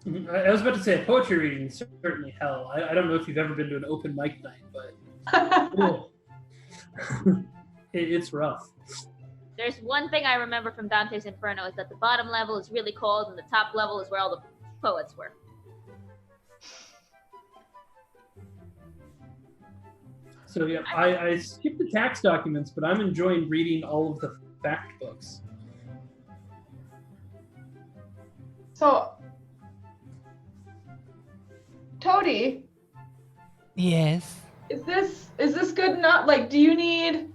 I was about to say a poetry reading is certainly hell. I don't know if you've ever been to an open mic night, but it's rough. There's one thing I remember from Dante's Inferno is that the bottom level is really cold and the top level is where all the poets were. So yeah, I skipped the tax documents, but I'm enjoying reading all of the fact books. So, Toady, Yes. is this good enough? Like, do you need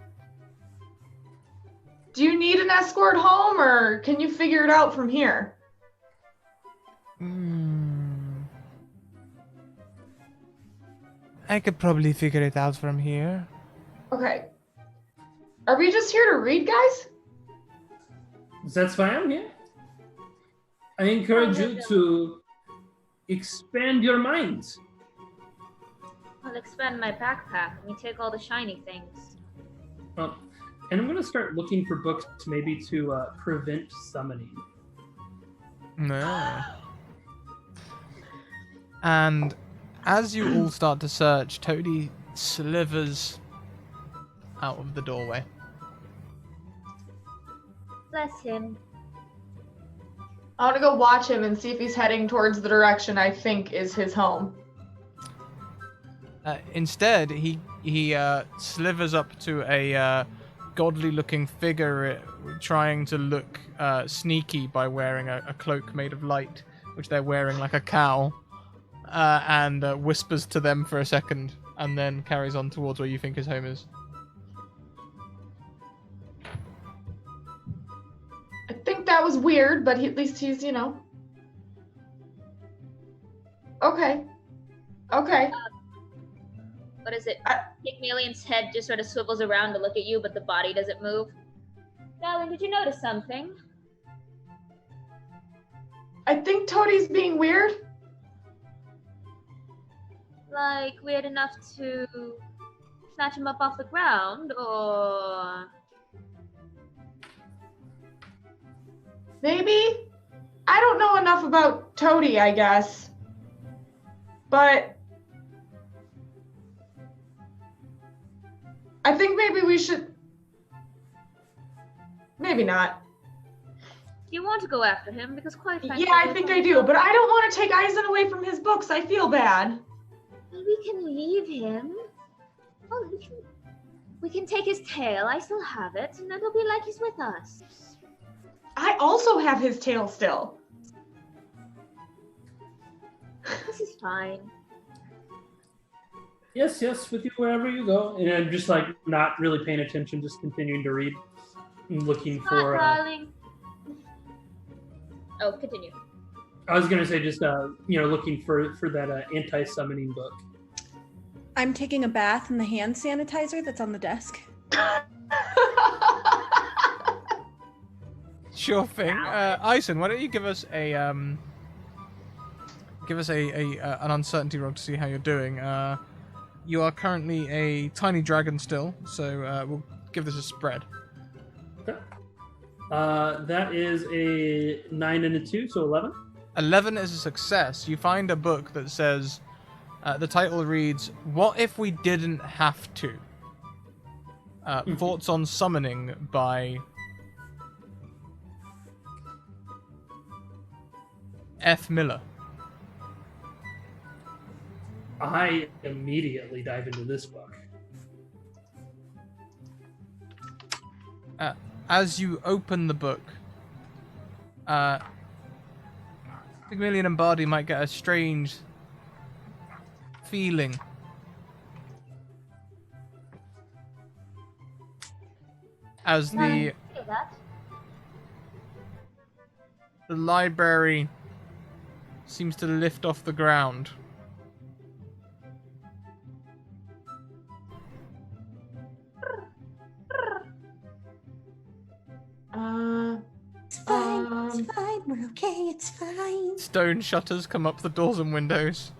an escort home, or can you figure it out from here? I could probably figure it out from here. Okay. Are we just here to read, guys? That's why I'm here. I encourage you to expand your minds. I'll expand my backpack. Let me take all the shiny things. And I'm going to start looking for books maybe to prevent summoning. No. And as you all start to search, Toady slithers out of the doorway. Bless him. I want to go watch him and see if he's heading towards the direction I think is his home. Instead, he slithers up to a godly-looking figure trying to look sneaky by wearing a cloak made of light, which they're wearing like a cowl. and whispers to them for a second, and then carries on towards where you think his home is. I think that was weird, but at least he's, Okay. Okay. What is it? Pygmalion's head just sort of swivels around to look at you, but the body doesn't move. Darling, did you notice something? I think Toadie's being weird. Like, weird enough to snatch him up off the ground, or... Maybe? I don't know enough about Toadie, I guess. But I think maybe we should... Maybe not. You want to go after him, because quite frankly... Yeah, I think I do, but I don't want to take Eisen away from his books. I feel bad. We can leave him. Oh, we can take his tail. I still have it, and it'll be like he's with us. I also have his tail still. This is fine. Yes, with you wherever you go. And I'm just like not really paying attention, just continuing to read, and looking for. Darling. Oh, continue. I was gonna say just looking for that anti-summoning book. I'm taking a bath in the hand sanitizer that's on the desk. Sure thing. Eisen, why don't you give us an uncertainty roll to see how you're doing. You are currently a tiny dragon still, so we'll give this a spread. Okay. That is a 9 and a 2, so 11. 11 is a success. You find a book that says, the title reads, "What If We Didn't Have To?" Thoughts on Summoning by F. Miller. I immediately dive into this book. As you open the book, Pygmalion and Bardi might get a strange feeling. As the library seems to lift off the ground. It's fine. It's fine. We're okay. It's fine. Stone shutters come up the doors and windows.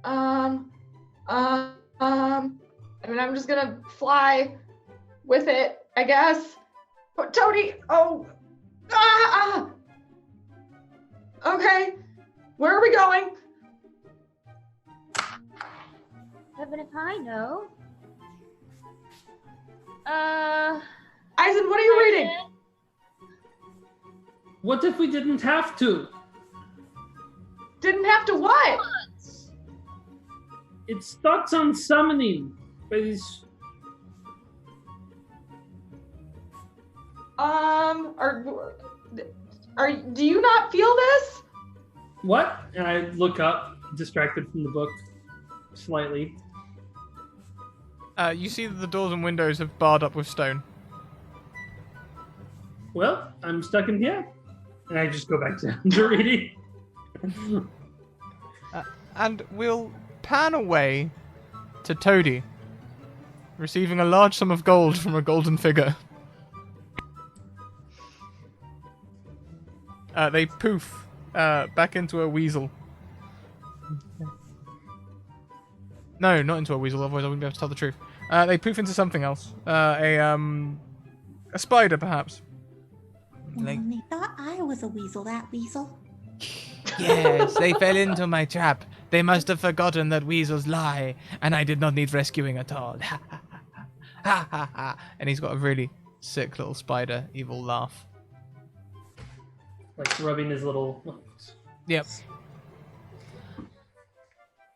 I mean, I'm just gonna fly with it, I guess. But Toadie, okay, where are we going? Heaven if I know. Eisen, what are you reading? What if we didn't have to? Didn't have to what? It's thoughts on summoning. But it's... Do you not feel this? What? And I look up, distracted from the book, slightly. You see that the doors and windows have barred up with stone. Well, I'm stuck in here. And I just go back down to reading. And we'll pan away to Toadie, receiving a large sum of gold from a golden figure. They poof back into a weasel. No, not into a weasel, otherwise I wouldn't be able to tell the truth. They poof into something else. A spider, perhaps. Well, they thought I was a weasel, that weasel. Yes, they fell into my trap. They must have forgotten that weasels lie, and I did not need rescuing at all. Ha ha ha ha ha ha. And he's got a really sick little spider evil laugh. Like rubbing his little... Yep.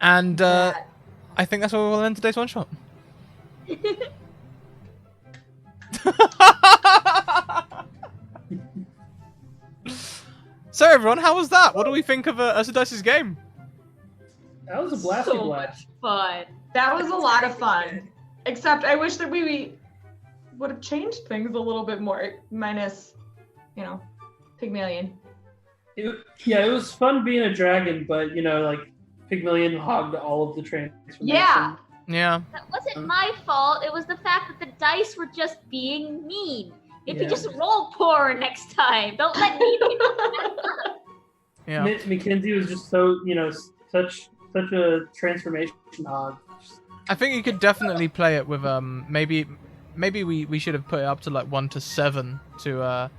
And I think that's where we'll end today's one shot. So everyone, how was that? What do we think of Acidice's game? That was a blasty So blast. much fun. That was a lot of fun. Except I wish that we would have changed things a little bit more, minus, Pygmalion. It was fun being a dragon, but like Pygmalion hogged all of the transformation. Yeah. Yeah. That wasn't my fault. It was the fact that the dice were just being mean. Maybe Yeah. just roll poor next time. Don't let me. Yeah. Mackenzie was just so such a transformation hog. I think you could definitely play it with maybe we should have put it up to like 1 to 7 to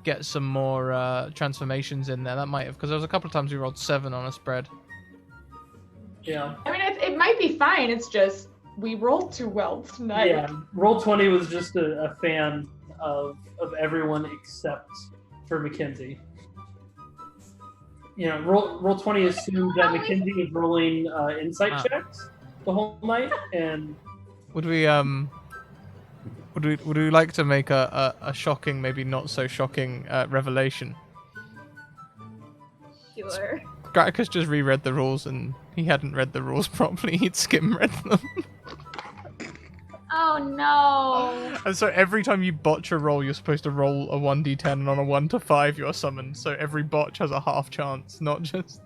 get some more transformations in there. That might have, because there was a couple of times we rolled 7 on a spread. Yeah. I mean, it might be fine. It's just we rolled too well tonight. Yeah. Roll20 was just a fan of everyone except for Mackenzie. Roll20 assumed that Mackenzie was rolling insight checks the whole night, and Would we like to make a shocking, maybe not so shocking revelation? Sure. Scratticus just reread the rules and he hadn't read the rules properly. He'd skim read them. Oh no. And so every time you botch a roll, you're supposed to roll a 1d10, and on a 1 to 5, you're summoned. So every botch has a half chance, not just.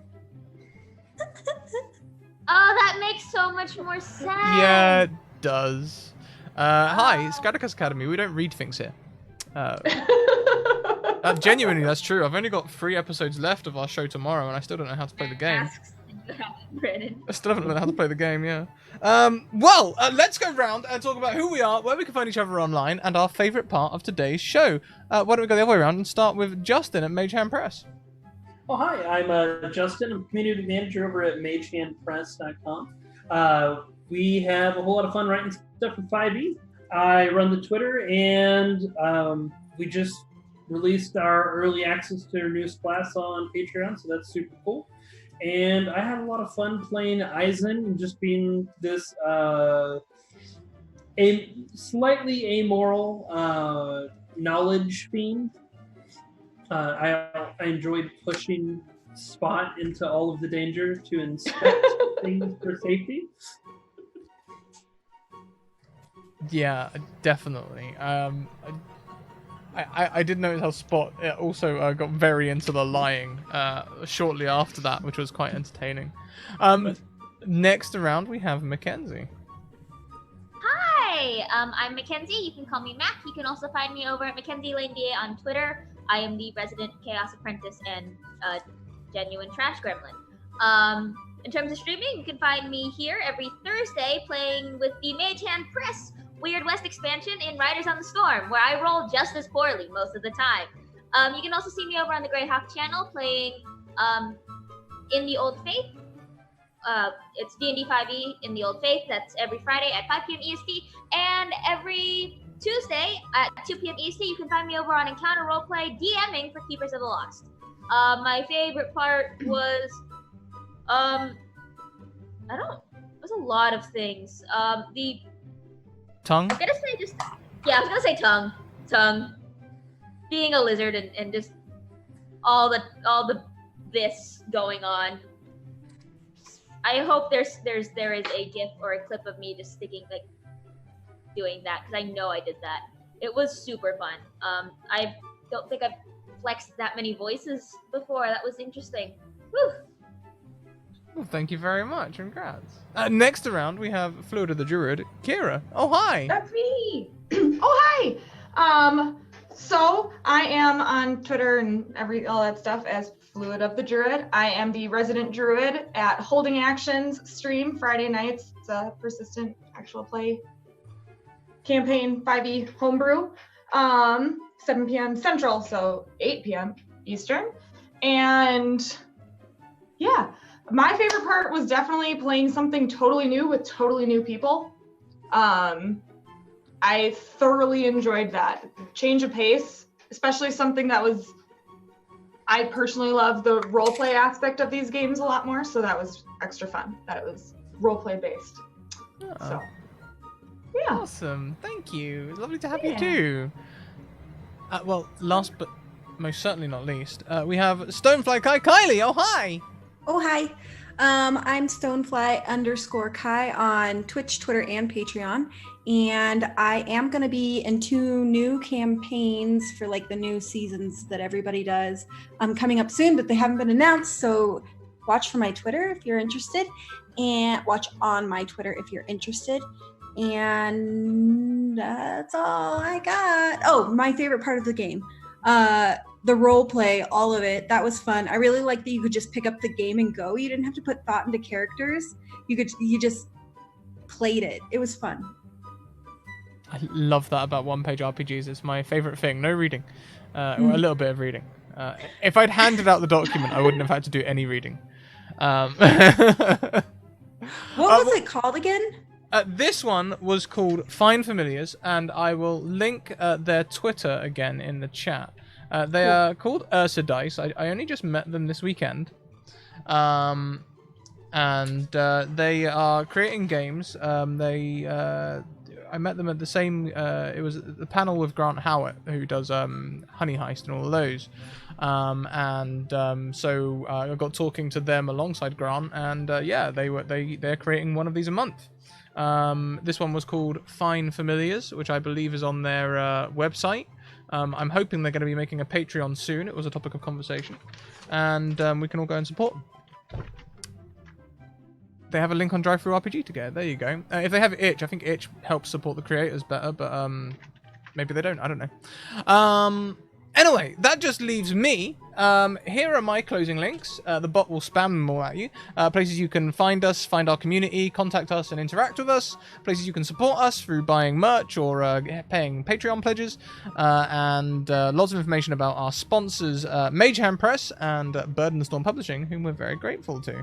Oh, that makes so much more sense. Yeah, it does. Hi, Scratticus Academy. We don't read things here. Genuinely, that's true. I've only got 3 episodes left of our show tomorrow, and I still don't know how to play the game. I still haven't learned how to play the game, yeah. Let's go round and talk about who we are, where we can find each other online, and our favourite part of today's show. Why don't we go the other way around and start with Justin at Mage Hand Press? Oh, hi, I'm Justin. I'm community manager over at magehandpress.com. We have a whole lot of fun writing stuff for 5e. I run the Twitter, and we just released our early access to our newest class on Patreon, so that's super cool. And I had a lot of fun playing Eisen and just being this a slightly amoral knowledge fiend. I enjoyed pushing Spot into all of the danger to inspect things for safety. Yeah, definitely. I did notice how Spot also got very into the lying shortly after that, which was quite entertaining. Next around, we have Mackenzie. Hi, I'm Mackenzie. You can call me Mac. You can also find me over at Mackenzie Lane DA on Twitter. I am the resident Chaos Apprentice and genuine Trash Gremlin. In terms of streaming, you can find me here every Thursday playing with the Mage Hand Press Weird West expansion in Riders on the Storm, where I roll just as poorly most of the time. You can also see me over on the Greyhawk channel playing in the Old Faith. It's D&D 5e in the Old Faith. That's every Friday at 5 p.m. EST. And every Tuesday at 2 p.m. EST, you can find me over on Encounter Roleplay DMing for Keepers of the Lost. My favorite part was, there's a lot of things. Tongue? I was gonna say tongue. Being a lizard and just all the this going on. I hope there is a GIF or a clip of me just sticking doing that, because I know I did that. It was super fun. I don't think I've flexed that many voices before. That was interesting. Woo! Well, thank you very much. Congrats. Next around, we have Fluid of the Druid, Kira. Oh, hi. That's me. Oh, hi. So I am on Twitter and all that stuff as Fluid of the Druid. I am the resident druid at Holding Actions stream Friday nights. It's a persistent actual play campaign 5e homebrew. 7 p.m. Central, so 8 p.m. Eastern. And yeah, my favorite part was definitely playing something totally new with totally new people. I thoroughly enjoyed that. Change of pace, especially something that was, I personally love the roleplay aspect of these games a lot more, so that was extra fun, that it was roleplay based. Oh. So, yeah. Awesome. Thank you. It's lovely to have you too. Well, last but most certainly not least, we have Stonefly Kylie. Oh, hi. Oh, hi. I'm Stonefly_Kai on Twitch, Twitter, and Patreon. And I am going to be in 2 new campaigns for like the new seasons that everybody does coming up soon, but they haven't been announced. So watch for my Twitter if you're interested, and watch on my Twitter if you're interested. And that's all I got. Oh, my favorite part of the game. The role play, all of it, that was fun. I really like that you could just pick up the game and go. You didn't have to put thought into characters. You just played it. It was fun. I love that about one-page RPGs. It's my favorite thing. No reading, or a little bit of reading. If I'd handed out the document, I wouldn't have had to do any reading. What was it called again? This one was called Fine Familiars, and I will link their Twitter again in the chat. They are called Ursa Dice. I only just met them this weekend. And they are creating games. I met them at the same... it was the panel with Grant Howitt, who does Honey Heist and all of those. So I got talking to them alongside Grant, and yeah, they're creating one of these a month. This one was called Fine Familiars, which I believe is on their website. I'm hoping they're going to be making a Patreon soon. It was a topic of conversation. And we can all go and support them. They have a link on DriveThruRPG together. There you go. If they have Itch, I think Itch helps support the creators better, but maybe they don't. I don't know. Anyway, that just leaves me. Here are my closing links. The bot will spam them all at you. Places you can find us, find our community, contact us and interact with us. Places you can support us through buying merch or paying Patreon pledges. And lots of information about our sponsors, Mage Hand Press and Bird and Storm Publishing, whom we're very grateful to.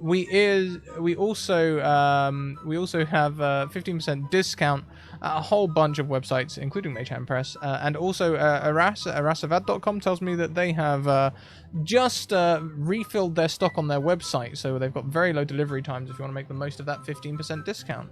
We also have 15% discount at a whole bunch of websites, including Mage Hand Press, and also Arasavad.com tells me that they have just refilled their stock on their website, so they've got very low delivery times if you want to make the most of that 15% discount.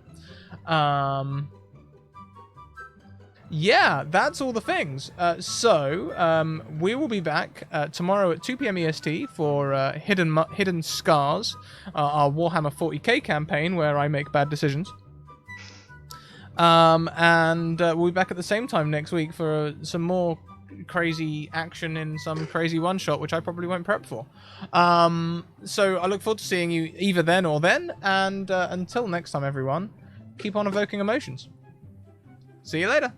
Yeah, that's all the things. So we will be back tomorrow at 2 p.m. EST for Hidden Scars, our Warhammer 40k campaign where I make bad decisions. And we'll be back at the same time next week for some more crazy action in some crazy one-shot, which I probably won't prep for. So I look forward to seeing you either then or then, and until next time, everyone, keep on evoking emotions. See you later.